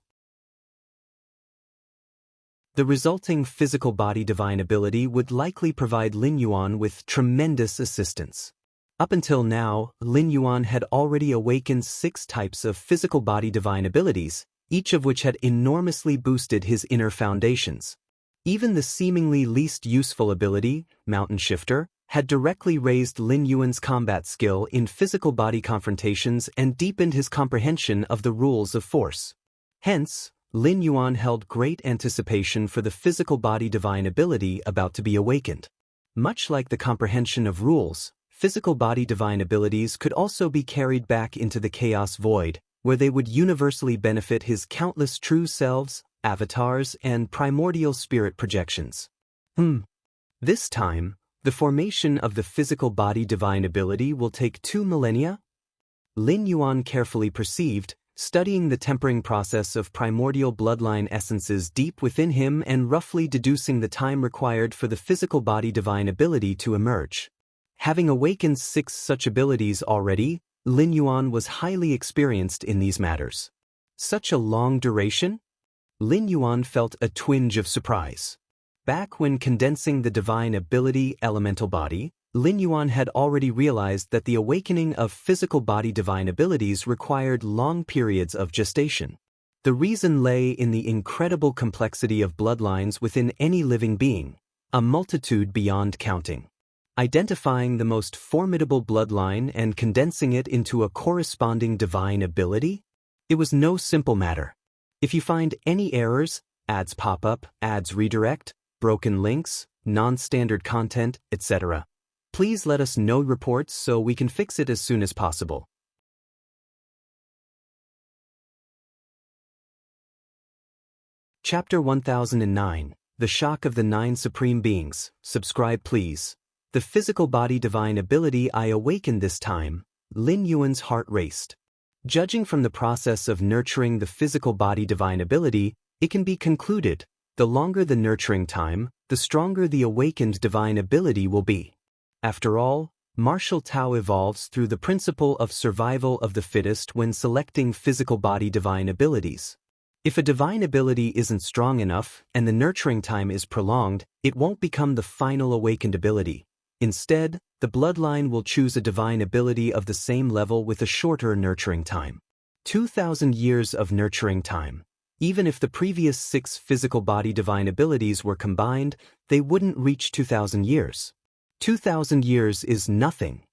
A: The resulting physical body divine ability would likely provide Lin Yuan with tremendous assistance. Up until now, Lin Yuan had already awakened 6 types of physical body divine abilities, each of which had enormously boosted his inner foundations. Even the seemingly least useful ability, Mountain Shifter, had directly raised Lin Yuan's combat skill in physical body confrontations and deepened his comprehension of the rules of force. Hence, Lin Yuan held great anticipation for the physical body divine ability about to be awakened. Much like the comprehension of rules, physical body divine abilities could also be carried back into the chaos void, where they would universally benefit his countless true selves, avatars, and primordial spirit projections. This time, the formation of the physical body divine ability will take 2 millennia? Lin Yuan carefully perceived, studying the tempering process of primordial bloodline essences deep within him and roughly deducing the time required for the physical body divine ability to emerge. Having awakened 6 such abilities already, Lin Yuan was highly experienced in these matters. Such a long duration? Lin Yuan felt a twinge of surprise. Back when condensing the divine ability elemental body, Lin Yuan had already realized that the awakening of physical body divine abilities required long periods of gestation. The reason lay in the incredible complexity of bloodlines within any living being, a multitude beyond counting. Identifying the most formidable bloodline and condensing it into a corresponding divine ability? It was no simple matter. If you find any errors, ads pop up, ads redirect, broken links, non-standard content, etc., please let us know reports so we can fix it as soon as possible. Chapter 1009, The Shock of the 9 Supreme Beings. Subscribe please. The physical body divine ability I awakened this time, Lin Yuan's heart raced. Judging from the process of nurturing the physical body divine ability, it can be concluded, the longer the nurturing time, the stronger the awakened divine ability will be. After all, martial Tao evolves through the principle of survival of the fittest when selecting physical body divine abilities. If a divine ability isn't strong enough and the nurturing time is prolonged, it won't become the final awakened ability. Instead, the bloodline will choose a divine ability of the same level with a shorter nurturing time. 2,000 years of nurturing time. Even if the previous 6 physical body divine abilities were combined, they wouldn't reach 2,000 years. 2,000 years is nothing.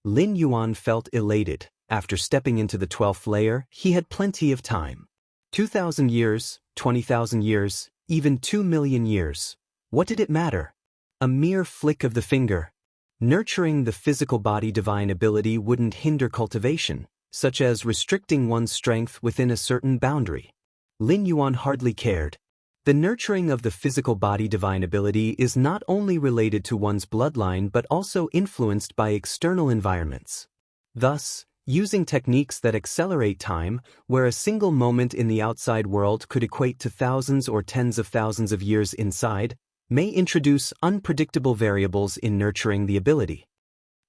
A: Lin Yuan felt elated. After stepping into the 12th layer, he had plenty of time. 2,000 years, 20,000 years, even 2 million years. What did it matter? A mere flick of the finger. Nurturing the physical body divine ability wouldn't hinder cultivation, such as restricting one's strength within a certain boundary. Lin Yuan hardly cared. The nurturing of the physical body divine ability is not only related to one's bloodline but also influenced by external environments. Thus, using techniques that accelerate time, where a single moment in the outside world could equate to thousands or tens of thousands of years inside, may introduce unpredictable variables in nurturing the ability.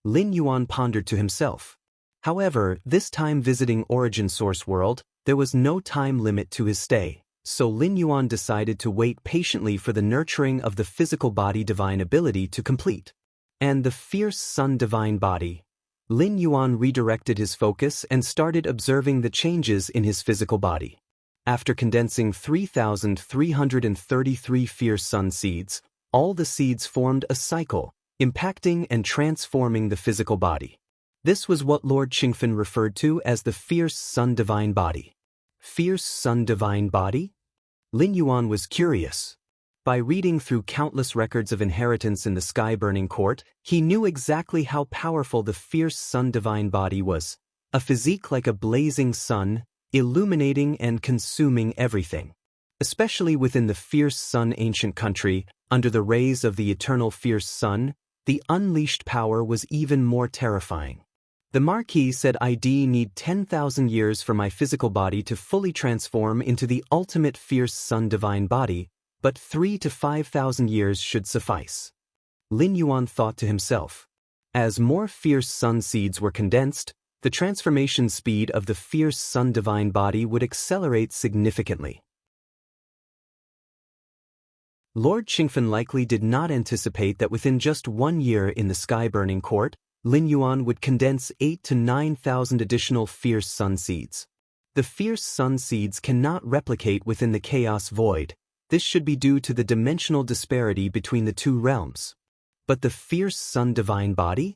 A: Lin Yuan pondered to himself. However, this time visiting Origin Source World, there was no time limit to his stay, so Lin Yuan decided to wait patiently for the nurturing of the physical body divine ability to complete. And the fierce sun divine body. Lin Yuan redirected his focus and started observing the changes in his physical body. After condensing 3,333 fierce sun seeds, all the seeds formed a cycle, impacting and transforming the physical body. This was what Lord Qingfen referred to as the fierce sun divine body. Fierce sun divine body? Lin Yuan was curious. By reading through countless records of inheritance in the sky-burning court, he knew exactly how powerful the fierce sun divine body was. A physique like a blazing sun, illuminating and consuming everything. Especially within the fierce sun ancient country, under the rays of the eternal fierce sun, the unleashed power was even more terrifying. The Marquis said I'd need 10,000 years for my physical body to fully transform into the ultimate fierce sun divine body, but 3,000 to 5,000 years should suffice. Lin Yuan thought to himself. As more fierce sun seeds were condensed, the transformation speed of the fierce sun divine body would accelerate significantly. Lord Qingfen likely did not anticipate that within just 1 year in the sky-burning court, Lin Yuan would condense 8,000 to 9,000 additional fierce sun seeds. The fierce sun seeds cannot replicate within the chaos void. This should be due to the dimensional disparity between the two realms. But the fierce sun divine body?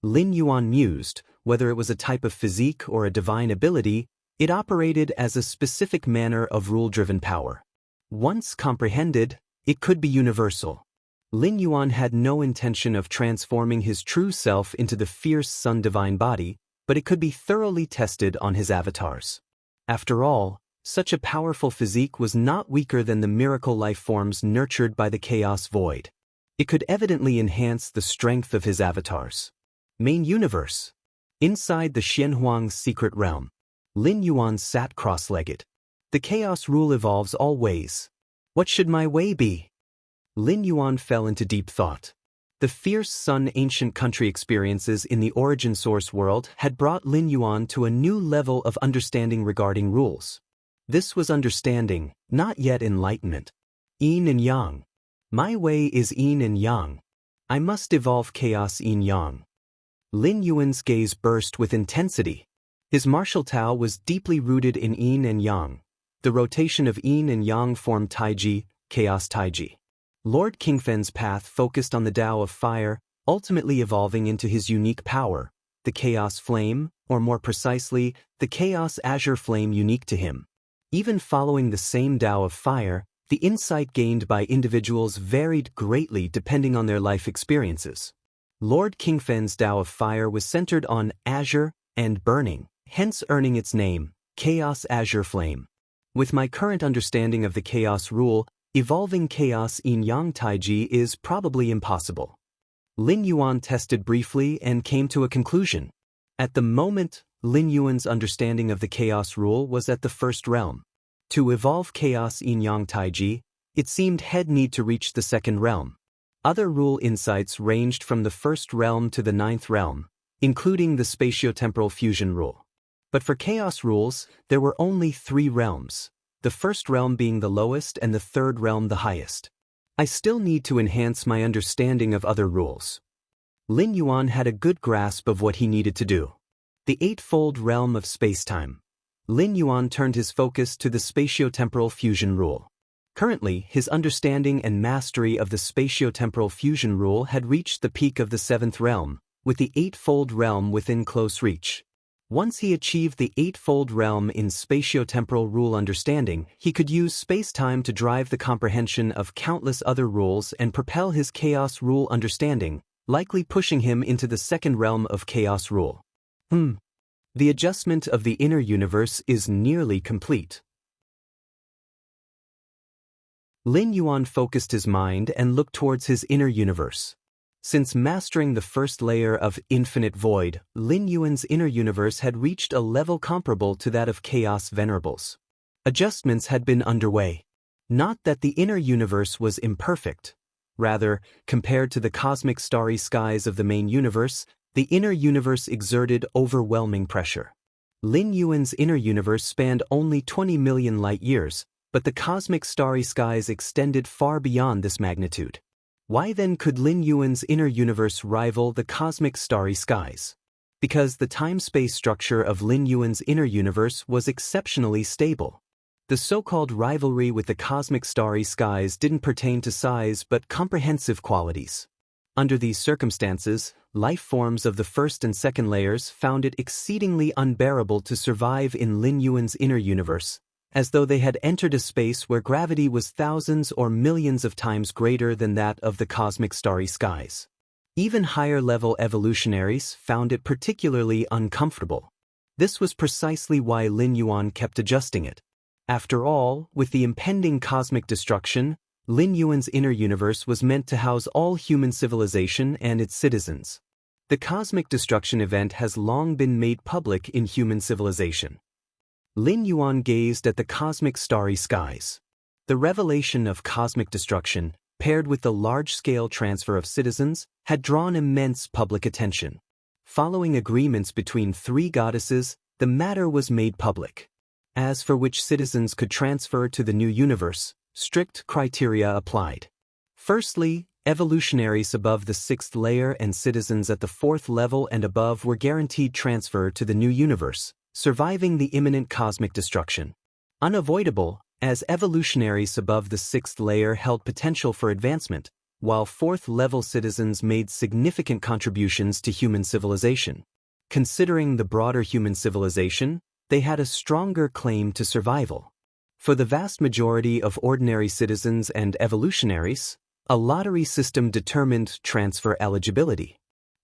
A: Lin Yuan mused, whether it was a type of physique or a divine ability, it operated as a specific manner of rule-driven power. Once comprehended, it could be universal. Lin Yuan had no intention of transforming his true self into the fierce sun divine body, but it could be thoroughly tested on his avatars. After all, such a powerful physique was not weaker than the miracle life forms nurtured by the chaos void. It could evidently enhance the strength of his avatars. Main universe. Inside the Xianhuang's secret realm, Lin Yuan sat cross-legged. The chaos rule evolves all ways. What should my way be? Lin Yuan fell into deep thought. The fierce sun ancient country experiences in the origin source world had brought Lin Yuan to a new level of understanding regarding rules. This was understanding, not yet enlightenment. Yin and yang. My way is yin and yang. I must evolve chaos yin yang. Lin Yuan's gaze burst with intensity. His martial Tao was deeply rooted in yin and yang. The rotation of yin and yang formed Taiji, chaos Taiji. Lord Qingfen's path focused on the Tao of fire, ultimately evolving into his unique power, the chaos flame, or more precisely, the chaos azure flame unique to him. Even following the same Tao of fire, the insight gained by individuals varied greatly depending on their life experiences. Lord Qingfen's Tao of fire was centered on azure and burning, hence earning its name, Chaos Azure Flame. With my current understanding of the chaos rule, evolving chaos yin-yang taiji is probably impossible. Lin Yuan tested briefly and came to a conclusion. At the moment, Lin Yuan's understanding of the chaos rule was at the first realm. To evolve chaos yin-yang taiji, it seemed he'd need to reach the second realm. Other rule insights ranged from the first realm to the ninth realm, including the spatiotemporal fusion rule. But for chaos rules, there were only 3 realms, the first realm being the lowest and the third realm the highest. I still need to enhance my understanding of other rules. Lin Yuan had a good grasp of what he needed to do. The eightfold realm of spacetime. Lin Yuan turned his focus to the spatiotemporal fusion rule. Currently, his understanding and mastery of the spatiotemporal fusion rule had reached the peak of the 7th realm, with the eightfold realm within close reach. Once he achieved the eightfold realm in spatiotemporal rule understanding, he could use space-time to drive the comprehension of countless other rules and propel his chaos rule understanding, likely pushing him into the second realm of chaos rule. The adjustment of the inner universe is nearly complete. Lin Yuan focused his mind and looked towards his inner universe. Since mastering the first layer of infinite void, Lin Yuan's inner universe had reached a level comparable to that of Chaos Venerables. Adjustments had been underway. Not that the inner universe was imperfect. Rather, compared to the cosmic starry skies of the main universe, the inner universe exerted overwhelming pressure. Lin Yuan's inner universe spanned only 20 million light-years, but the cosmic starry skies extended far beyond this magnitude. Why then could Lin Yuan's inner universe rival the cosmic starry skies? Because the time-space structure of Lin Yuan's inner universe was exceptionally stable. The so-called rivalry with the cosmic starry skies didn't pertain to size but comprehensive qualities. Under these circumstances, life forms of the first and second layers found it exceedingly unbearable to survive in Lin Yuan's inner universe, as though they had entered a space where gravity was thousands or millions of times greater than that of the cosmic starry skies. Even higher-level evolutionaries found it particularly uncomfortable. This was precisely why Lin Yuan kept adjusting it. After all, with the impending cosmic destruction, Lin Yuan's inner universe was meant to house all human civilization and its citizens. The cosmic destruction event has long been made public in human civilization. Lin Yuan gazed at the cosmic starry skies. The revelation of cosmic destruction, paired with the large-scale transfer of citizens, had drawn immense public attention. Following agreements between 3 goddesses, the matter was made public. As for which citizens could transfer to the new universe, strict criteria applied. Firstly, evolutionaries above the 6th layer and citizens at the 4th level and above were guaranteed transfer to the new universe, surviving the imminent cosmic destruction. Unavoidable, as evolutionaries above the sixth layer held potential for advancement, while fourth-level citizens made significant contributions to human civilization. Considering the broader human civilization, they had a stronger claim to survival. For the vast majority of ordinary citizens and evolutionaries, a lottery system determined transfer eligibility.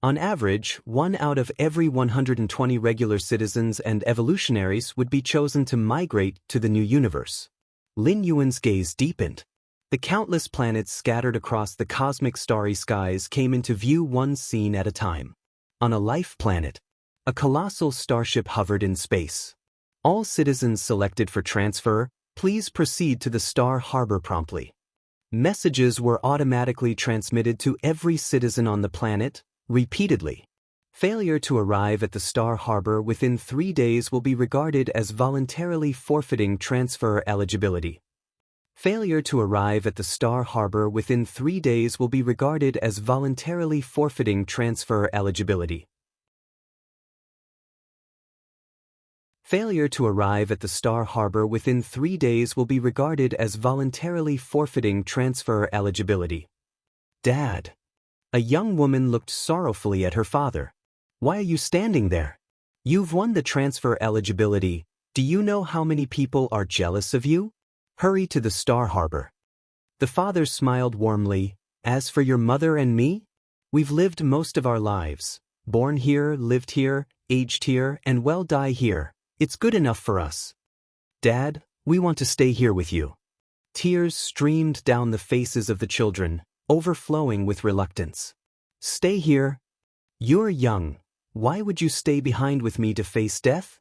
A: On average, 1 out of every 120 regular citizens and evolutionaries would be chosen to migrate to the new universe. Lin Yuan's gaze deepened. The countless planets scattered across the cosmic starry skies came into view one scene at a time. On a life planet, a colossal starship hovered in space. All citizens selected for transfer, please proceed to the star harbor promptly. Messages were automatically transmitted to every citizen on the planet, repeatedly. Failure to arrive at the star harbor within 3 days will be regarded as voluntarily forfeiting transfer eligibility. Failure to arrive at the star harbor within 3 days will be regarded as voluntarily forfeiting transfer eligibility. Failure to arrive at the star harbor within 3 days will be regarded as voluntarily forfeiting transfer eligibility. Dad. A young woman looked sorrowfully at her father. Why are you standing there? You've won the transfer eligibility. Do you know how many people are jealous of you? Hurry to the star harbor. The father smiled warmly. As for your mother and me? We've lived most of our lives. Born here, lived here, aged here, and will die here. It's good enough for us. Dad, we want to stay here with you. Tears streamed down the faces of the children, overflowing with reluctance. Stay here. You're young. Why would you stay behind with me to face death?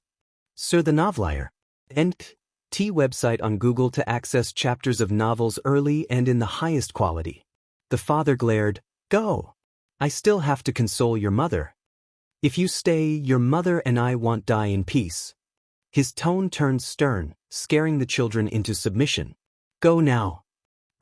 A: Sir the Novelier. NT website on Google to access chapters of novels early and in the highest quality. The father glared. Go. I still have to console your mother. If you stay, your mother and I won't die in peace. His tone turned stern, scaring the children into submission. Go now.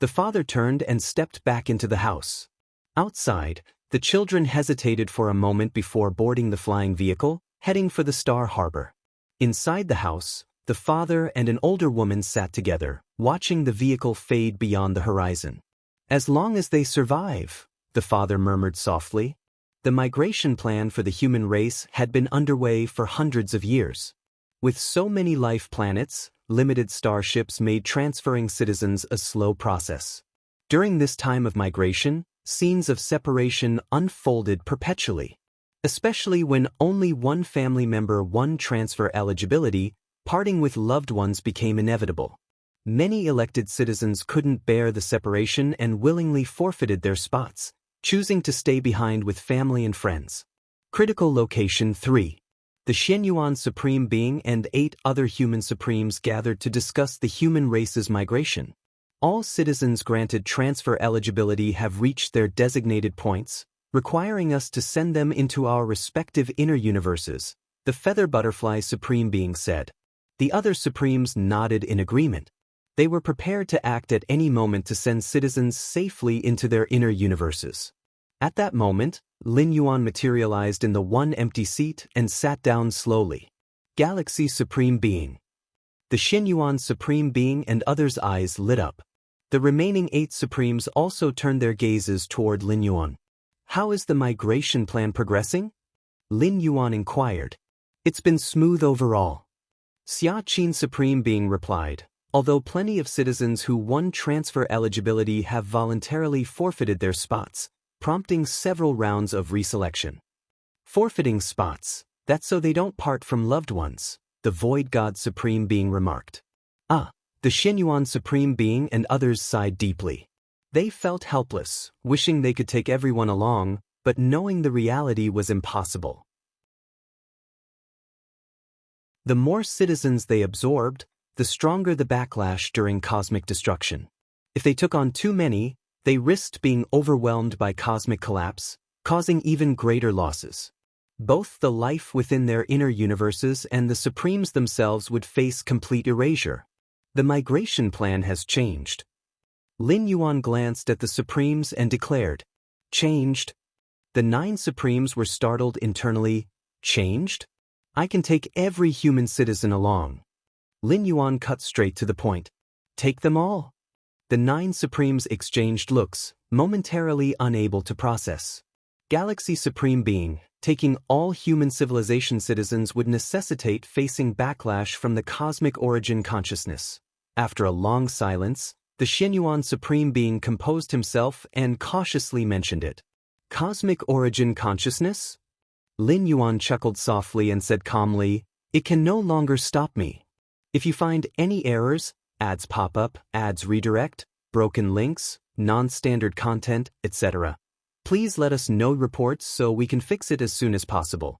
A: The father turned and stepped back into the house. Outside, the children hesitated for a moment before boarding the flying vehicle, heading for the star harbor. Inside the house, the father and an older woman sat together, watching the vehicle fade beyond the horizon. As long as they survive, the father murmured softly. The migration plan for the human race had been underway for hundreds of years. With so many life planets, limited starships made transferring citizens a slow process. During this time of migration, scenes of separation unfolded perpetually. Especially when only one family member won transfer eligibility, parting with loved ones became inevitable. Many elected citizens couldn't bear the separation and willingly forfeited their spots, choosing to stay behind with family and friends. Critical Location 3. The Xianyuan Supreme Being and 8 other human supremes gathered to discuss the human race's migration. All citizens granted transfer eligibility have reached their designated points, requiring us to send them into our respective inner universes, the Feather Butterfly Supreme Being said. The other supremes nodded in agreement. They were prepared to act at any moment to send citizens safely into their inner universes. At that moment, Lin Yuan materialized in the one empty seat and sat down slowly. Galaxy Supreme Being. The Xianyuan Supreme Being and others' eyes lit up. The remaining 8 supremes also turned their gazes toward Lin Yuan. How is the migration plan progressing? Lin Yuan inquired. It's been smooth overall. Xia Qin Supreme Being replied, although plenty of citizens who won transfer eligibility have voluntarily forfeited their spots, prompting several rounds of reselection. Forfeiting spots, that's so they don't part from loved ones, the Void God Supreme Being remarked. The Xianyuan Supreme Being and others sighed deeply. They felt helpless, wishing they could take everyone along, but knowing the reality was impossible. The more citizens they absorbed, the stronger the backlash during cosmic destruction. If they took on too many, they risked being overwhelmed by cosmic collapse, causing even greater losses. Both the life within their inner universes and the supremes themselves would face complete erasure. The migration plan has changed. Lin Yuan glanced at the supremes and declared, changed? The 9 supremes were startled internally. Changed? I can take every human citizen along. Lin Yuan cut straight to the point. Take them all. The 9 Supremes exchanged looks, momentarily unable to process. Galaxy Supreme Being, taking all human civilization citizens would necessitate facing backlash from the cosmic origin consciousness. After a long silence, the Xianyuan Supreme Being composed himself and cautiously mentioned it. Cosmic origin consciousness? Lin Yuan chuckled softly and said calmly, "It can no longer stop me. If you find any errors, ads pop up, ads redirect, broken links, non-standard content, etc., please let us know reports so we can fix it as soon as possible."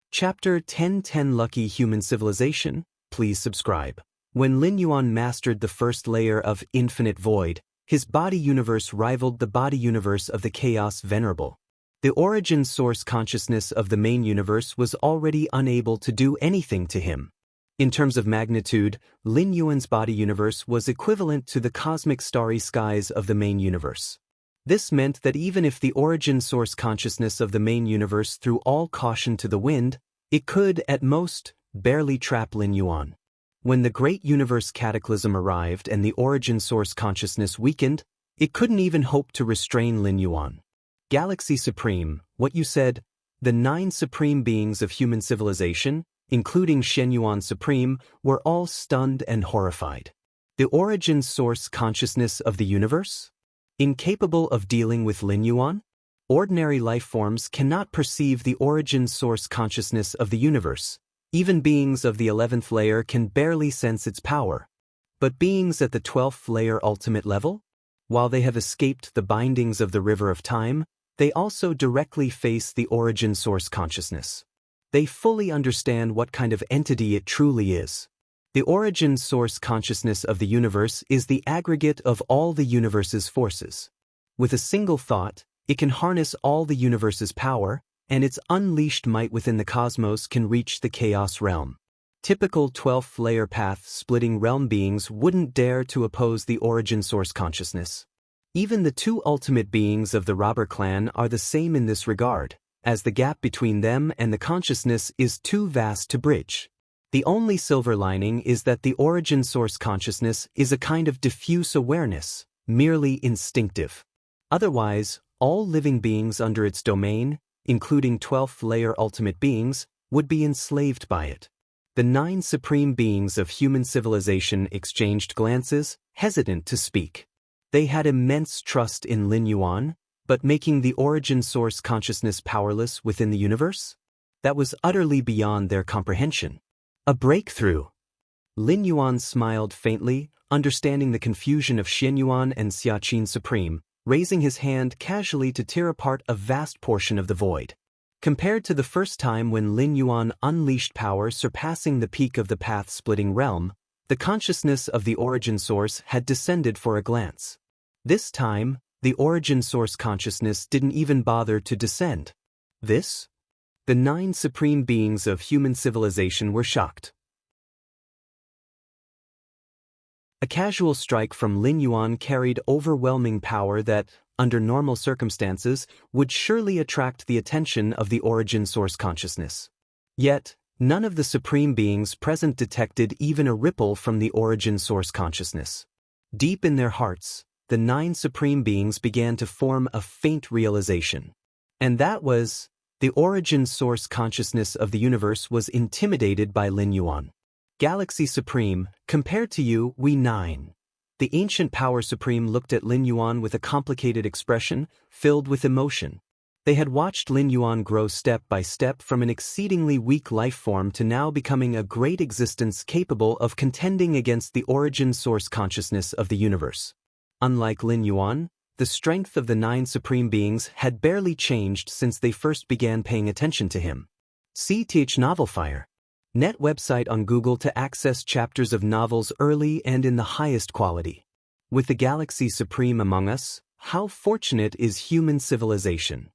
A: Chapter 1010 Lucky Human Civilization. Please subscribe. When Lin Yuan mastered the first layer of Infinite Void, his body universe rivaled the body universe of the Chaos Venerable. The origin source consciousness of the main universe was already unable to do anything to him. In terms of magnitude, Lin Yuan's body universe was equivalent to the cosmic starry skies of the main universe. This meant that even if the origin source consciousness of the main universe threw all caution to the wind, it could, at most, barely trap Lin Yuan. When the great universe cataclysm arrived and the origin source consciousness weakened, it couldn't even hope to restrain Lin Yuan. Galaxy Supreme, what you said, the 9 supreme beings of human civilization, including Xianyuan Supreme, were all stunned and horrified. The origin source consciousness of the universe? Incapable of dealing with Lin Yuan? Ordinary life forms cannot perceive the origin source consciousness of the universe. Even beings of the 11th layer can barely sense its power. But beings at the 12th layer ultimate level? While they have escaped the bindings of the river of time, they also directly face the origin source consciousness. They fully understand what kind of entity it truly is. The origin source consciousness of the universe is the aggregate of all the universe's forces. With a single thought, it can harness all the universe's power, and its unleashed might within the cosmos can reach the chaos realm. Typical 12th layer path-splitting realm beings wouldn't dare to oppose the origin source consciousness. Even the 2 ultimate beings of the robber clan are the same in this regard, as the gap between them and the consciousness is too vast to bridge. The only silver lining is that the origin source consciousness is a kind of diffuse awareness, merely instinctive. Otherwise, all living beings under its domain, including 12th layer ultimate beings, would be enslaved by it. The 9 supreme beings of human civilization exchanged glances, hesitant to speak. They had immense trust in Lin Yuan, but making the origin source consciousness powerless within the universe? That was utterly beyond their comprehension. A breakthrough. Lin Yuan smiled faintly, understanding the confusion of Xianyuan and Xiaqin Supreme, raising his hand casually to tear apart a vast portion of the void. Compared to the first time when Lin Yuan unleashed power surpassing the peak of the path-splitting realm, the consciousness of the origin source had descended for a glance. This time, the origin source consciousness didn't even bother to descend. This? The 9 supreme beings of human civilization were shocked. A casual strike from Lin Yuan carried overwhelming power that, under normal circumstances, would surely attract the attention of the origin source consciousness. Yet, none of the supreme beings present detected even a ripple from the origin source consciousness. Deep in their hearts, the 9 supreme beings began to form a faint realization. And that was, the origin source consciousness of the universe was intimidated by Lin Yuan. Galaxy Supreme, compared to you, we 9. The ancient power supreme looked at Lin Yuan with a complicated expression, filled with emotion. They had watched Lin Yuan grow step by step from an exceedingly weak life form to now becoming a great existence capable of contending against the origin source consciousness of the universe. Unlike Lin Yuan, the strength of the 9 supreme beings had barely changed since they first began paying attention to him. CTH Novelfire. Net website on Google to access chapters of novels early and in the highest quality. With the Galaxy Supreme among us, how fortunate is human civilization.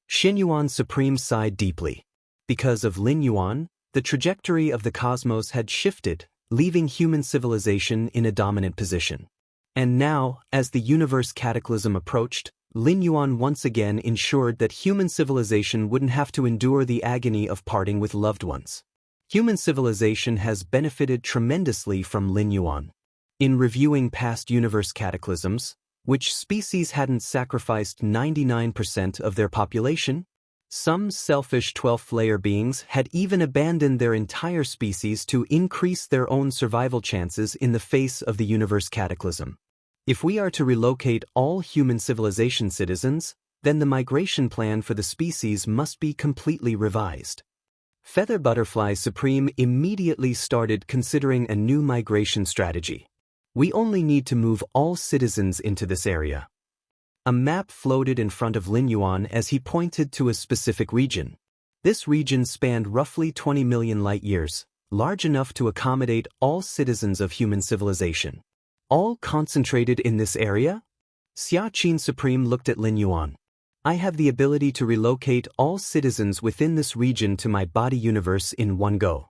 A: Xianyuan Supreme sighed deeply. Because of Lin Yuan, the trajectory of the cosmos had shifted, leaving human civilization in a dominant position. And now, as the universe cataclysm approached, Lin Yuan once again ensured that human civilization wouldn't have to endure the agony of parting with loved ones. Human civilization has benefited tremendously from Lin Yuan. In reviewing past universe cataclysms, which species hadn't sacrificed 99% of their population? Some selfish 12th-layer beings had even abandoned their entire species to increase their own survival chances in the face of the universe cataclysm. If we are to relocate all human civilization citizens, then the migration plan for the species must be completely revised. Feather Butterfly Supreme immediately started considering a new migration strategy. We only need to move all citizens into this area. A map floated in front of Lin Yuan as he pointed to a specific region. This region spanned roughly 20 million light-years, large enough to accommodate all citizens of human civilization. All concentrated in this area? Xiaoqin Supreme looked at Lin Yuan. I have the ability to relocate all citizens within this region to my body universe in one go.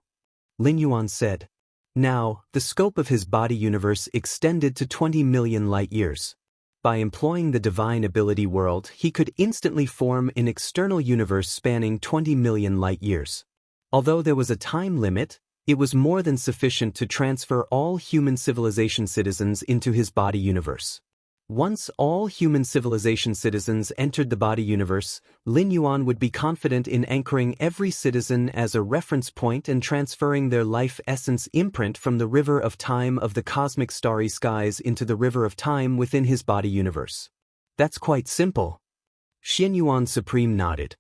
A: Lin Yuan said. Now, the scope of his body universe extended to 20 million light-years. By employing the divine ability world, he could instantly form an external universe spanning 20 million light-years. Although there was a time limit, it was more than sufficient to transfer all human civilization citizens into his body universe. Once all human civilization citizens entered the body universe, Lin Yuan would be confident in anchoring every citizen as a reference point and transferring their life essence imprint from the river of time of the cosmic starry skies into the river of time within his body universe. That's quite simple. Xin Yuan Supreme nodded.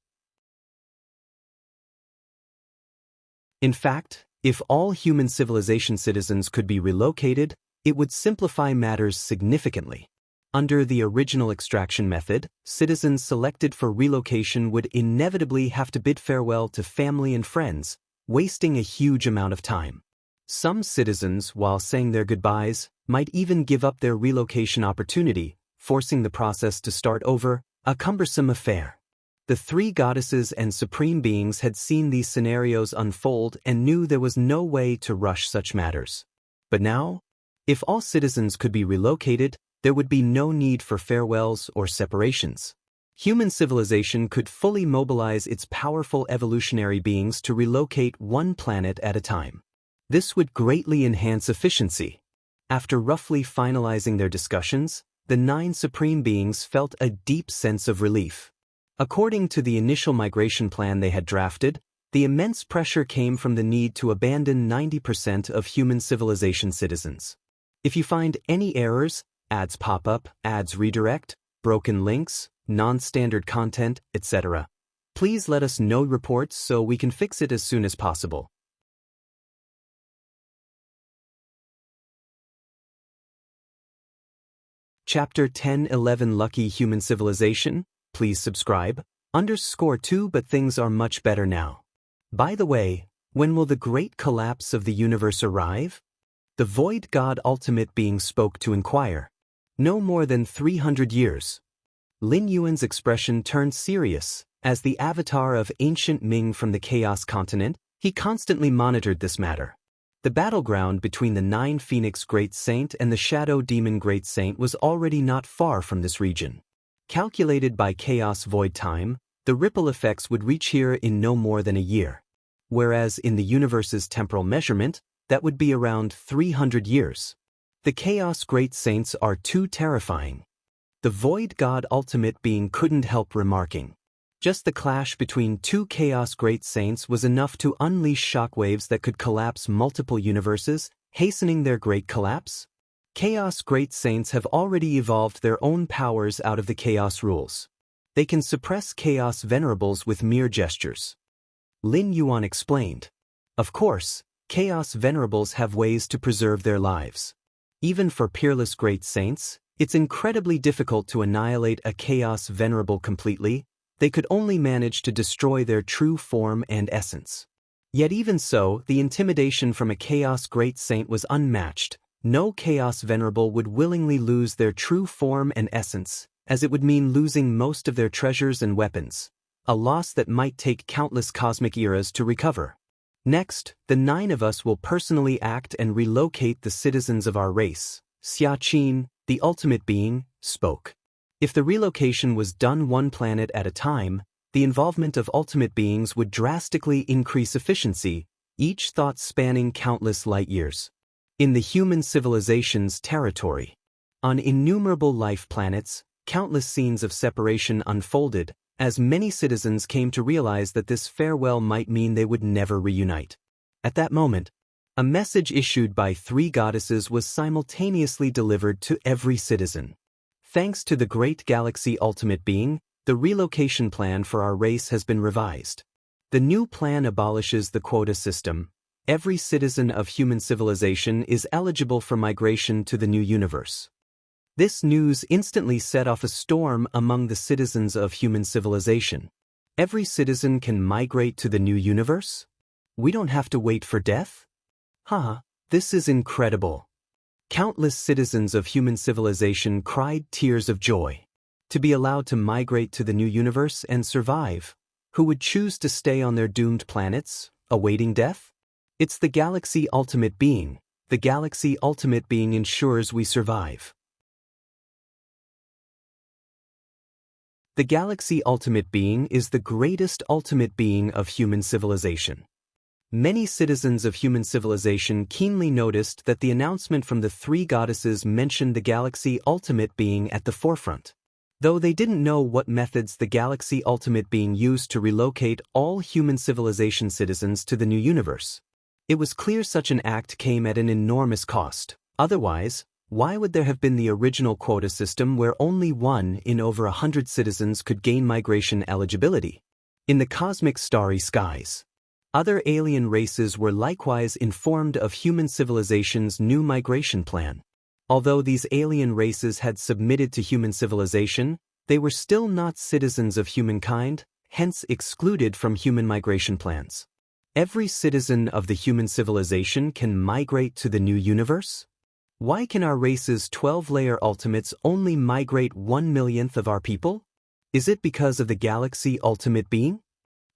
A: In fact, if all human civilization citizens could be relocated, it would simplify matters significantly. Under the original extraction method, citizens selected for relocation would inevitably have to bid farewell to family and friends, wasting a huge amount of time. Some citizens, while saying their goodbyes, might even give up their relocation opportunity, forcing the process to start over, a cumbersome affair. The three goddesses and supreme beings had seen these scenarios unfold and knew there was no way to rush such matters. But now, if all citizens could be relocated, there would be no need for farewells or separations. Human civilization could fully mobilize its powerful evolutionary beings to relocate one planet at a time. This would greatly enhance efficiency. After roughly finalizing their discussions, the 9 supreme beings felt a deep sense of relief. According to the initial migration plan they had drafted, the immense pressure came from the need to abandon 90% of human civilization citizens. If you find any errors, ads pop up, ads redirect, broken links, non-standard content, etc., please let us know reports so we can fix it as soon as possible. Chapter 10-11 Lucky Human Civilization. Please subscribe. _2 But things are much better now. By the way, when will the great collapse of the universe arrive? The Void God Ultimate Being spoke to inquire. No more than 300 years. Lin Yuan's expression turned serious. As the avatar of ancient Ming from the Chaos Continent, he constantly monitored this matter. The battleground between the 9 Phoenix Great Saint and the Shadow Demon Great Saint was already not far from this region. Calculated by Chaos Void Time, the ripple effects would reach here in no more than a year. Whereas in the universe's temporal measurement, that would be around 300 years. The Chaos Great Saints are too terrifying. The Void God Ultimate Being couldn't help remarking. Just the clash between 2 Chaos Great Saints was enough to unleash shockwaves that could collapse multiple universes, hastening their great collapse. Chaos Great Saints have already evolved their own powers out of the Chaos rules. They can suppress Chaos Venerables with mere gestures. Lin Yuan explained. Of course, Chaos Venerables have ways to preserve their lives. Even for peerless Great Saints, it's incredibly difficult to annihilate a Chaos Venerable completely. They could only manage to destroy their true form and essence. Yet even so, the intimidation from a Chaos Great Saint was unmatched. No Chaos Venerable would willingly lose their true form and essence, as it would mean losing most of their treasures and weapons, a loss that might take countless cosmic eras to recover. Next, the 9 of us will personally act and relocate the citizens of our race. Xiaoqin, the ultimate being, spoke. If the relocation was done one planet at a time, the involvement of ultimate beings would drastically increase efficiency, each thought spanning countless light years. In the human civilization's territory, on innumerable life planets, countless scenes of separation unfolded, as many citizens came to realize that this farewell might mean they would never reunite. At that moment, a message issued by 3 goddesses was simultaneously delivered to every citizen. Thanks to the great galaxy ultimate being, the relocation plan for our race has been revised. The new plan abolishes the quota system. Every citizen of human civilization is eligible for migration to the new universe. This news instantly set off a storm among the citizens of human civilization. Every citizen can migrate to the new universe? We don't have to wait for death? This is incredible. Countless citizens of human civilization cried tears of joy. To be allowed to migrate to the new universe and survive, who would choose to stay on their doomed planets, awaiting death? It's the galaxy ultimate being. The galaxy ultimate being ensures we survive. The galaxy ultimate being is the greatest ultimate being of human civilization. Many citizens of human civilization keenly noticed that the announcement from the 3 goddesses mentioned the galaxy ultimate being at the forefront. Though they didn't know what methods the galaxy ultimate being used to relocate all human civilization citizens to the new universe, it was clear such an act came at an enormous cost. Otherwise, why would there have been the original quota system where only 1 in over 100 citizens could gain migration eligibility? In the cosmic starry skies, other alien races were likewise informed of human civilization's new migration plan. Although these alien races had submitted to human civilization, they were still not citizens of humankind, hence excluded from human migration plans. Every citizen of the human civilization can migrate to the new universe? Why can our race's 12-layer ultimates only migrate 1/1,000,000th of our people? Is it because of the galaxy ultimate being?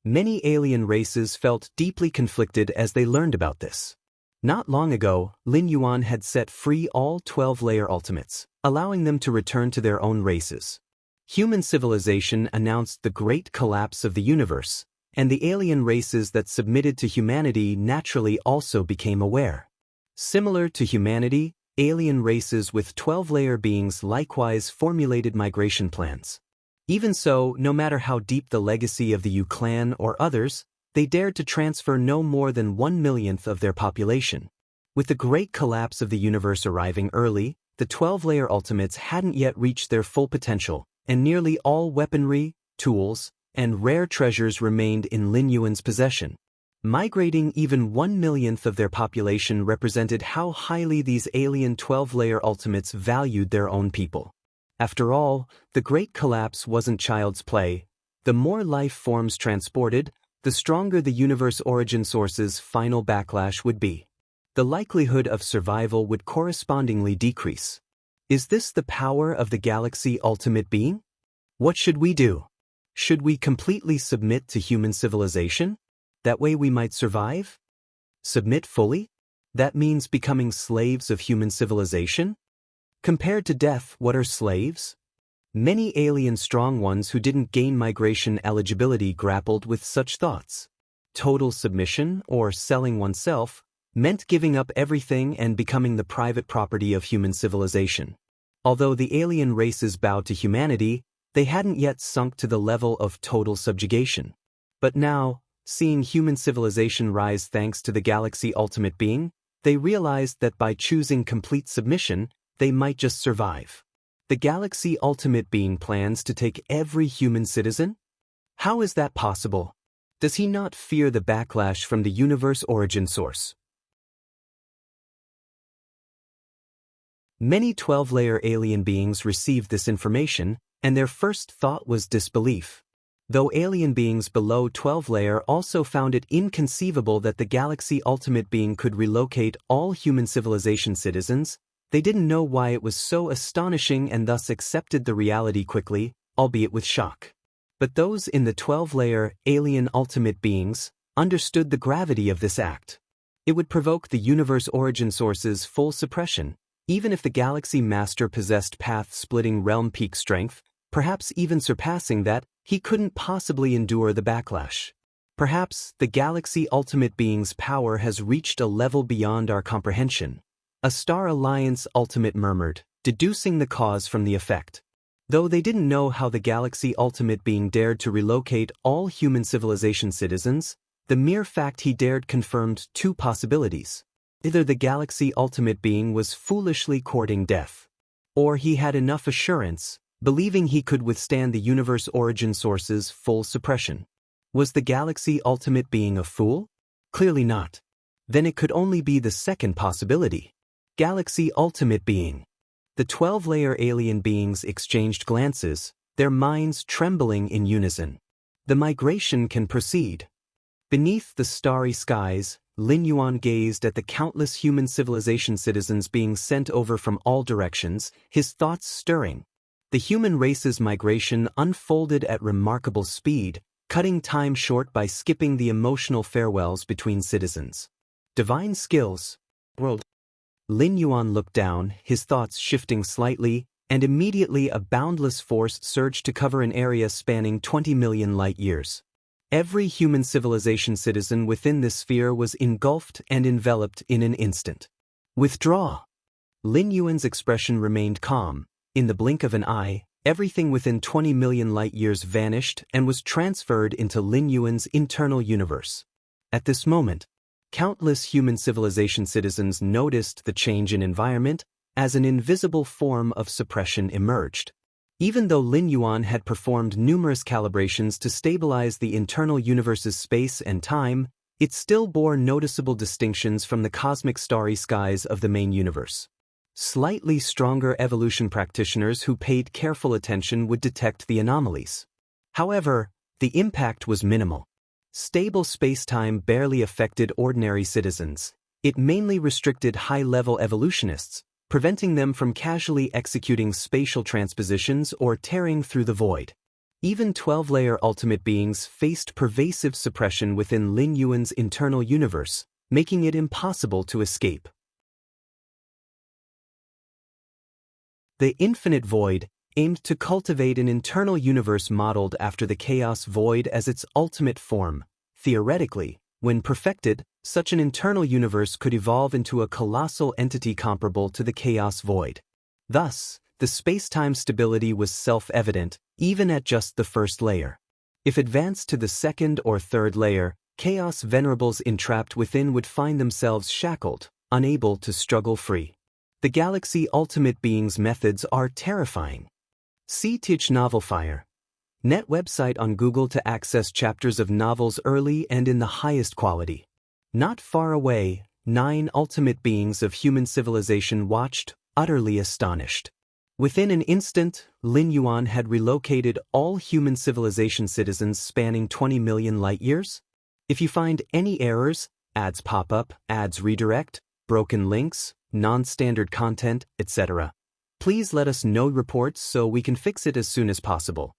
A: Many alien races felt deeply conflicted as they learned about this. Not long ago, Lin Yuan had set free all 12-layer ultimates, allowing them to return to their own races. Human civilization announced the great collapse of the universe, and the alien races that submitted to humanity naturally also became aware. Similar to humanity, alien races with 12-layer beings likewise formulated migration plans. Even so, no matter how deep the legacy of the Yu clan or others, they dared to transfer no more than 1/1,000,000th of their population. With the great collapse of the universe arriving early, the 12-layer ultimates hadn't yet reached their full potential, and nearly all weaponry, tools, and rare treasures remained in Lin Yuan's possession. Migrating even 1/1,000,000th of their population represented how highly these alien 12-layer ultimates valued their own people. After all, the great collapse wasn't child's play. The more life forms transported, the stronger the universe origin source's final backlash would be. The likelihood of survival would correspondingly decrease. Is this the power of the galaxy ultimate being? What should we do? Should we completely submit to human civilization? That way we might survive? Submit fully? That means becoming slaves of human civilization? Compared to death, what are slaves? Many alien strong ones who didn't gain migration eligibility grappled with such thoughts. Total submission, or selling oneself, meant giving up everything and becoming the private property of human civilization. Although the alien races bowed to humanity, they hadn't yet sunk to the level of total subjugation. But now, seeing human civilization rise thanks to the galaxy ultimate being, they realized that by choosing complete submission, they might just survive. The galaxy ultimate being plans to take every human citizen? How is that possible? Does he not fear the backlash from the universe origin source? Many 12-layer alien beings received this information, and their first thought was disbelief. Though alien beings below 12-layer also found it inconceivable that the galaxy ultimate being could relocate all human civilization citizens, they didn't know why it was so astonishing and thus accepted the reality quickly, albeit with shock. But those in the 12-layer alien ultimate beings understood the gravity of this act. It would provoke the universe origin source's full suppression. Even if the galaxy master possessed path-splitting realm peak strength, perhaps even surpassing that, he couldn't possibly endure the backlash. Perhaps the Galaxy Ultimate Being's power has reached a level beyond our comprehension. A Star Alliance Ultimate murmured, deducing the cause from the effect. Though they didn't know how the Galaxy Ultimate Being dared to relocate all human civilization citizens, the mere fact he dared confirmed two possibilities. Either the Galaxy Ultimate Being was foolishly courting death, or he had enough assurance, believing he could withstand the universe origin source's full suppression. Was the Galaxy Ultimate Being a fool? Clearly not. Then it could only be the second possibility. Galaxy Ultimate Being. The 12-layer alien beings exchanged glances, their minds trembling in unison. The migration can proceed. Beneath the starry skies, Lin Yuan gazed at the countless human civilization citizens being sent over from all directions, his thoughts stirring. The human race's migration unfolded at remarkable speed, cutting time short by skipping the emotional farewells between citizens. Divine skills. World. Lin Yuan looked down, his thoughts shifting slightly, and immediately a boundless force surged to cover an area spanning 20 million light-years. Every human civilization citizen within this sphere was engulfed and enveloped in an instant. Withdraw! Lin Yuan's expression remained calm. In the blink of an eye, everything within 20 million light-years vanished and was transferred into Lin Yuan's internal universe. At this moment, countless human civilization citizens noticed the change in environment as an invisible form of suppression emerged. Even though Lin Yuan had performed numerous calibrations to stabilize the internal universe's space and time, it still bore noticeable distinctions from the cosmic starry skies of the main universe. Slightly stronger evolution practitioners who paid careful attention would detect the anomalies. However, the impact was minimal. Stable space-time barely affected ordinary citizens. It mainly restricted high-level evolutionists, preventing them from casually executing spatial transpositions or tearing through the void. Even 12-layer ultimate beings faced pervasive suppression within Lin Yuan's internal universe, making it impossible to escape. The Infinite Void aimed to cultivate an internal universe modeled after the Chaos Void as its ultimate form. Theoretically, when perfected, such an internal universe could evolve into a colossal entity comparable to the Chaos Void. Thus, the space-time stability was self-evident, even at just the first layer. If advanced to the second or third layer, Chaos Venerables entrapped within would find themselves shackled, unable to struggle free. The Galaxy Ultimate Being's methods are terrifying. See Tich Novel Fire. Net website on Google to access chapters of novels early and in the highest quality. Not far away, 9 ultimate beings of human civilization watched, utterly astonished. Within an instant, Lin Yuan had relocated all human civilization citizens spanning 20 million light-years. If you find any errors, ads pop up, ads redirect, broken links, non-standard content, etc., please let us know reports so we can fix it as soon as possible.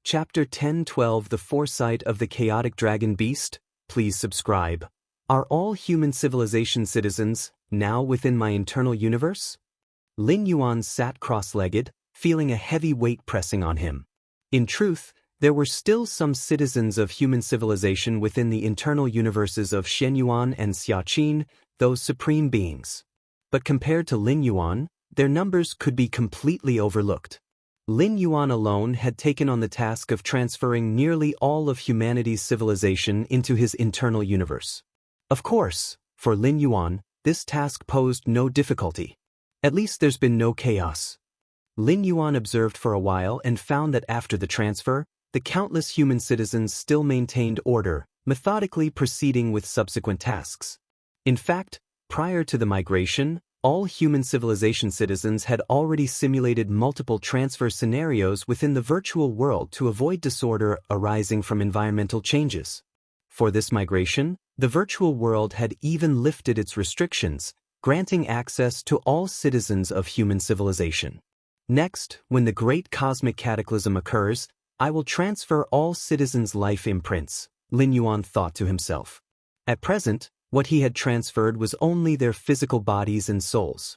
A: Chapter 10-12 The Foresight of the Chaotic Dragon Beast. Please subscribe. Are all human civilization citizens now within my internal universe? Lin Yuan sat cross-legged, feeling a heavy weight pressing on him. In truth, there were still some citizens of human civilization within the internal universes of Xuanyuan and Xiaqin, those supreme beings. But compared to Lin Yuan, their numbers could be completely overlooked. Lin Yuan alone had taken on the task of transferring nearly all of humanity's civilization into his internal universe. Of course, for Lin Yuan, this task posed no difficulty. At least there's been no chaos. Lin Yuan observed for a while and found that after the transfer, the countless human citizens still maintained order, methodically proceeding with subsequent tasks. In fact, prior to the migration, all human civilization citizens had already simulated multiple transfer scenarios within the virtual world to avoid disorder arising from environmental changes. For this migration, the virtual world had even lifted its restrictions, granting access to all citizens of human civilization. Next, when the great cosmic cataclysm occurs, I will transfer all citizens' life imprints, Lin Yuan thought to himself. At present, What he had transferred was only their physical bodies and souls.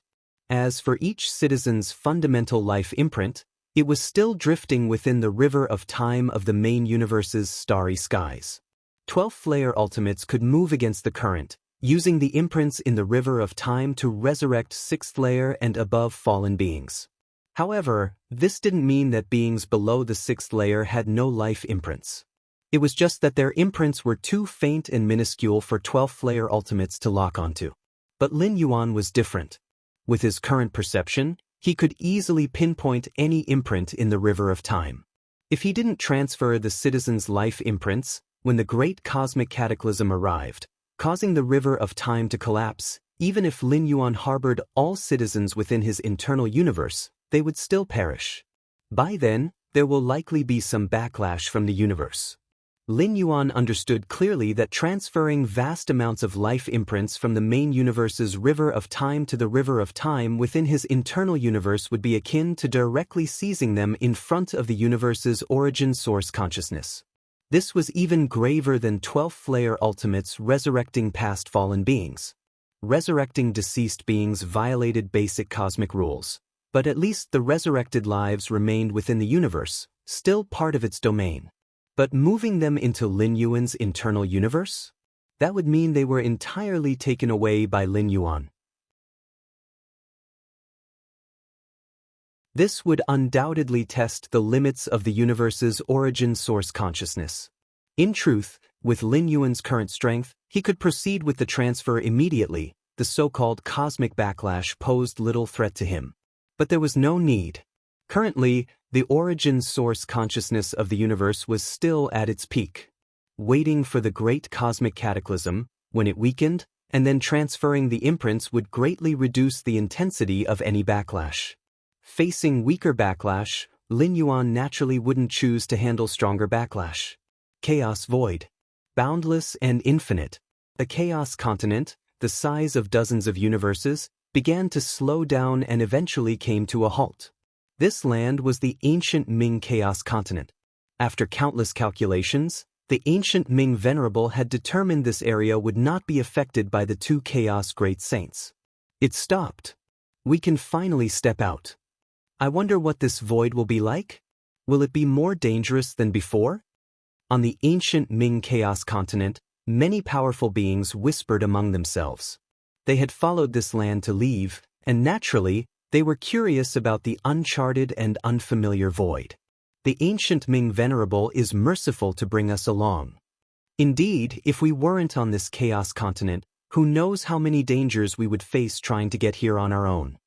A: As for each citizen's fundamental life imprint, it was still drifting within the river of time of the main universe's starry skies. 12th-layer ultimates could move against the current, using the imprints in the river of time to resurrect 6th-layer and above fallen beings. However, this didn't mean that beings below the 6th layer had no life imprints. It was just that their imprints were too faint and minuscule for 12th-layer ultimates to lock onto. But Lin Yuan was different. With his current perception, he could easily pinpoint any imprint in the river of time. If he didn't transfer the citizen's life imprints, when the great cosmic cataclysm arrived, causing the river of time to collapse, even if Lin Yuan harbored all citizens within his internal universe, they would still perish. By then, there will likely be some backlash from the universe. Lin Yuan understood clearly that transferring vast amounts of life imprints from the main universe's river of time to the river of time within his internal universe would be akin to directly seizing them in front of the universe's origin source consciousness. This was even graver than 12th-layer ultimates resurrecting past fallen beings. Resurrecting deceased beings violated basic cosmic rules, but at least the resurrected lives remained within the universe, still part of its domain. But moving them into Lin Yuan's internal universe? That would mean they were entirely taken away by Lin Yuan. This would undoubtedly test the limits of the universe's origin source consciousness. In truth, with Lin Yuan's current strength, he could proceed with the transfer immediately. The so-called cosmic backlash posed little threat to him. But there was no need. Currently, the origin source consciousness of the universe was still at its peak, waiting for the great cosmic cataclysm. When it weakened, and then transferring the imprints would greatly reduce the intensity of any backlash. Facing weaker backlash, Lin Yuan naturally wouldn't choose to handle stronger backlash. Chaos void. Boundless and infinite. A chaos continent, the size of dozens of universes, began to slow down and eventually came to a halt. This land was the ancient Ming Chaos Continent. After countless calculations, the ancient Ming Venerable had determined this area would not be affected by the two Chaos Great Saints. It stopped. We can finally step out. I wonder what this void will be like? Will it be more dangerous than before? On the ancient Ming Chaos Continent, many powerful beings whispered among themselves. They had followed this land to leave, and naturally, they were curious about the uncharted and unfamiliar void. The ancient Ming Venerable is merciful to bring us along. Indeed, if we weren't on this chaos continent, who knows how many dangers we would face trying to get here on our own.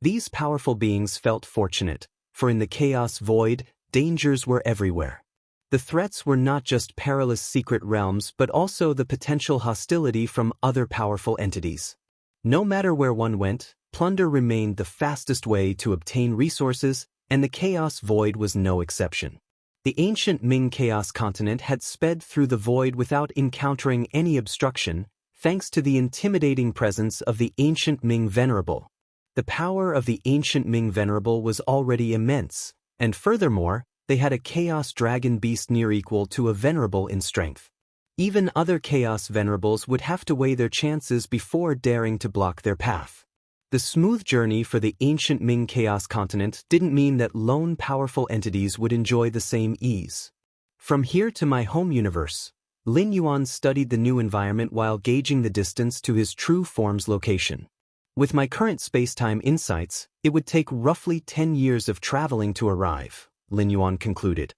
A: These powerful beings felt fortunate, for in the chaos void, dangers were everywhere. The threats were not just perilous secret realms but also the potential hostility from other powerful entities. No matter where one went, plunder remained the fastest way to obtain resources, and the Chaos Void was no exception. The ancient Ming Chaos Continent had sped through the void without encountering any obstruction, thanks to the intimidating presence of the ancient Ming Venerable. The power of the ancient Ming Venerable was already immense, and furthermore, they had a Chaos Dragon Beast near equal to a Venerable in strength. Even other Chaos Venerables would have to weigh their chances before daring to block their path. The smooth journey for the ancient Ming Chaos Continent didn't mean that lone powerful entities would enjoy the same ease. From here to my home universe, Lin Yuan studied the new environment while gauging the distance to his true form's location. With my current space-time insights, it would take roughly 10 years of traveling to arrive, Lin Yuan concluded.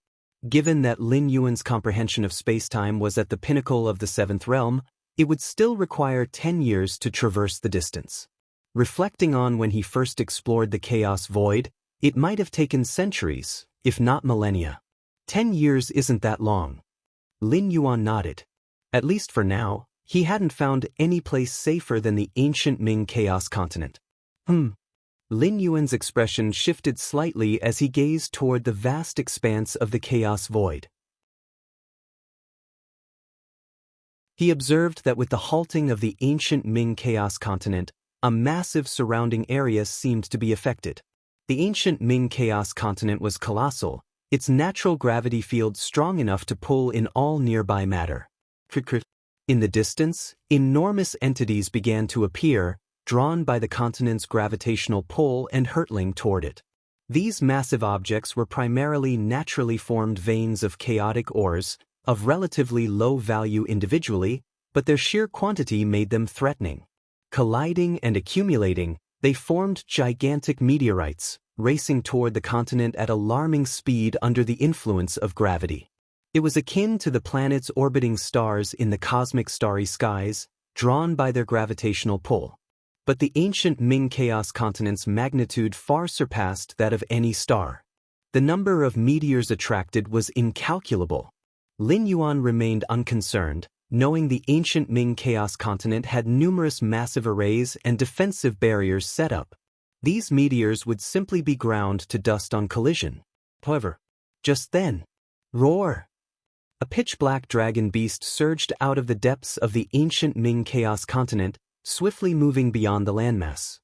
A: Given that Lin Yuan's comprehension of space-time was at the pinnacle of the seventh realm, it would still require 10 years to traverse the distance. Reflecting on when he first explored the Chaos Void, it might have taken centuries, if not millennia. 10 years isn't that long. Lin Yuan nodded. At least for now, he hadn't found any place safer than the ancient Ming Chaos Continent. Lin Yuan's expression shifted slightly as he gazed toward the vast expanse of the Chaos Void. He observed that with the halting of the ancient Ming Chaos Continent, a massive surrounding area seemed to be affected. The ancient Ming Chaos Continent was colossal, its natural gravity field strong enough to pull in all nearby matter. In the distance, enormous entities began to appear, drawn by the continent's gravitational pull and hurtling toward it. These massive objects were primarily naturally formed veins of chaotic ores, of relatively low value individually, but their sheer quantity made them threatening. Colliding and accumulating, they formed gigantic meteorites, racing toward the continent at alarming speed under the influence of gravity. It was akin to the planets orbiting stars in the cosmic starry skies, drawn by their gravitational pull. But the ancient Ming Chaos continent's magnitude far surpassed that of any star. The number of meteors attracted was incalculable. Lin Yuan remained unconcerned, knowing the ancient Ming Chaos continent had numerous massive arrays and defensive barriers set up. These meteors would simply be ground to dust on collision. However, just then, roar! A pitch-black dragon beast surged out of the depths of the ancient Ming Chaos continent, swiftly moving beyond the landmass.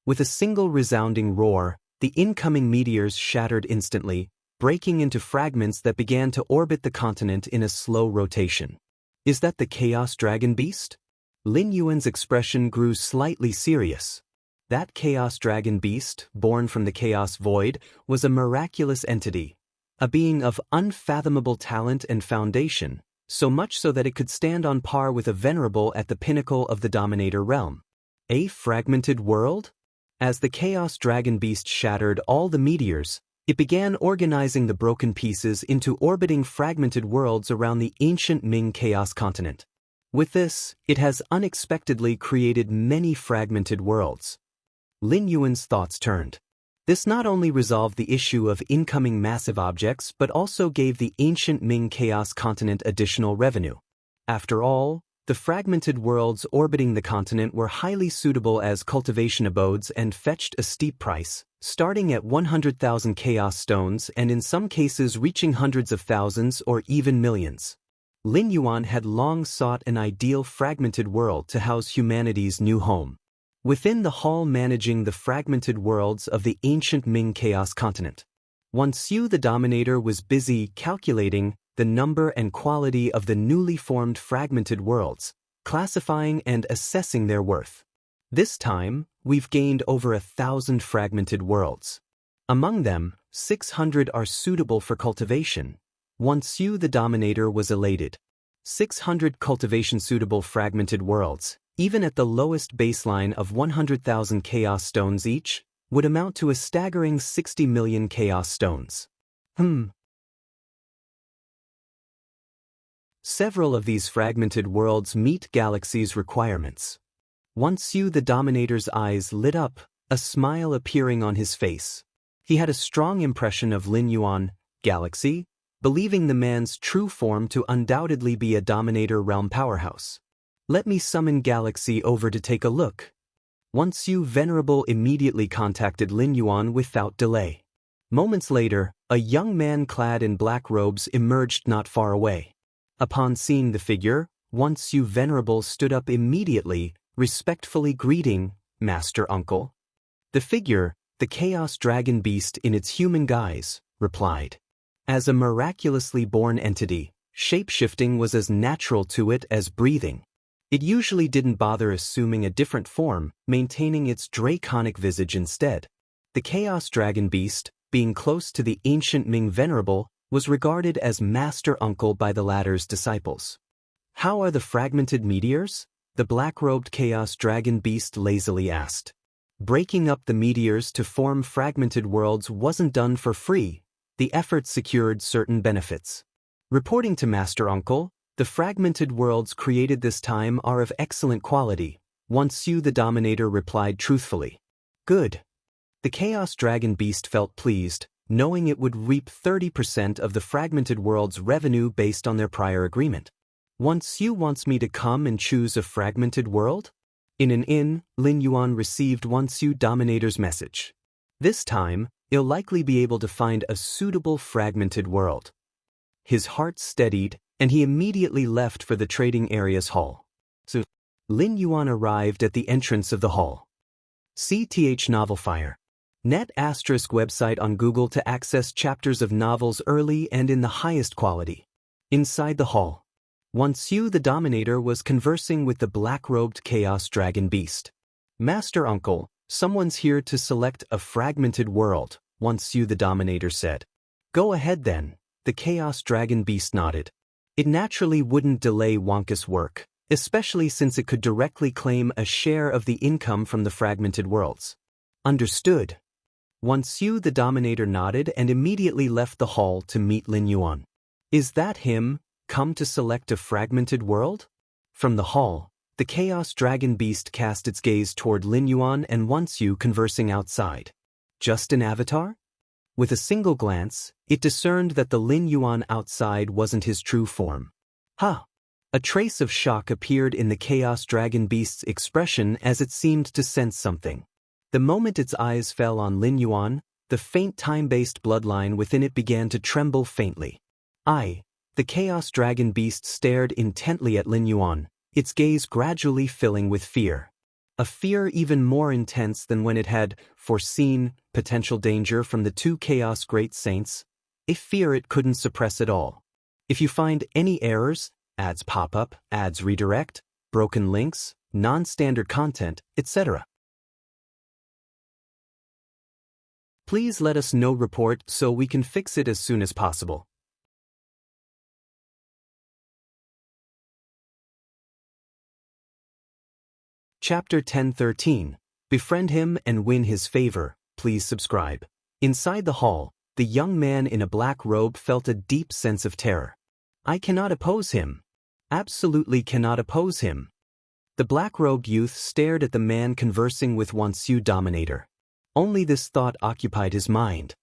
A: With a single resounding roar, the incoming meteors shattered instantly, breaking into fragments that began to orbit the continent in a slow rotation. Is that the Chaos Dragon Beast? Lin Yuan's expression grew slightly serious. That Chaos Dragon Beast, born from the Chaos Void, was a miraculous entity, a being of unfathomable talent and foundation, so much so that it could stand on par with a venerable at the pinnacle of the Dominator realm. A fragmented world? As the Chaos Dragon Beast shattered all the meteors, it began organizing the broken pieces into orbiting fragmented worlds around the ancient Ming Chaos continent. With this, it has unexpectedly created many fragmented worlds. Lin Yuan's thoughts turned. This not only resolved the issue of incoming massive objects but also gave the ancient Ming Chaos continent additional revenue. After all, the fragmented worlds orbiting the continent were highly suitable as cultivation abodes and fetched a steep price, starting at 100,000 chaos stones and in some cases reaching hundreds of thousands or even millions. Lin Yuan had long sought an ideal fragmented world to house humanity's new home. Within the hall managing the fragmented worlds of the ancient Ming Chaos continent, Wuxia the Dominator was busy calculating the number and quality of the newly formed fragmented worlds, classifying and assessing their worth. This time, we've gained over 1,000 fragmented worlds. Among them, 600 are suitable for cultivation. Wuxia the Dominator was elated. 600 cultivation-suitable fragmented worlds, even at the lowest baseline of 100,000 chaos stones each, would amount to a staggering 60 million chaos stones. Several of these fragmented worlds meet Galaxy's requirements. Wuxia the Dominator's eyes lit up, a smile appearing on his face. He had a strong impression of Lin Yuan, Galaxy, believing the man's true form to undoubtedly be a Dominator realm powerhouse. Let me summon Galaxy over to take a look. Wuxia Venerable immediately contacted Lin Yuan without delay. Moments later, a young man clad in black robes emerged not far away. Upon seeing the figure, Wuxia Venerable stood up immediately, respectfully greeting, "Master Uncle." The figure, the Chaos Dragon Beast in its human guise, replied. As a miraculously born entity, shape-shifting was as natural to it as breathing. It usually didn't bother assuming a different form, maintaining its draconic visage instead. The Chaos Dragon Beast, being close to the ancient Ming Venerable, was regarded as Master Uncle by the latter's disciples. "How are the fragmented meteors?" the black-robed Chaos Dragon Beast lazily asked. Breaking up the meteors to form fragmented worlds wasn't done for free. The effort secured certain benefits. Reporting to Master Uncle, the fragmented worlds created this time are of excellent quality, Wuxia the Dominator replied truthfully. Good. The Chaos Dragon Beast felt pleased, knowing it would reap 30% of the fragmented world's revenue based on their prior agreement. Wuxia wants me to come and choose a fragmented world? In an inn, Lin Yuan received Wuxia Dominator's message. This time, he'll likely be able to find a suitable fragmented world. His heart steadied, and he immediately left for the trading area's hall. So, Lin Yuan arrived at the entrance of the hall. CTH Novelfire. Net ** website on Google to access chapters of novels early and in the highest quality. Inside the hall. Once you, the Dominator, was conversing with the black-robed Chaos Dragon Beast. Master Uncle, someone's here to select a fragmented world, once you, the Dominator, said. Go ahead then, the Chaos Dragon Beast nodded. It naturally wouldn't delay Wonka's work, especially since it could directly claim a share of the income from the fragmented worlds. Understood. Once you, the Dominator, nodded and immediately left the hall to meet Lin Yuan. Is that him, come to select a fragmented world? From the hall, the Chaos Dragon Beast cast its gaze toward Lin Yuan and Once you conversing outside. Just an avatar? With a single glance, it discerned that the Lin Yuan outside wasn't his true form. Huh! A trace of shock appeared in the Chaos Dragon Beast's expression as it seemed to sense something. The moment its eyes fell on Lin Yuan, the faint time-based bloodline within it began to tremble faintly. The Chaos Dragon Beast stared intently at Lin Yuan, its gaze gradually filling with fear. A fear even more intense than when it had foreseen potential danger from the two Chaos Great Saints, a fear it couldn't suppress at all. If you find any errors, ads pop up, ads redirect, broken links, non-standard content, etc. Please let us know report so we can fix it as soon as possible. Chapter 1013. Befriend him and win his favor, please subscribe. Inside the hall, the young man in a black robe felt a deep sense of terror. I cannot oppose him. Absolutely cannot oppose him. The black-robed youth stared at the man conversing with Once you, Dominator. Only this thought occupied his mind.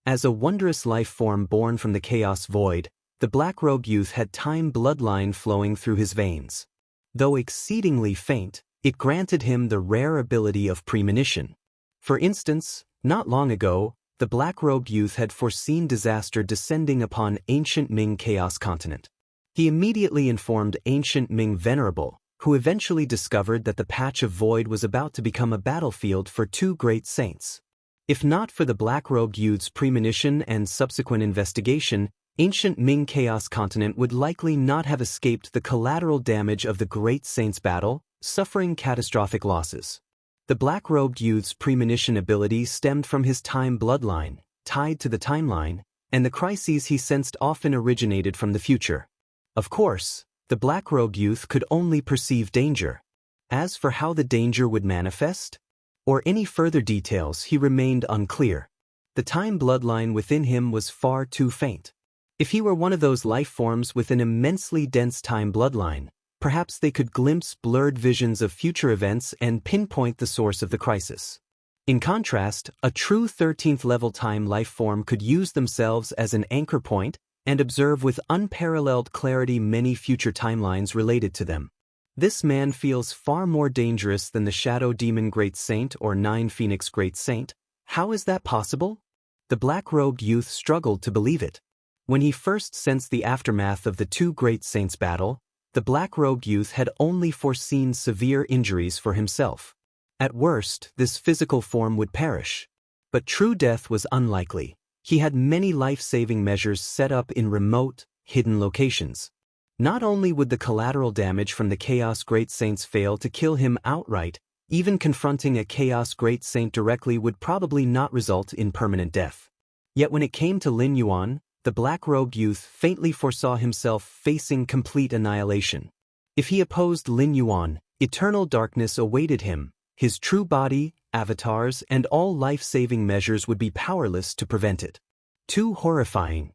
A: As a wondrous life form born from the chaos void, the black-robed youth had time bloodline flowing through his veins. Though exceedingly faint, it granted him the rare ability of premonition. For instance, not long ago, the black-robed youth had foreseen disaster descending upon ancient Ming Chaos Continent. He immediately informed ancient Ming Venerable, who eventually discovered that the patch of void was about to become a battlefield for two great saints. If not for the black-robed youth's premonition and subsequent investigation, ancient Ming Chaos Continent would likely not have escaped the collateral damage of the great saints' battle, suffering catastrophic losses. The black-robed youth's premonition ability stemmed from his time bloodline, tied to the timeline, and the crises he sensed often originated from the future. Of course, the black-robed youth could only perceive danger. As for how the danger would manifest, or any further details, he remained unclear. The time bloodline within him was far too faint. If he were one of those life forms with an immensely dense time bloodline, perhaps they could glimpse blurred visions of future events and pinpoint the source of the crisis. In contrast, a true 13th level time life form could use themselves as an anchor point and observe with unparalleled clarity many future timelines related to them. This man feels far more dangerous than the Shadow Demon Great Saint or Nine Phoenix Great Saint. How is that possible? The black-robed youth struggled to believe it. When he first sensed the aftermath of the two great saints' battle, the black-robed youth had only foreseen severe injuries for himself. At worst, this physical form would perish. But true death was unlikely. He had many life-saving measures set up in remote, hidden locations. Not only would the collateral damage from the Chaos Great Saints fail to kill him outright, even confronting a Chaos Great Saint directly would probably not result in permanent death. Yet when it came to Lin Yuan, the black-robed youth faintly foresaw himself facing complete annihilation. If he opposed Lin Yuan, eternal darkness awaited him. His true body, avatars, and all life-saving measures would be powerless to prevent it. Too horrifying.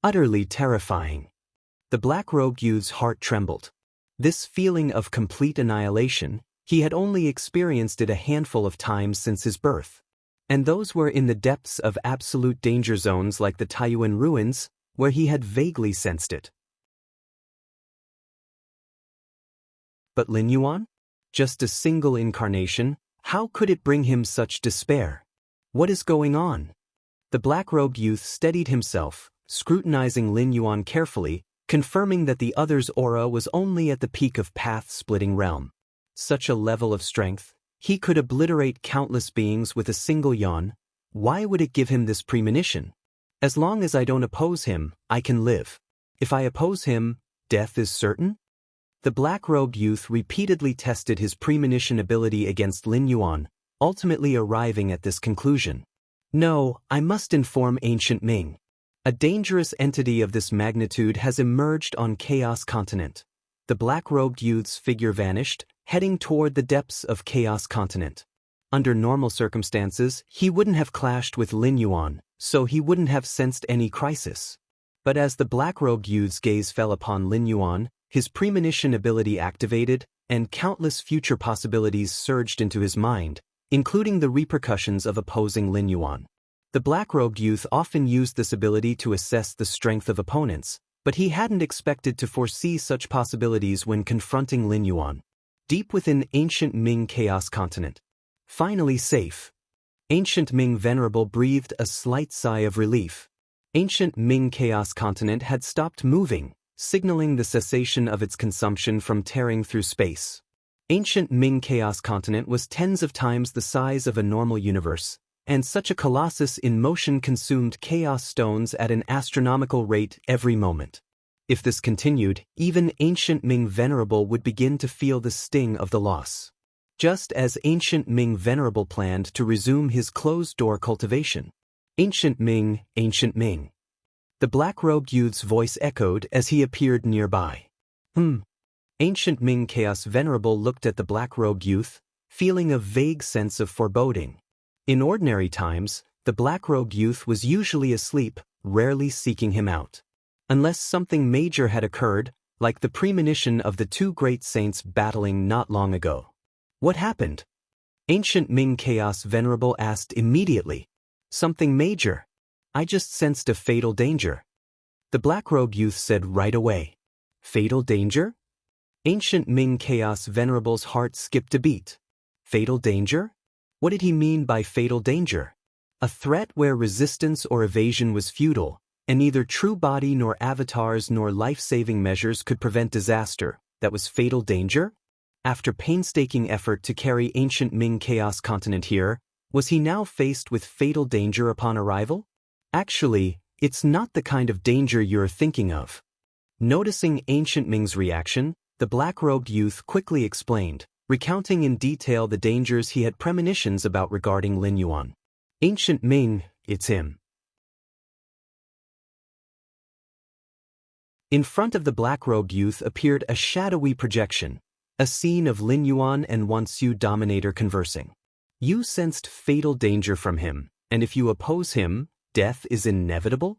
A: Utterly terrifying. The black-robed youth's heart trembled. This feeling of complete annihilation, he had only experienced it a handful of times since his birth. And those were in the depths of absolute danger zones like the Taiyuan ruins, where he had vaguely sensed it. But Lin Yuan? Just a single incarnation, how could it bring him such despair? What is going on? The black-robed youth steadied himself, scrutinizing Lin Yuan carefully, confirming that the other's aura was only at the peak of path-splitting realm. Such a level of strength, he could obliterate countless beings with a single yawn. Why would it give him this premonition? As long as I don't oppose him, I can live. If I oppose him, death is certain? The black-robed youth repeatedly tested his premonition ability against Lin Yuan, ultimately arriving at this conclusion. No, I must inform Ancient Ming. A dangerous entity of this magnitude has emerged on Chaos Continent. The black-robed youth's figure vanished, heading toward the depths of Chaos Continent. Under normal circumstances, he wouldn't have clashed with Lin Yuan, so he wouldn't have sensed any crisis. But as the black-robed youth's gaze fell upon Lin Yuan, his premonition ability activated, and countless future possibilities surged into his mind, including the repercussions of opposing Lin Yuan. The black-robed youth often used this ability to assess the strength of opponents, but he hadn't expected to foresee such possibilities when confronting Lin Yuan. Deep within Ancient Ming Chaos Continent. Finally safe. Ancient Ming Venerable breathed a slight sigh of relief. Ancient Ming Chaos Continent had stopped moving, signaling the cessation of its consumption from tearing through space. Ancient Ming Chaos Continent was tens of times the size of a normal universe, and such a colossus in motion consumed chaos stones at an astronomical rate every moment. If this continued, even Ancient Ming Venerable would begin to feel the sting of the loss. Just as Ancient Ming Venerable planned to resume his closed-door cultivation. Ancient Ming, Ancient Ming. The black-robed youth's voice echoed as he appeared nearby. Ancient Ming Chaos Venerable looked at the black-robed youth, feeling a vague sense of foreboding. In ordinary times, the black-robed youth was usually asleep, rarely seeking him out. Unless something major had occurred, like the premonition of the two great saints battling not long ago. What happened? Ancient Ming Chaos Venerable asked immediately. Something major. I just sensed a fatal danger. The black-robed youth said right away. Fatal danger? Ancient Ming Chaos Venerable's heart skipped a beat. Fatal danger? What did he mean by fatal danger? A threat where resistance or evasion was futile, and neither true body nor avatars nor life-saving measures could prevent disaster. That was fatal danger? After painstaking effort to carry Ancient Ming Chaos Continent here, was he now faced with fatal danger upon arrival? Actually, it's not the kind of danger you're thinking of. Noticing Ancient Ming's reaction, the black-robed youth quickly explained, recounting in detail the dangers he had premonitions about regarding Lin Yuan. Ancient Ming, it's him. In front of the black-robed youth appeared a shadowy projection, a scene of Lin Yuan and Wuxia Dominator conversing. You sensed fatal danger from him, and if you oppose him, death is inevitable?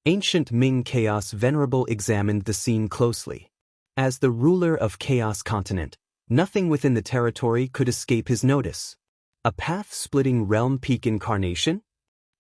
A: Ancient Ming Chaos Venerable examined the scene closely. As the ruler of Chaos Continent, nothing within the territory could escape his notice. A path-splitting realm peak incarnation?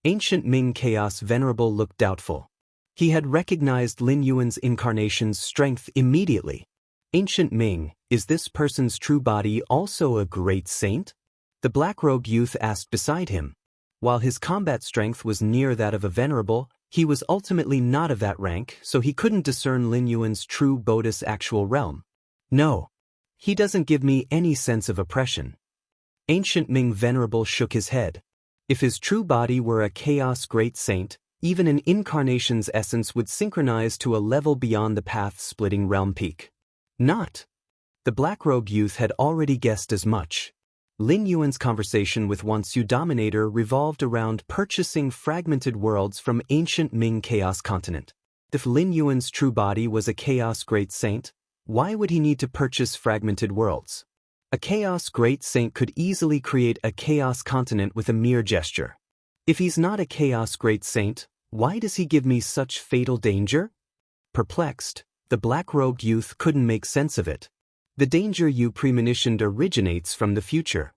A: Ancient Ming Chaos Venerable looked doubtful. He had recognized Lin Yuan's incarnation's strength immediately. Ancient Ming, is this person's true body also a great saint? The black-robed youth asked beside him. While his combat strength was near that of a venerable, he was ultimately not of that rank, so he couldn't discern Lin Yuan's true Bodhi's actual realm. No. He doesn't give me any sense of oppression. Ancient Ming Venerable shook his head. If his true body were a chaos great saint, even an incarnation's essence would synchronize to a level beyond the path-splitting realm peak. Not. The black-robed youth had already guessed as much. Lin Yuan's conversation with Wuxia Dominator revolved around purchasing fragmented worlds from Ancient Ming Chaos Continent. If Lin Yuan's true body was a chaos great saint, why would he need to purchase fragmented worlds? A chaos great saint could easily create a chaos continent with a mere gesture. If he's not a chaos great saint, why does he give me such fatal danger? Perplexed, the black-robed youth couldn't make sense of it. The danger you premonitioned originates from the future.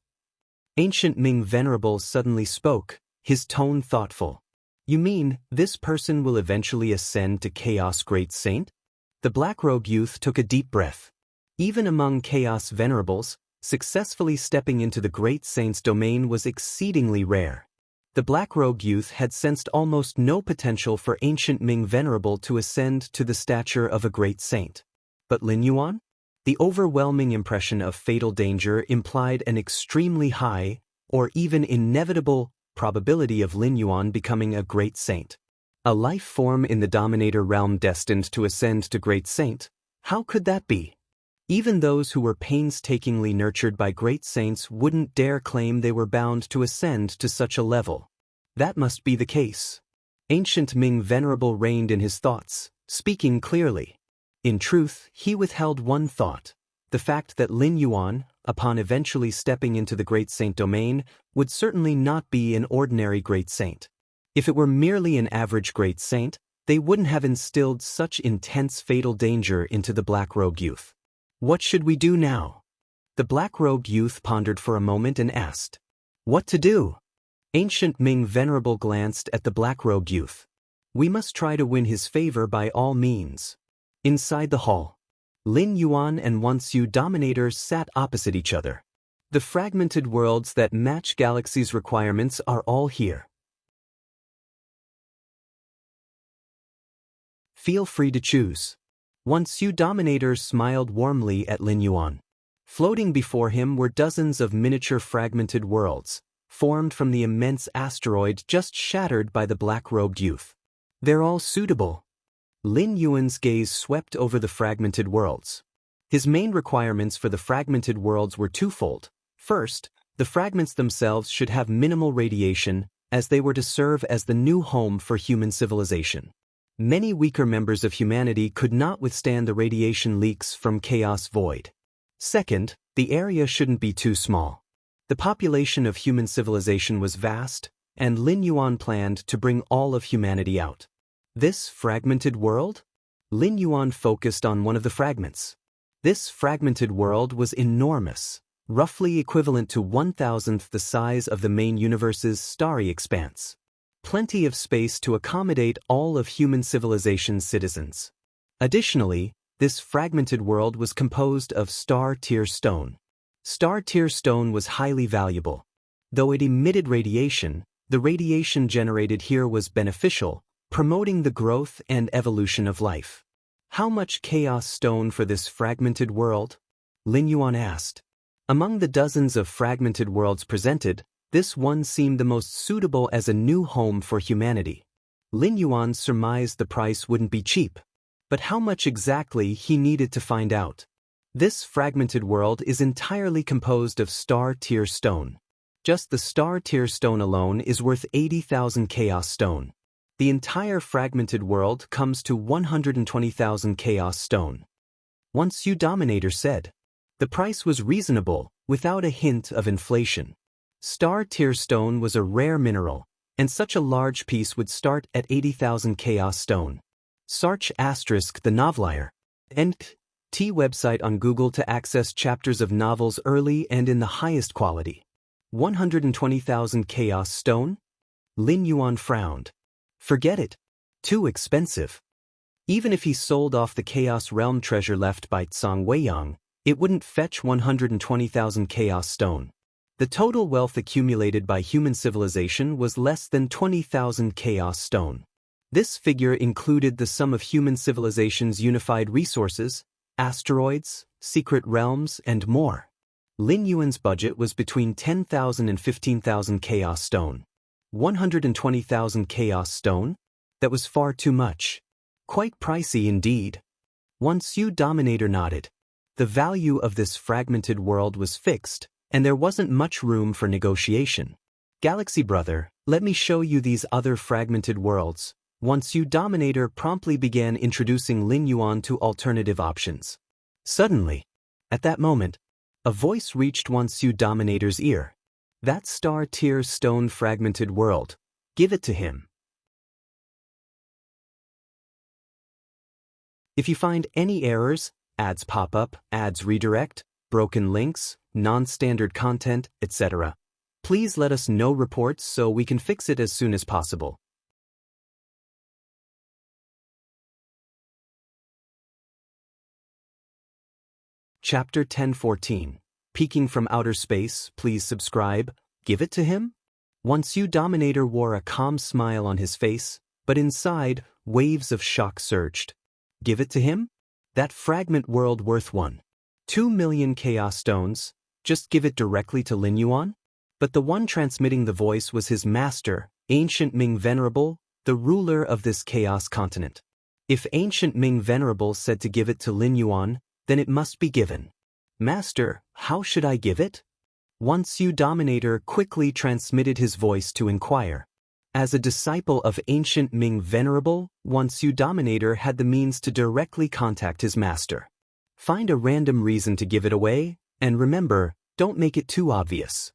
A: Ancient Ming Venerable suddenly spoke, his tone thoughtful. You mean, this person will eventually ascend to Chaos Great Saint? The black-robed youth took a deep breath. Even among Chaos Venerables, successfully stepping into the Great Saint's domain was exceedingly rare. The black-robed youth had sensed almost no potential for Ancient Ming Venerable to ascend to the stature of a Great Saint. But Lin Yuan? The overwhelming impression of fatal danger implied an extremely high, or even inevitable, probability of Lin Yuan becoming a Great Saint. A life form in the Dominator realm destined to ascend to Great Saint, How could that be? Even those who were painstakingly nurtured by great saints wouldn't dare claim they were bound to ascend to such a level. That must be the case. Ancient Ming Venerable reigned in his thoughts, speaking clearly. In truth, he withheld one thought: the fact that Lin Yuan, upon eventually stepping into the great saint domain, would certainly not be an ordinary great saint. If it were merely an average great saint, they wouldn't have instilled such intense fatal danger into the black-robed youth. What should we do now? The black-robed youth pondered for a moment and asked. What to do? Ancient Ming Venerable glanced at the black-robed youth. We must try to win his favor by all means. Inside the hall, Lin Yuan and Wuxia Dominator sat opposite each other. The fragmented worlds that match Galaxy's requirements are all here. Feel free to choose. Wuxia Dominator smiled warmly at Lin Yuan. Floating before him were dozens of miniature fragmented worlds, formed from the immense asteroid just shattered by the black-robed youth. They're all suitable. Lin Yuan's gaze swept over the fragmented worlds. His main requirements for the fragmented worlds were twofold. First, the fragments themselves should have minimal radiation, as they were to serve as the new home for human civilization. Many weaker members of humanity could not withstand the radiation leaks from Chaos Void. Second, the area shouldn't be too small. The population of human civilization was vast, and Lin Yuan planned to bring all of humanity out. This fragmented world? Lin Yuan focused on one of the fragments. This fragmented world was enormous, roughly equivalent to 1,000th the size of the main universe's starry expanse. Plenty of space to accommodate all of human civilization's citizens. Additionally, this fragmented world was composed of star-tier stone. Star-tier stone was highly valuable. Though it emitted radiation, the radiation generated here was beneficial, promoting the growth and evolution of life. How much chaos stone for this fragmented world? Lin Yuan asked. Among the dozens of fragmented worlds presented, this one seemed the most suitable as a new home for humanity. Lin Yuan surmised the price wouldn't be cheap. But how much exactly he needed to find out. This fragmented world is entirely composed of star-tier stone. Just the star-tier stone alone is worth 80,000 chaos stone. The entire fragmented world comes to 120,000 chaos stone. Wuxia Dominator said. The price was reasonable, without a hint of inflation. Star-tier stone was a rare mineral, and such a large piece would start at 80,000 chaos stone. Search * the novelier. T website on Google to access chapters of novels early and in the highest quality. 120,000 chaos stone? Lin Yuan frowned. Forget it. Too expensive. Even if he sold off the Chaos Realm treasure left by Tsang Weiyang, it wouldn't fetch 120,000 chaos stone. The total wealth accumulated by human civilization was less than 20,000 chaos stone. This figure included the sum of human civilization's unified resources, asteroids, secret realms, and more. Lin Yuan's budget was between 10,000 and 15,000 chaos stone. 120,000 chaos stone? That was far too much. Quite pricey indeed. Wuxia Dominator nodded. The value of this fragmented world was fixed, and there wasn't much room for negotiation. Galaxy brother, let me show you these other fragmented worlds. Wuxia Dominator promptly began introducing Lin Yuan to alternative options. Suddenly, at that moment, a voice reached Wuxia Dominator's ear. That star-tier stone fragmented world. Give it to him. If you find any errors, ads pop up, ads redirect, broken links, non-standard content, etc., please let us know reports so we can fix it as soon as possible. Chapter 1014. Peeking from outer space, please subscribe. Give it to him? Wuxia Dominator wore a calm smile on his face, but inside, waves of shock surged. Give it to him? That fragment world worth 1.2 million chaos stones? Just give it directly to Lin Yuan? But the one transmitting the voice was his master, Ancient Ming Venerable, the ruler of this chaos continent. If ancient Ming Venerable said to give it to Lin Yuan, then it must be given. Master, how should I give it? Wuxia Dominator quickly transmitted his voice to inquire. As a disciple of ancient Ming Venerable, Wuxia Dominator had the means to directly contact his master. Find a random reason to give it away, and remember, don't make it too obvious.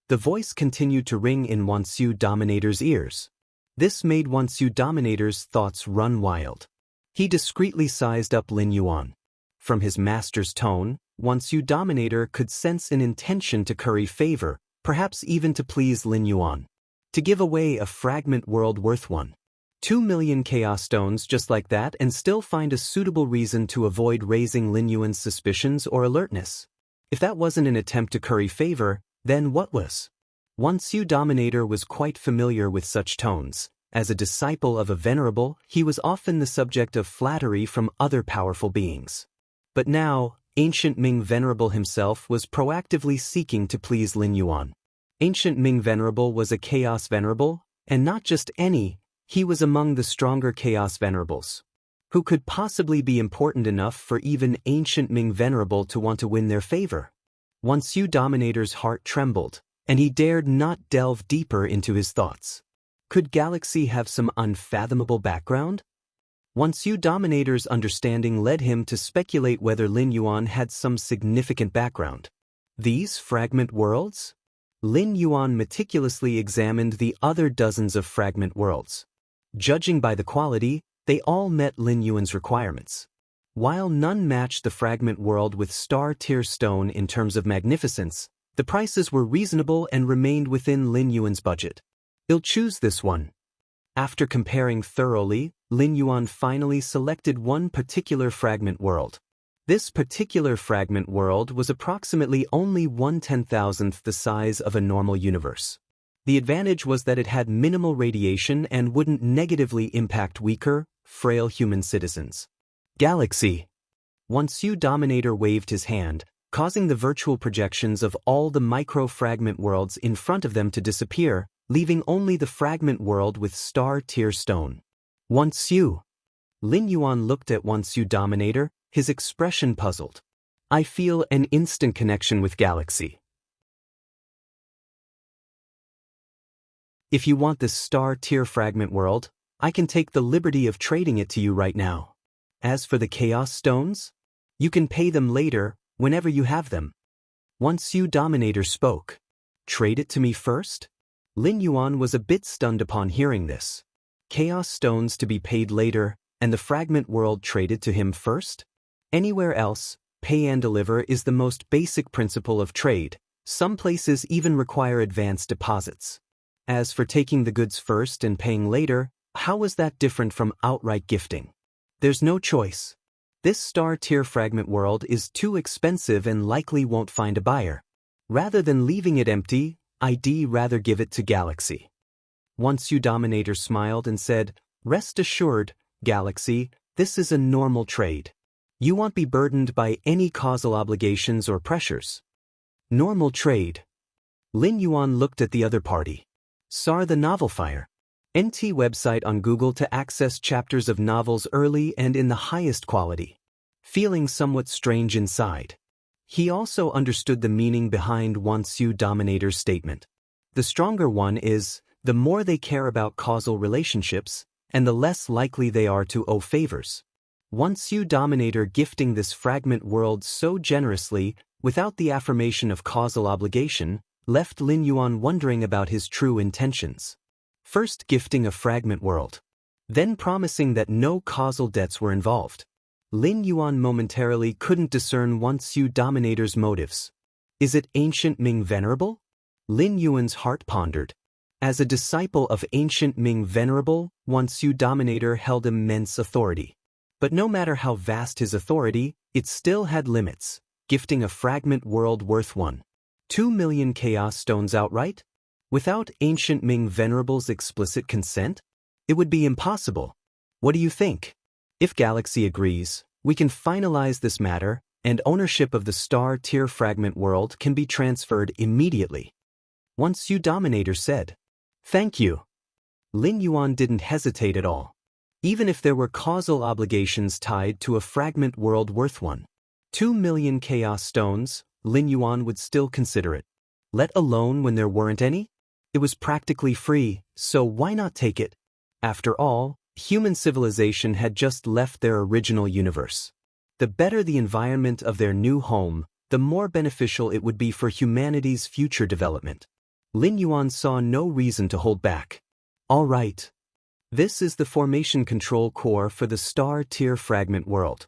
A: The voice continued to ring in Wuxia Dominator's ears. This made Wuxia Dominator's thoughts run wild. He discreetly sized up Lin Yuan. From his master's tone, Wuxia Dominator could sense an intention to curry favor, perhaps even to please Lin Yuan. To give away a fragment world worth 2 million chaos stones just like that and still find a suitable reason to avoid raising Lin Yuan's suspicions or alertness. If that wasn't an attempt to curry favor, then what was? Wuxia Dominator was quite familiar with such tones. As a disciple of a venerable, he was often the subject of flattery from other powerful beings. But now, ancient Ming Venerable himself was proactively seeking to please Lin Yuan. Ancient Ming Venerable was a Chaos Venerable, and not just any, he was among the stronger Chaos Venerables. Who could possibly be important enough for even ancient Ming Venerable to want to win their favor? Wuxia Dominator's heart trembled, and he dared not delve deeper into his thoughts. Could Galaxy have some unfathomable background? Wuxia Dominator's understanding led him to speculate whether Lin Yuan had some significant background. These fragment worlds? Lin Yuan meticulously examined the other dozens of fragment worlds. Judging by the quality, they all met Lin Yuan's requirements. While none matched the fragment world with star-tier stone in terms of magnificence, the prices were reasonable and remained within Lin Yuan's budget. He'll choose this one. After comparing thoroughly, Lin Yuan finally selected one particular fragment world. This particular fragment world was approximately only 1/10,000th the size of a normal universe. The advantage was that it had minimal radiation and wouldn't negatively impact weaker, frail human citizens. Galaxy. Wuxia Dominator waved his hand, causing the virtual projections of all the micro-fragment worlds in front of them to disappear, leaving only the fragment world with star-tier stone. Wuxia. Lin Yuan looked at Wuxia Dominator, his expression puzzled. I feel an instant connection with Galaxy. If you want this star-tier fragment world, I can take the liberty of trading it to you right now. As for the Chaos Stones, you can pay them later, whenever you have them. Wuxia Dominator spoke. Trade it to me first? Lin Yuan was a bit stunned upon hearing this. Chaos Stones to be paid later, and the fragment world traded to him first? Anywhere else, pay and deliver is the most basic principle of trade. Some places even require advance deposits. As for taking the goods first and paying later, how is that different from outright gifting? There's no choice. This star-tier fragment world is too expensive and likely won't find a buyer. Rather than leaving it empty, I'd rather give it to Galaxy. Wuxia Dominator smiled and said, Rest assured, Galaxy, this is a normal trade. You won't be burdened by any causal obligations or pressures. Normal trade. Lin Yuan looked at the other party. SAR the Novel Fire. NT website on Google to access chapters of novels early and in the highest quality. Feeling somewhat strange inside. He also understood the meaning behind Wuxia Dominator's statement. The stronger one is, the more they care about causal relationships, and the less likely they are to owe favors. Wuxia Dominator gifting this fragment world so generously, without the affirmation of causal obligation, left Lin Yuan wondering about his true intentions. First gifting a fragment world, then promising that no causal debts were involved. Lin Yuan momentarily couldn't discern Wuxia Dominator's motives. Is it ancient Ming Venerable? Lin Yuan's heart pondered. As a disciple of ancient Ming Venerable, Wuxia Dominator held immense authority. But no matter how vast his authority, it still had limits. Gifting a fragment world worth 2 million chaos stones outright? Without ancient Ming Venerable's explicit consent? It would be impossible. What do you think? If Galaxy agrees, we can finalize this matter, and ownership of the star-tier fragment world can be transferred immediately. Wuxia Dominator said. Thank you. Lin Yuan didn't hesitate at all. even if there were causal obligations tied to a fragment world worth 2 million chaos stones, Lin Yuan would still consider it. Let alone when there weren't any? It was practically free, so why not take it? After all, human civilization had just left their original universe. The better the environment of their new home, the more beneficial it would be for humanity's future development. Lin Yuan saw no reason to hold back. All right. This is the formation control core for the star-tier fragment world.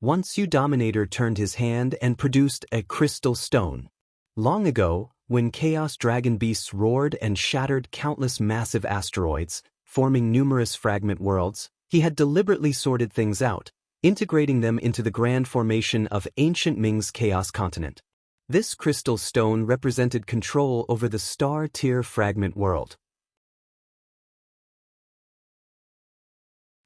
A: Wuxia Dominator turned his hand and produced a crystal stone. Long ago, when chaos dragon beasts roared and shattered countless massive asteroids, forming numerous fragment worlds, he had deliberately sorted things out, integrating them into the grand formation of ancient Ming's chaos continent. This crystal stone represented control over the star-tier fragment world.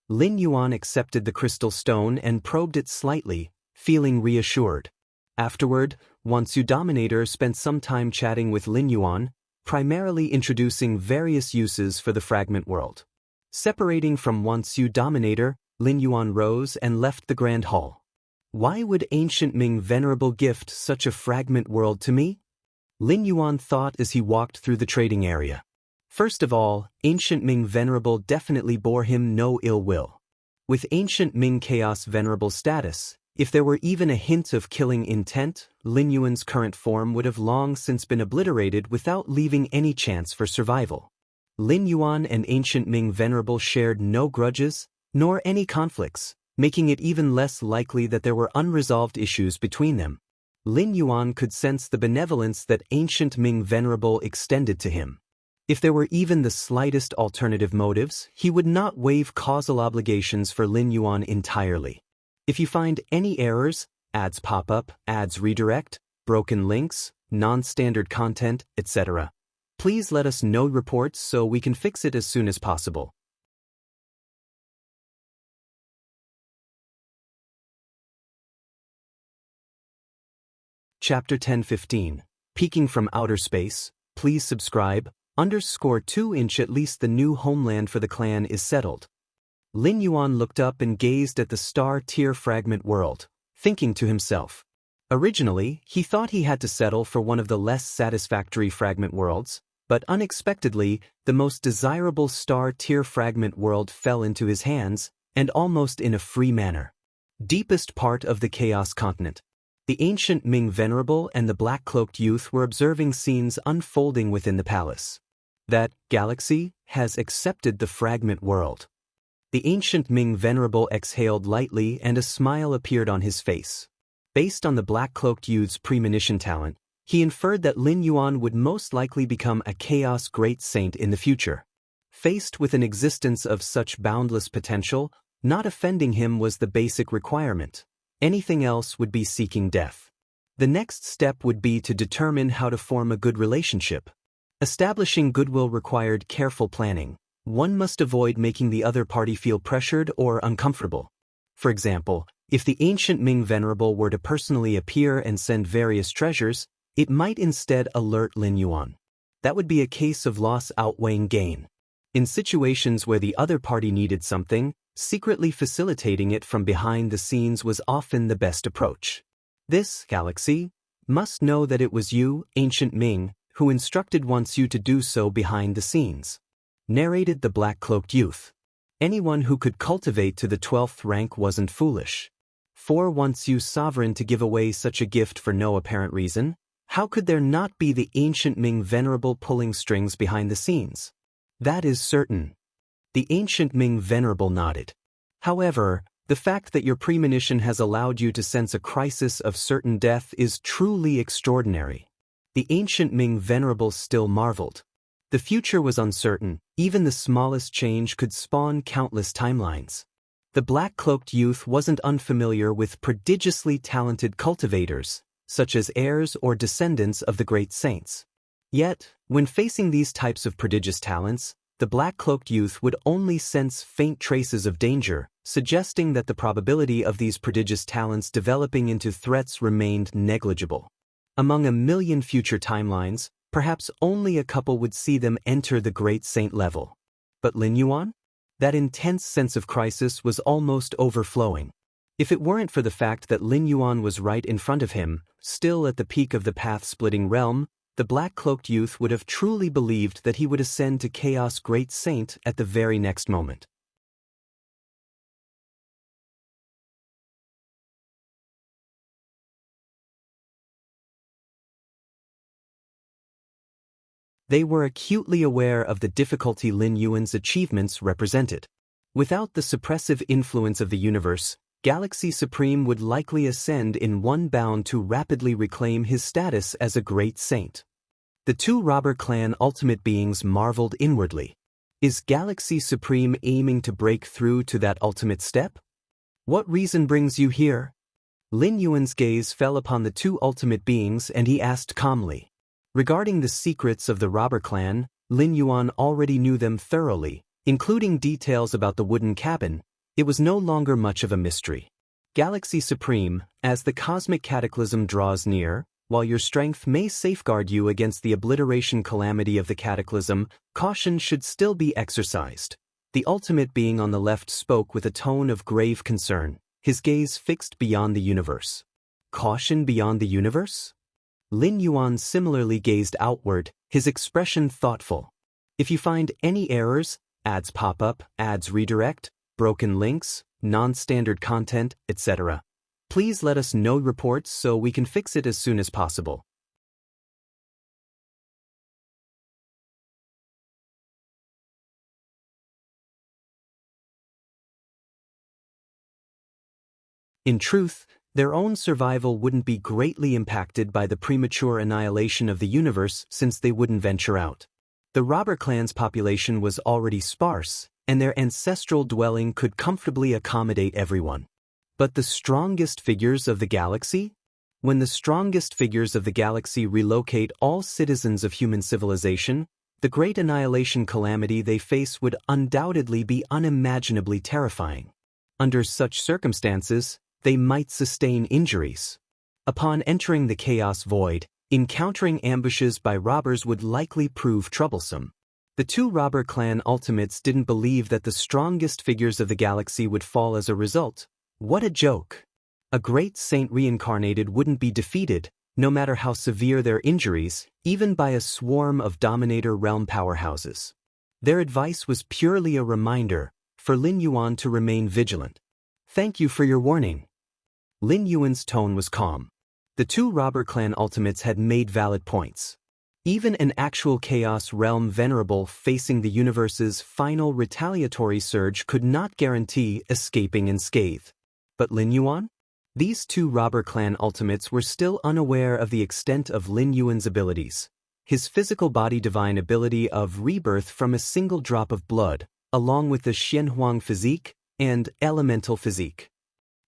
A: Lin Yuan accepted the crystal stone and probed it slightly, feeling reassured. Afterward, Wuxia Dominator spent some time chatting with Lin Yuan, primarily introducing various uses for the fragment world. Separating from Wuxia Dominator, Lin Yuan rose and left the grand hall. Why would ancient Ming Venerable gift such a fragment world to me? Lin Yuan thought as he walked through the trading area. First of all, ancient Ming Venerable definitely bore him no ill will. With ancient Ming Chaos Venerable status, if there were even a hint of killing intent, Lin Yuan's current form would have long since been obliterated without leaving any chance for survival. Lin Yuan and ancient Ming Venerable shared no grudges, nor any conflicts, making it even less likely that there were unresolved issues between them. Lin Yuan could sense the benevolence that ancient Ming Venerable extended to him. If there were even the slightest alternative motives, he would not waive causal obligations for Lin Yuan entirely. If you find any errors, ads pop up, ads redirect, broken links, non-standard content, etc., please let us know reports so we can fix it as soon as possible. Chapter 10:15. Peeking from Outer Space, please subscribe. _2" at least the new homeland for the clan is settled. Lin Yuan looked up and gazed at the star-tier fragment world, thinking to himself. Originally, he thought he had to settle for one of the less satisfactory fragment worlds, but unexpectedly, the most desirable star-tier fragment world fell into his hands, and almost in a free manner. Deepest part of the Chaos Continent. The ancient Ming Venerable and the black-cloaked youth were observing scenes unfolding within the palace. That galaxy has accepted the fragment world. The ancient Ming Venerable exhaled lightly and a smile appeared on his face. Based on the black-cloaked youth's premonition talent, he inferred that Lin Yuan would most likely become a chaos great saint in the future. Faced with an existence of such boundless potential, not offending him was the basic requirement. Anything else would be seeking death. The next step would be to determine how to form a good relationship. Establishing goodwill required careful planning. One must avoid making the other party feel pressured or uncomfortable. For example, if the ancient Ming Venerable were to personally appear and send various treasures, it might instead alert Lin Yuan. That would be a case of loss outweighing gain. In situations where the other party needed something, secretly facilitating it from behind the scenes was often the best approach. This galaxy must know that it was you, ancient Ming, who instructed Wuxia to do so behind the scenes. Narrated the black-cloaked youth. Anyone who could cultivate to the 12th rank wasn't foolish. For Wuxia's sovereign to give away such a gift for no apparent reason, how could there not be the ancient Ming Venerable pulling strings behind the scenes? That is certain. The ancient Ming Venerable nodded. However, the fact that your premonition has allowed you to sense a crisis of certain death is truly extraordinary. The ancient Ming Venerable still marveled. The future was uncertain, even the smallest change could spawn countless timelines. The black-cloaked youth wasn't unfamiliar with prodigiously talented cultivators, such as heirs or descendants of the great saints. Yet, when facing these types of prodigious talents, the black-cloaked youth would only sense faint traces of danger, suggesting that the probability of these prodigious talents developing into threats remained negligible. Among a million future timelines, perhaps only a couple would see them enter the great saint level. But Lin Yuan? That intense sense of crisis was almost overflowing. If it weren't for the fact that Lin Yuan was right in front of him, still at the peak of the path-splitting realm, the black-cloaked youth would have truly believed that he would ascend to Chaos Great Saint at the very next moment. They were acutely aware of the difficulty Lin Yuan's achievements represented. Without the suppressive influence of the universe, Galaxy Supreme would likely ascend in one bound to rapidly reclaim his status as a great saint. The two robber clan ultimate beings marveled inwardly. Is Galaxy Supreme aiming to break through to that ultimate step? What reason brings you here? Lin Yuan's gaze fell upon the two ultimate beings and he asked calmly. Regarding the secrets of the robber clan, Lin Yuan already knew them thoroughly, including details about the wooden cabin. It was no longer much of a mystery. Galaxy Supreme, as the cosmic cataclysm draws near, while your strength may safeguard you against the obliteration calamity of the cataclysm, caution should still be exercised. The ultimate being on the left spoke with a tone of grave concern, his gaze fixed beyond the universe. Caution beyond the universe? Lin Yuan similarly gazed outward, his expression thoughtful. If you find any errors, ads pop up, ads redirect, broken links, non-standard content, etc., please let us know reports so we can fix it as soon as possible. In truth, their own survival wouldn't be greatly impacted by the premature annihilation of the universe since they wouldn't venture out. The robber clan's population was already sparse, and their ancestral dwelling could comfortably accommodate everyone. But the strongest figures of the galaxy? When the strongest figures of the galaxy relocate all citizens of human civilization, the great annihilation calamity they face would undoubtedly be unimaginably terrifying. Under such circumstances, they might sustain injuries. Upon entering the chaos void, encountering ambushes by robbers would likely prove troublesome. The two robber clan ultimates didn't believe that the strongest figures of the galaxy would fall as a result. What a joke! A great saint reincarnated wouldn't be defeated, no matter how severe their injuries, even by a swarm of Dominator realm powerhouses. Their advice was purely a reminder for Lin Yuan to remain vigilant. Thank you for your warning. Lin Yuan's tone was calm. The two robber clan ultimates had made valid points. Even an actual chaos realm venerable facing the universe's final retaliatory surge could not guarantee escaping unscathed. But Lin Yuan? These two robber clan ultimates were still unaware of the extent of Lin Yuan's abilities. His physical body divine ability of rebirth from a single drop of blood, along with the Xianhuang physique and elemental physique.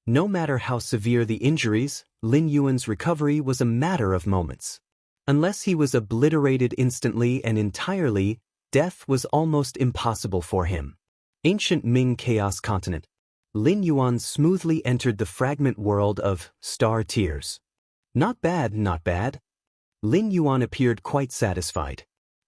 A: No matter how severe the injuries, Lin Yuan's recovery was a matter of moments. Unless he was obliterated instantly and entirely, death was almost impossible for him. Ancient Ming Chaos Continent. Lin Yuan smoothly entered the fragment world of Star Tears. Not bad, not bad. Lin Yuan appeared quite satisfied.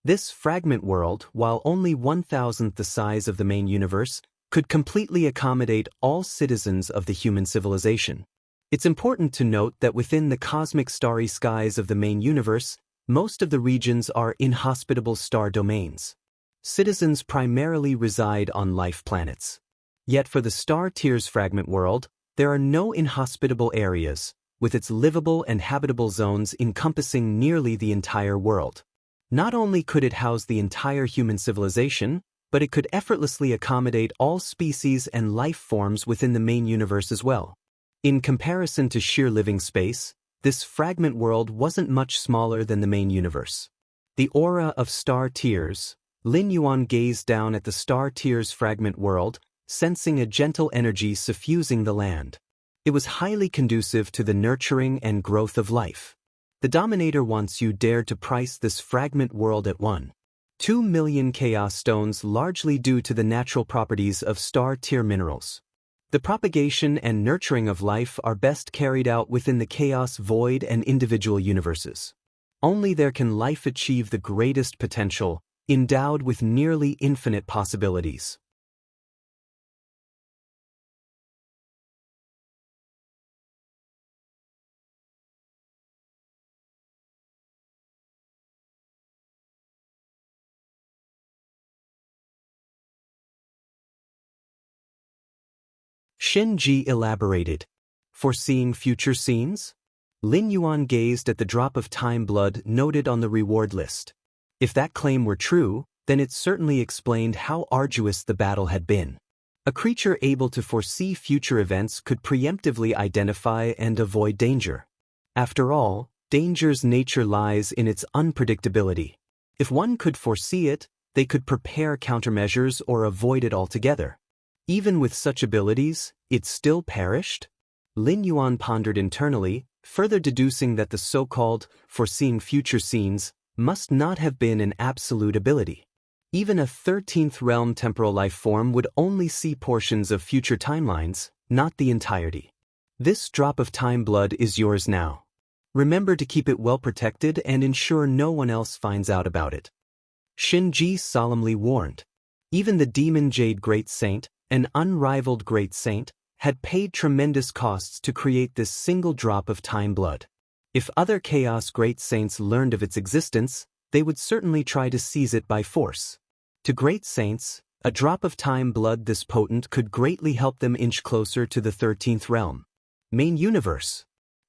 A: This fragment world, while only 1,000th the size of the main universe, could completely accommodate all citizens of the human civilization. It's important to note that within the cosmic starry skies of the main universe, most of the regions are inhospitable star domains. Citizens primarily reside on life planets. Yet for the Star Tears fragment world, there are no inhospitable areas, with its livable and habitable zones encompassing nearly the entire world. Not only could it house the entire human civilization, but it could effortlessly accommodate all species and life forms within the main universe as well. In comparison to sheer living space, this fragment world wasn't much smaller than the main universe. The aura of Star Tears. Lin Yuan gazed down at the Star Tears fragment world, sensing a gentle energy suffusing the land. It was highly conducive to the nurturing and growth of life. The Dominator wants you dared to price this fragment world at 1.2 million chaos stones, largely due to the natural properties of star tier minerals. The propagation and nurturing of life are best carried out within the chaos void and individual universes. Only there can life achieve the greatest potential, endowed with nearly infinite possibilities. Shenji elaborated. Foreseeing future scenes? Lin Yuan gazed at the drop of time blood noted on the reward list. If that claim were true, then it certainly explained how arduous the battle had been. A creature able to foresee future events could preemptively identify and avoid danger. After all, danger's nature lies in its unpredictability. If one could foresee it, they could prepare countermeasures or avoid it altogether. Even with such abilities, it still perished? Lin Yuan pondered internally, further deducing that the so-called foreseeing future scenes must not have been an absolute ability. Even a 13th realm temporal life form would only see portions of future timelines, not the entirety. This drop of time blood is yours now. Remember to keep it well protected and ensure no one else finds out about it. Shinji solemnly warned. Even the demon Jade Great Saint, an unrivaled great saint, had paid tremendous costs to create this single drop of time blood. If other Chaos Great Saints learned of its existence, they would certainly try to seize it by force. To Great Saints, a drop of time blood this potent could greatly help them inch closer to the 13th realm. Main Universe.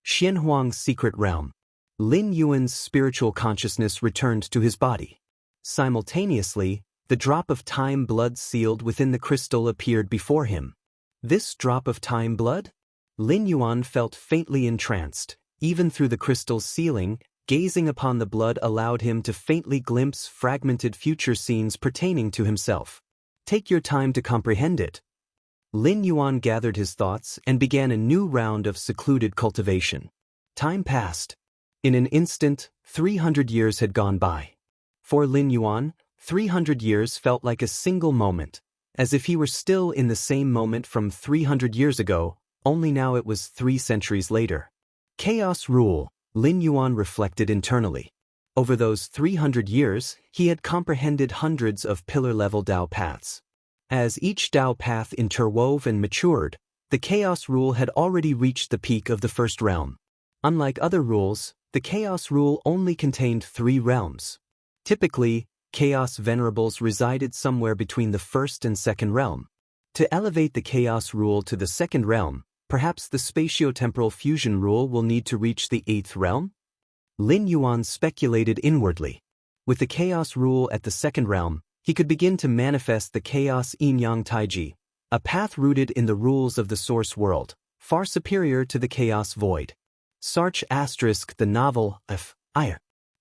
A: Xianhuang's secret realm. Lin Yuan's spiritual consciousness returned to his body. Simultaneously, the drop of time blood sealed within the crystal appeared before him. This drop of time blood? Lin Yuan felt faintly entranced. Even through the crystal's sealing, gazing upon the blood allowed him to faintly glimpse fragmented future scenes pertaining to himself. Take your time to comprehend it. Lin Yuan gathered his thoughts and began a new round of secluded cultivation. Time passed. In an instant, 300 years had gone by. For Lin Yuan, 300 years felt like a single moment, as if he were still in the same moment from 300 years ago, only now it was 3 centuries later. Chaos rule, Lin Yuan reflected internally. Over those 300 years, he had comprehended hundreds of pillar-level Dao paths. As each Dao path interwove and matured, the Chaos rule had already reached the peak of the first realm. Unlike other rules, the Chaos rule only contained 3 realms. Typically, Chaos venerables resided somewhere between the first and second realm. To elevate the Chaos rule to the second realm, perhaps the spatio-temporal fusion rule will need to reach the 8th realm? Lin Yuan speculated inwardly. With the Chaos rule at the second realm, he could begin to manifest the Chaos Yin-Yang Taiji, a path rooted in the rules of the source world, far superior to the Chaos Void. Search * the novel F.I.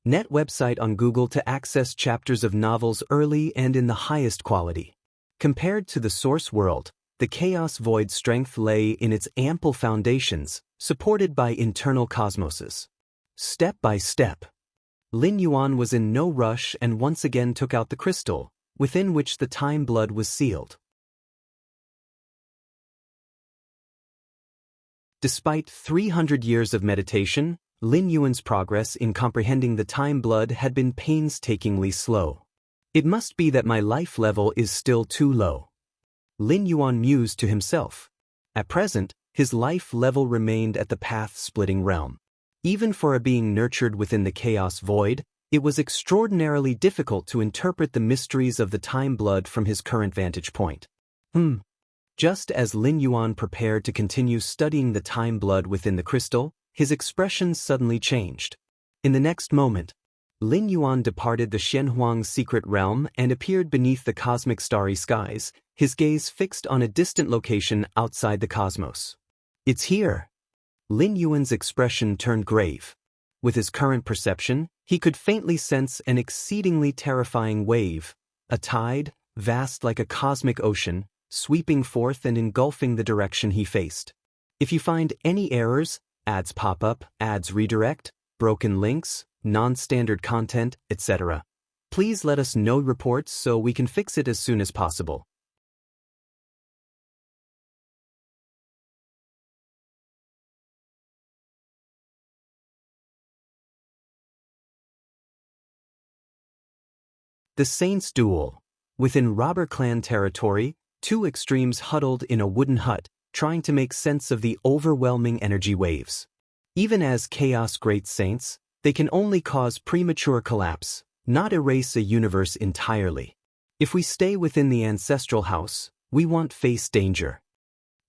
A: Net website on Google to access chapters of novels early and in the highest quality. Compared to the source world, the Chaos Void strength lay in its ample foundations, supported by internal cosmoses. Step by step, Lin Yuan was in no rush and once again took out the crystal, within which the time blood was sealed. Despite 300 years of meditation, Lin Yuan's progress in comprehending the time blood had been painstakingly slow. It must be that my life level is still too low. Lin Yuan mused to himself. At present, his life level remained at the path-splitting realm. Even for a being nurtured within the Chaos Void, it was extraordinarily difficult to interpret the mysteries of the time blood from his current vantage point. Just as Lin Yuan prepared to continue studying the time blood within the crystal, his expression suddenly changed. In the next moment, Lin Yuan departed the Xianhuang's secret realm and appeared beneath the cosmic starry skies, his gaze fixed on a distant location outside the cosmos. It's here. Lin Yuan's expression turned grave. With his current perception, he could faintly sense an exceedingly terrifying wave, a tide, vast like a cosmic ocean, sweeping forth and engulfing the direction he faced. If you find any errors, ads pop up, ads redirect, broken links, non-standard content, etc., please let us know reports so we can fix it as soon as possible. The Saints' Duel. Within Robber Clan territory, 2 extremes huddled in a wooden hut, trying to make sense of the overwhelming energy waves. Even as Chaos Great Saints, they can only cause premature collapse, not erase a universe entirely. If we stay within the ancestral house, we won't face danger.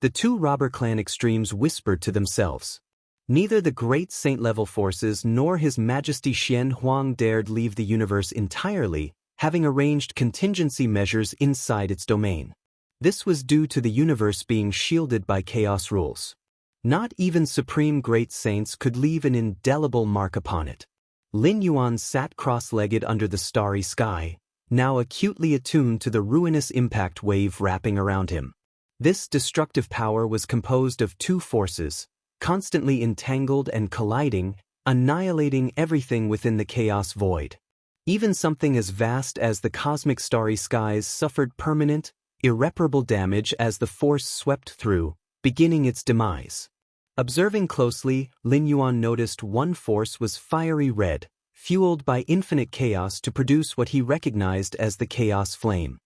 A: The two robber clan extremes whispered to themselves. Neither the great saint-level forces nor His Majesty Xian Huang dared leave the universe entirely, having arranged contingency measures inside its domain. This was due to the universe being shielded by chaos rules. Not even supreme great saints could leave an indelible mark upon it. Lin Yuan sat cross-legged under the starry sky, now acutely attuned to the ruinous impact wave wrapping around him. This destructive power was composed of two forces, constantly entangled and colliding, annihilating everything within the chaos void. Even something as vast as the cosmic starry skies suffered permanent, irreparable damage as the force swept through, beginning its demise. Observing closely, Lin Yuan noticed one force was fiery red, fueled by infinite chaos to produce what he recognized as the chaos flame.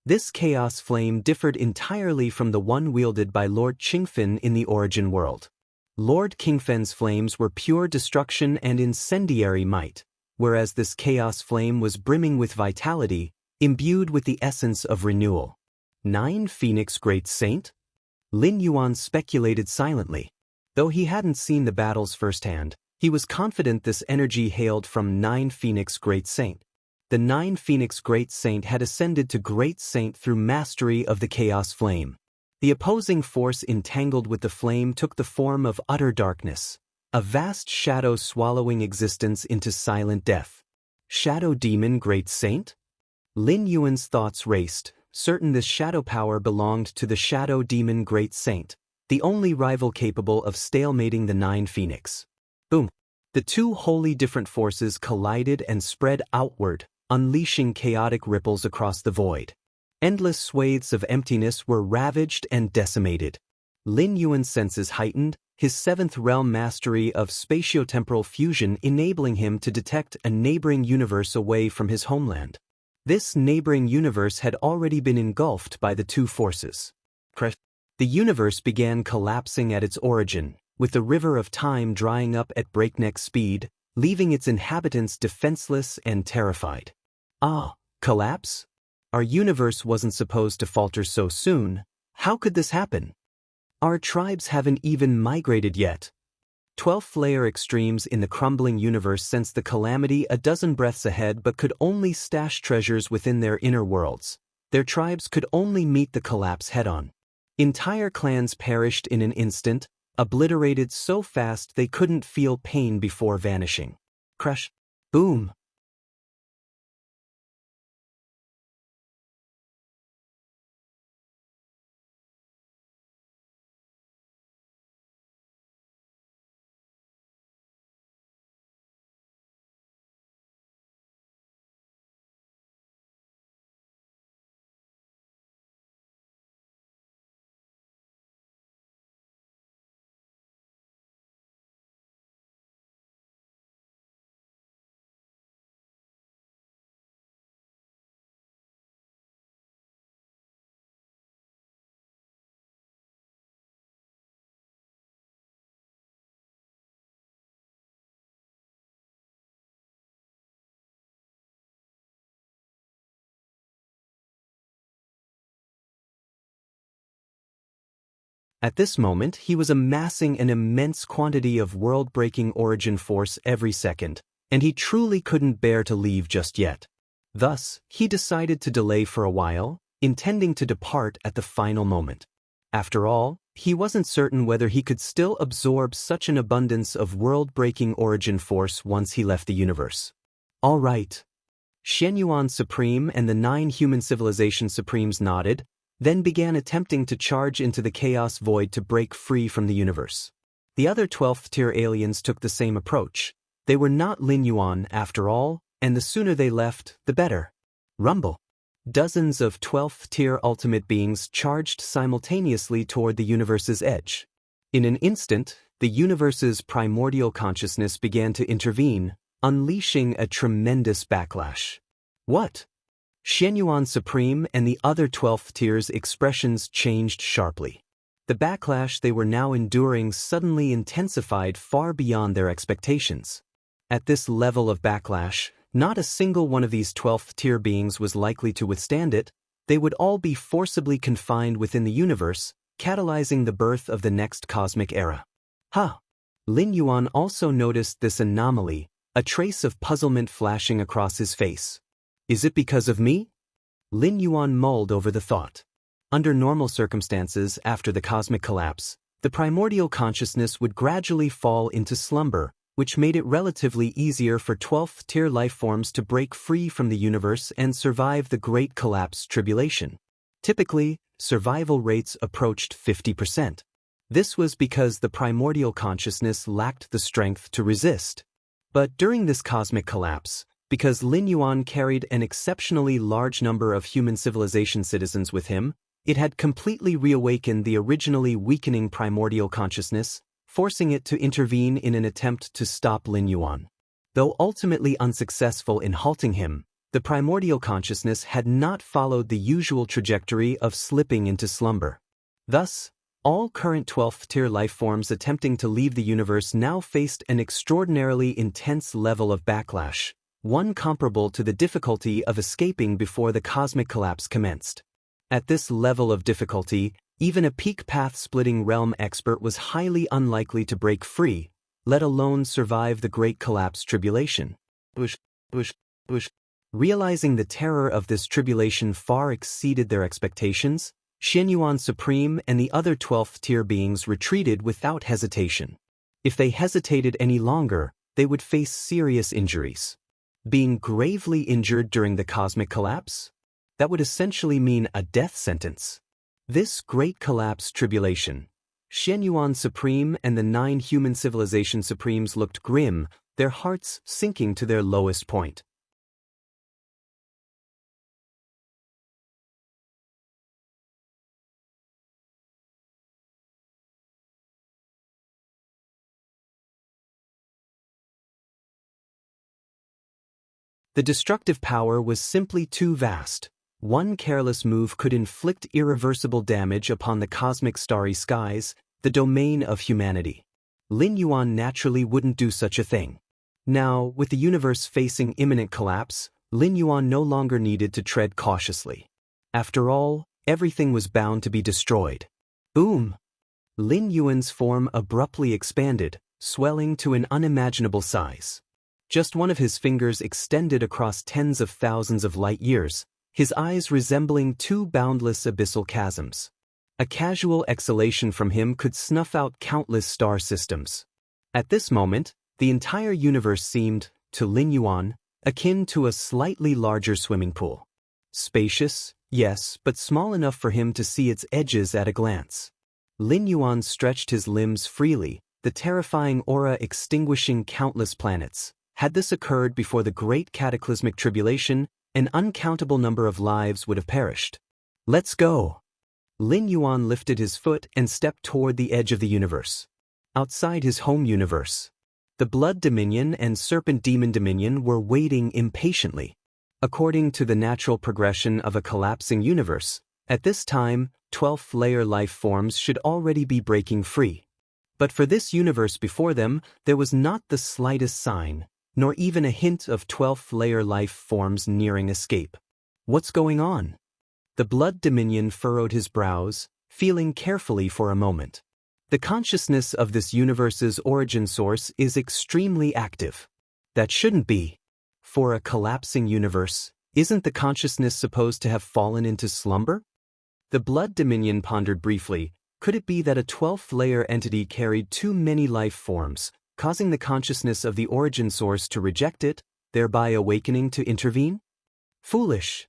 A: This chaos flame differed entirely from the one wielded by Lord Qingfen in the origin world. Lord Qingfen's flames were pure destruction and incendiary might, whereas this chaos flame was brimming with vitality, imbued with the essence of renewal. 9 Phoenix Great Saint? Lin Yuan speculated silently. Though he hadn't seen the battles firsthand, he was confident this energy hailed from 9 Phoenix Great Saint. The 9 Phoenix Great Saint had ascended to Great Saint through mastery of the chaos flame. The opposing force entangled with the flame took the form of utter darkness, a vast shadow swallowing existence into silent death. Shadow Demon Great Saint? Lin Yuan's thoughts raced, certain this shadow power belonged to the Shadow Demon Great Saint, the only rival capable of stalemating the 9 Phoenix. Boom! The two wholly different forces collided and spread outward, unleashing chaotic ripples across the void. Endless swathes of emptiness were ravaged and decimated. Lin Yuan's senses heightened, his 7th realm mastery of spatiotemporal fusion enabling him to detect a neighboring universe away from his homeland. This neighboring universe had already been engulfed by the two forces. The universe began collapsing at its origin, with the river of time drying up at breakneck speed, leaving its inhabitants defenseless and terrified. Ah, collapse? Our universe wasn't supposed to falter so soon. How could this happen? Our tribes haven't even migrated yet. 12th layer extremes in the crumbling universe sensed the calamity a dozen breaths ahead but could only stash treasures within their inner worlds. Their tribes could only meet the collapse head-on. Entire clans perished in an instant, obliterated so fast they couldn't feel pain before vanishing. Crush. Boom. At this moment, he was amassing an immense quantity of world-breaking origin force every second, and he truly couldn't bear to leave just yet. Thus, he decided to delay for a while, intending to depart at the final moment. After all, he wasn't certain whether he could still absorb such an abundance of world-breaking origin force once he left the universe. All right. Shen Yuan Supreme and the 9 human civilization supremes nodded, then began attempting to charge into the chaos void to break free from the universe. The other 12th-tier aliens took the same approach. They were not Lin Yuan, after all, and the sooner they left, the better. Rumble. Dozens of 12th-tier ultimate beings charged simultaneously toward the universe's edge. In an instant, the universe's primordial consciousness began to intervene, unleashing a tremendous backlash. What? Shen Yuan Supreme and the other 12th tiers' expressions changed sharply. The backlash they were now enduring suddenly intensified far beyond their expectations. At this level of backlash, not a single one of these 12th tier beings was likely to withstand it. They would all be forcibly confined within the universe, catalyzing the birth of the next cosmic era. Huh. Lin Yuan also noticed this anomaly, a trace of puzzlement flashing across his face. Is it because of me? Lin Yuan mulled over the thought. Under normal circumstances after the cosmic collapse, the primordial consciousness would gradually fall into slumber, which made it relatively easier for 12th-tier life forms to break free from the universe and survive the Great Collapse tribulation. Typically, survival rates approached 50%. This was because the primordial consciousness lacked the strength to resist. But during this cosmic collapse, because Lin Yuan carried an exceptionally large number of human civilization citizens with him, it had completely reawakened the originally weakening primordial consciousness, forcing it to intervene in an attempt to stop Lin Yuan. Though ultimately unsuccessful in halting him, the primordial consciousness had not followed the usual trajectory of slipping into slumber. Thus, all current 12th-tier life forms attempting to leave the universe now faced an extraordinarily intense level of backlash, one comparable to the difficulty of escaping before the cosmic collapse commenced. At this level of difficulty, even a peak path-splitting realm expert was highly unlikely to break free, let alone survive the Great Collapse tribulation. Realizing the terror of this tribulation far exceeded their expectations, Xianyuan Supreme and the other 12th-tier beings retreated without hesitation. If they hesitated any longer, they would face serious injuries. Being gravely injured during the cosmic collapse? That would essentially mean a death sentence. This Great Collapse tribulation. Xianyuan Supreme and the 9 human civilization supremes looked grim, their hearts sinking to their lowest point. The destructive power was simply too vast. One careless move could inflict irreversible damage upon the cosmic starry skies, the domain of humanity. Lin Yuan naturally wouldn't do such a thing. Now, with the universe facing imminent collapse, Lin Yuan no longer needed to tread cautiously. After all, everything was bound to be destroyed. Boom! Lin Yuan's form abruptly expanded, swelling to an unimaginable size. Just one of his fingers extended across tens of thousands of light years, his eyes resembling 2 boundless abyssal chasms. A casual exhalation from him could snuff out countless star systems. At this moment, the entire universe seemed, to Lin Yuan, akin to a slightly larger swimming pool. Spacious, yes, but small enough for him to see its edges at a glance. Lin Yuan stretched his limbs freely, the terrifying aura extinguishing countless planets. Had this occurred before the Great Cataclysmic Tribulation, an uncountable number of lives would have perished. Let's go! Lin Yuan lifted his foot and stepped toward the edge of the universe. Outside his home universe, the Blood Dominion and Serpent Demon Dominion were waiting impatiently. According to the natural progression of a collapsing universe, at this time, 12th-layer life forms should already be breaking free. But for this universe before them, there was not the slightest sign, nor even a hint of 12th-layer life forms nearing escape. What's going on? The Blood Dominion furrowed his brows, feeling carefully for a moment. The consciousness of this universe's origin source is extremely active. That shouldn't be. For a collapsing universe, isn't the consciousness supposed to have fallen into slumber? The Blood Dominion pondered briefly. Could it be that a 12th-layer entity carried too many life forms, causing the consciousness of the origin source to reject it, thereby awakening to intervene? Foolish!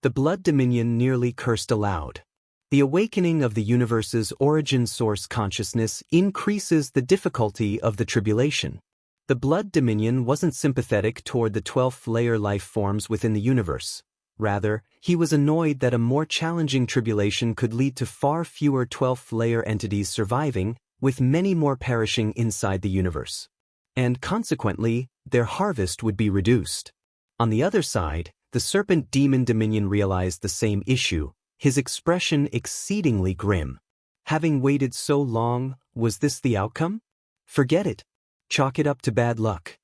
A: The Blood Dominion nearly cursed aloud. The awakening of the universe's origin source consciousness increases the difficulty of the tribulation. The Blood Dominion wasn't sympathetic toward the 12th-layer life forms within the universe. Rather, he was annoyed that a more challenging tribulation could lead to far fewer 12th-layer entities surviving, with many more perishing inside the universe. And consequently, their harvest would be reduced. On the other side, the Serpent Demon Dominion realized the same issue, his expression exceedingly grim. Having waited so long, was this the outcome? Forget it. Chalk it up to bad luck.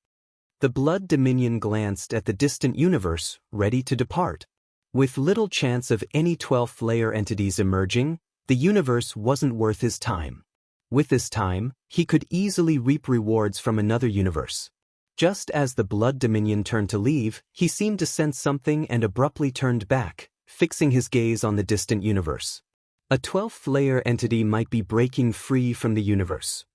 A: The Blood Dominion glanced at the distant universe, ready to depart. With little chance of any 12th-layer entities emerging, The universe wasn't worth his time. With this time, he could easily reap rewards from another universe. Just as the Blood Dominion turned to leave, he seemed to sense something and abruptly turned back, fixing his gaze on the distant universe. A 12th layer entity might be breaking free from the universe.